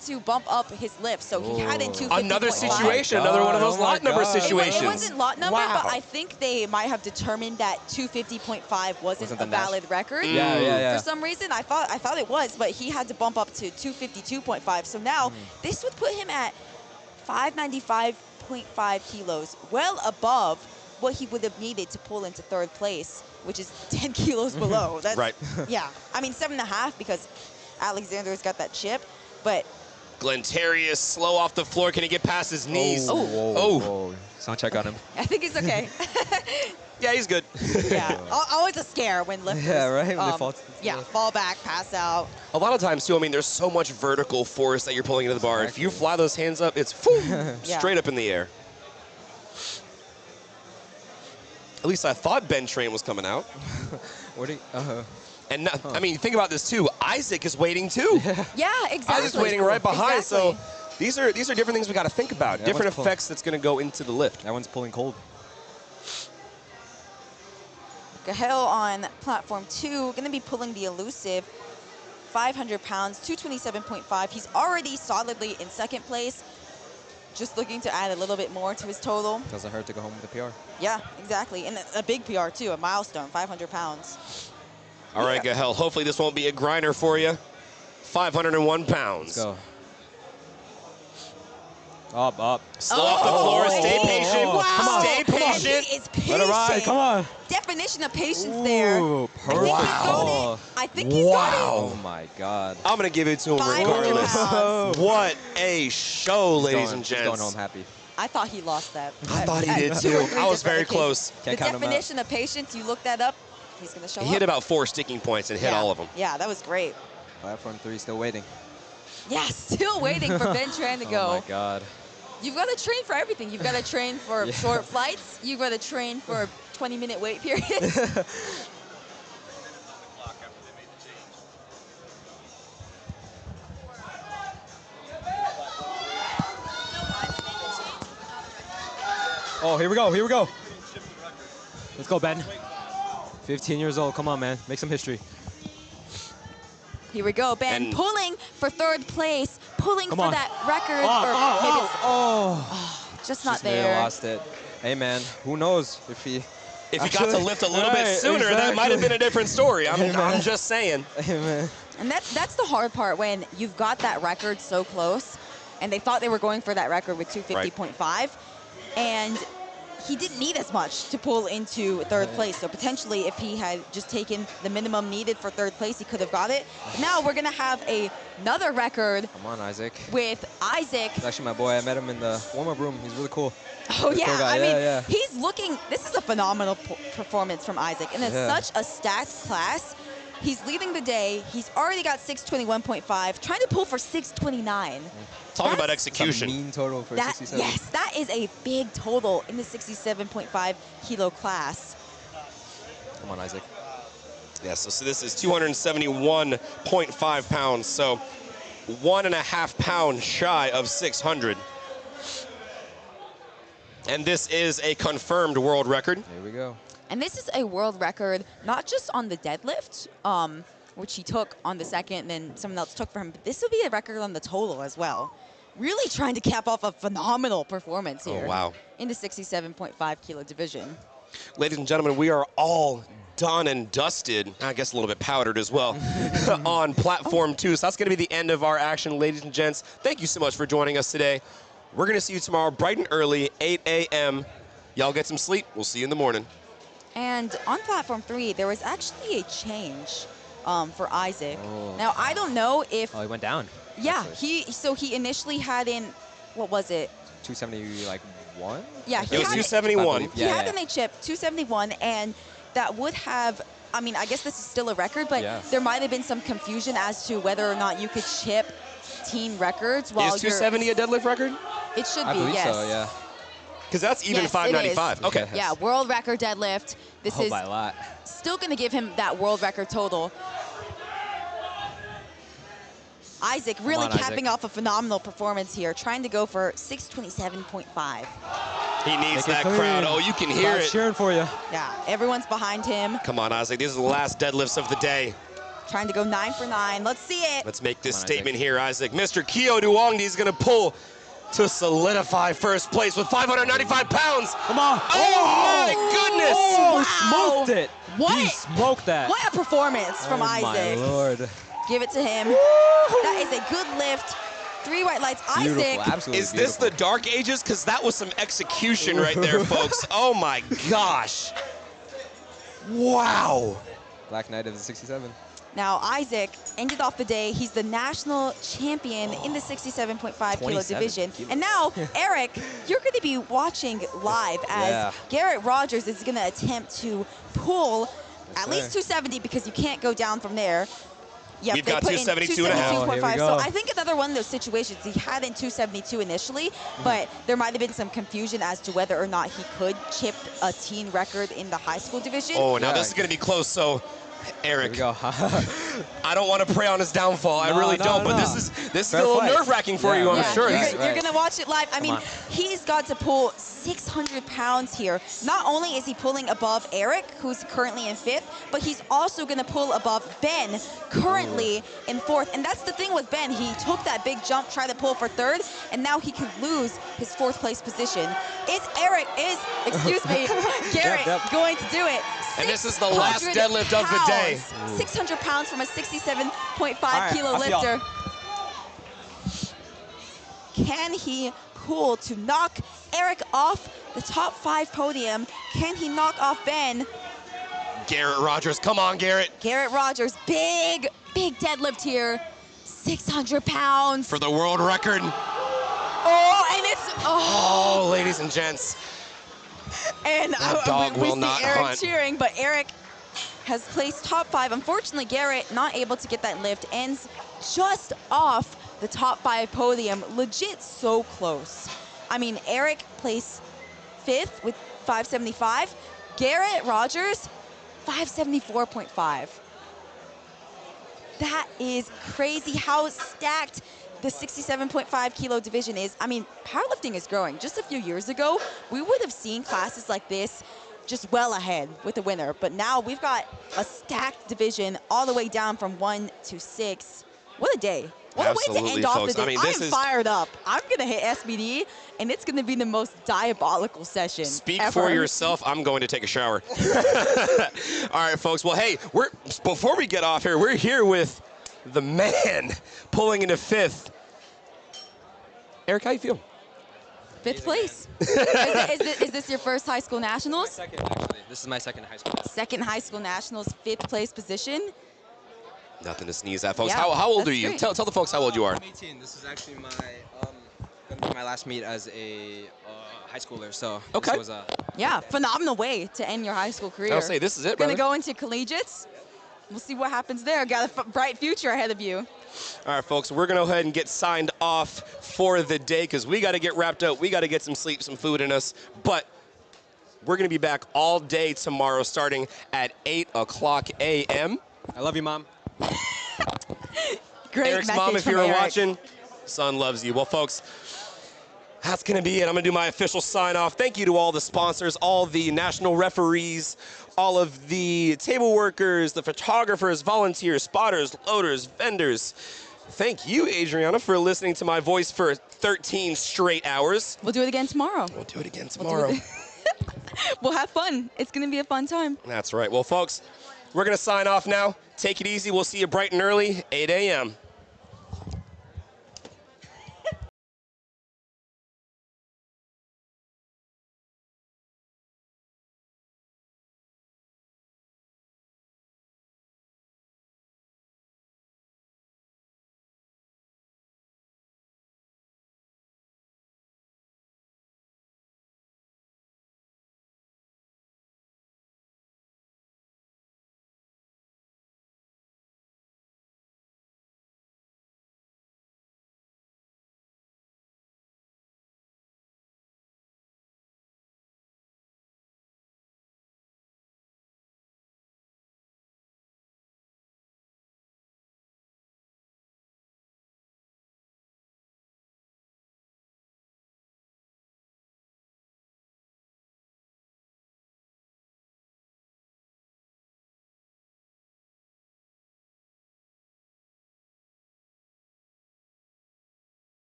to bump up his lift, so he had in 250.5. Another situation, another one of those Oh my lot number God. situations. It wasn't lot number, Wow. but I think they might have determined that 250.5 wasn't the a valid record. Yeah. For some reason, I thought it was, but he had to bump up to 252.5. So now this would put him at 595.5 kilos, well above what he would have needed to pull into third place, which is 10 kilos below. That's, Right. Yeah. I mean, 7.5 because Alexander's got that chip, but Glentarius slow off the floor. Can he get past his knees? Whoa. Sound check on him. I think it's okay. Yeah, he's good. Yeah. Always a scare when lifters Right? When they fall to the left. fall back, pass out. A lot of times, too, I mean, there's so much vertical force that you're pulling into the bar. If you fly those hands up, it's straight up in the air. At least I thought Ben Train was coming out. And now, I mean, think about this, too. Isaac is waiting, too. Yeah, exactly. Isaac's waiting right behind. Exactly. So these are different things we got to think about. Yeah, Different everyone's effects that's going to go into the lift. That one's pulling cold. Gahel on platform 2, going to be pulling the elusive 500 pounds, 227.5. He's already solidly in second place. Just looking to add a little bit more to his total. Doesn't hurt to go home with a PR. Yeah, exactly. And a big PR, too, a milestone, 500 pounds. All right, Gahel. Hopefully this won't be a grinder for you. 501 pounds. Let's go. Up. Slow off the floor. Stay patient. Wow. Stay patient. He is patient. Let it ride. Come on. Definition of patience there. Ooh, I think he's got it. I think he's got it. Oh my God. I'm going to give it to him 500 regardless. pounds. What a show, ladies and He's gents. going home happy. I thought he lost that. I thought he At did 2 too. or 3 I was very different close. occasions. Can't The count him out. definition of patience, you look that up, he's going to show He up. hit about 4 sticking points and hit all of them. Yeah, that was great. Platform 3 still waiting. Yeah, still waiting for Ben Tran to go. Oh my God. You've got to train for everything. You've got to train for short flights. You've got to train for 20-minute wait periods. Oh, here we go. Let's go, Ben. 15 years old. Come on, man. Make some history. Here we go, Ben And- pulling for third place, pulling Come for on. that record. or maybe it's just not Just may have there. lost it. Hey, man. Who knows if he... If he got to lift a little bit Right, sooner, that might have been a different story. I'm just saying. Hey, man. And that's the hard part when you've got that record so close, and they thought they were going for that record with 250.5, and he didn't need as much to pull into third place. So potentially, if he had just taken the minimum needed for third place, he could have got it. But now we're gonna have another record Come on, Isaac. with Isaac. He's actually my boy. I met him in the warm-up room. He's really cool. Oh Really yeah, cool guy. I mean, Yeah. he's looking. This is a phenomenal performance from Isaac, and it's Yeah. such a stacked class. He's leading the day. He's already got 621.5, trying to pull for 629. Talk about That's- It's a execution. mean total for 67. Yes, that is a big total in the 67.5 kilo class. Come on, Isaac. Yeah, so this is 271.5 pounds, so 1.5 pounds shy of 600. And this is a confirmed world record. Here we go. And this is a world record, not just on the deadlift, which he took on the second, and then someone else took for him, but this will be a record on the total as well. Really trying to cap off a phenomenal performance here. Oh, wow. In the 67.5 kilo division. Ladies and gentlemen, we are all done and dusted, I guess a little bit powdered as well, on platform 2. So that's going to be the end of our action, ladies and gents. Thank you so much for joining us today. We're going to see you tomorrow bright and early, 8 a.m. Y'all get some sleep. We'll see you in the morning. And on platform 3, there was actually a change for Isaac. Oh. Now, I don't know if, Oh, he went down. yeah, actually. he initially had in, what was it? 271? Yeah, It was had 271. He had in a chip, 271, and that would have, I mean, I guess this is still a record, but Yeah. there might have been some confusion as to whether or not you could chip team records while Is 270 a deadlift record? It should I be, believe yes. so, yeah. Because that's even Yes, it 595. is. Okay. Yeah, world record deadlift. This Oh, is by a lot. still going to give him that world record total. Isaac really on, capping Isaac. off a phenomenal performance here, trying to go for 627.5. He needs Make it that clean. crowd. Oh, you can hear Crowd's it. cheering for you. Yeah, everyone's behind him. Come on, Isaac. These are the last deadlifts of the day. trying to go 9 for 9. Let's see it. Let's make this Come on, statement here, Isaac. Mr. Kyo Duongdi is going to pull to solidify first place with 595 pounds. Come on. Oh, my goodness. Wow. Smoked it. What? He smoked that. What a performance from Oh Isaac. my lord. Give it to him. That is a good lift. 3 white lights. Beautiful, Isaac. absolutely Is this beautiful. the Dark Ages? Because that was some execution right there, folks. Oh, my gosh. Wow. Black Knight of the 67? Now, Isaac ended off the day. He's the national champion in the 67.5 kilo 27 division. kilos. And now, Eric, you're going to be watching live as Yeah. Garrett Rogers is going to attempt to pull at sir. least 270 because you can't go down from there. Yep, We've they got put in 272 and a half. 272.5. Oh, here we So go. I think another one of those situations, he had in 272 initially, but there might have been some confusion as to whether or not he could chip a teen record in the high school division. Oh, now Yeah. this is going to be close. So, Here we Eric, go. I don't want to prey on his downfall. I No, really no, don't. But no. this is Fair a little fight. nerve-wracking for Yeah, you, I'm right. sure. You're, He's- you're gonna watch it live. I mean, on. he's got to pull 600 pounds here. Not only is he pulling above Eric, who's currently in 5th, but he's also gonna pull above Ben, currently in 4th. And that's the thing with Ben. He took that big jump, tried to pull for 3rd, and now he could lose his 4th place position. Excuse me, Garrett Yep. going to do it? And this is the last 600 deadlift of the day. pounds. 600 pounds from a 67.5 right, kilo I'll see y'all. lifter. Can he pull to knock Eric off the top 5 podium? Can he knock off Ben? Garrett Rogers, come on, Garrett. Garrett Rogers, big deadlift here. 600 pounds. For the world record. Oh, and it's, Oh, ladies and gents. and That dog we will see not Eric hunt. cheering, but Eric has placed top 5. Unfortunately, Garrett not able to get that lift, ends just off the top 5 podium. Legit so close. I mean, Eric placed 5th with 575. Garrett Rogers, 574.5. That is crazy how stacked the 67.5 kilo division is. I mean, powerlifting is growing. Just a few years ago, we would have seen classes like this just well ahead with the winner. But now we've got a stacked division all the way down from 1 to 6. What a day. What a way to Absolutely, end off folks. the day. I mean, I this am is- fired up. I'm going to hit SBD, and it's going to be the most diabolical session Speak ever. for yourself. I'm going to take a shower. All right, folks. Well, hey, before we get off here, we're here with the man pulling into 5th. Eric, how you feel? 5th place. Is this your first high school nationals? Second, actually. This is my second high school. Second high school nationals, 5th place position. Nothing to sneeze at, folks. Yeah, how old that's are you? great. Tell the folks how old you are. I'm 18. This is actually gonna be my last meet as a high schooler. So Okay. this was Yeah, phenomenal way to end your high school career. I'll say this is it, Gonna brother. go into collegiates. We'll see what happens there. Got a bright future ahead of you. All right, folks, we're going to go ahead and get signed off for the day because we got to get wrapped up. We got to get some sleep, some food in us. But we're going to be back all day tomorrow starting at 8 o'clock a.m. I love you, Mom. Great Eric's message mom, if from you're Eric. watching, son loves you. Well, folks, that's going to be it. I'm going to do my official sign-off. Thank you to all the sponsors, all the national referees, all of the table workers, the photographers, volunteers, spotters, loaders, vendors. Thank you, Adriana, for listening to my voice for 13 straight hours. We'll do it again tomorrow. We'll do it again We'll do tomorrow. it- We'll have fun. It's going to be a fun time. That's right. Well, folks, we're going to sign off now. Take it easy. We'll see you bright and early, 8 a.m.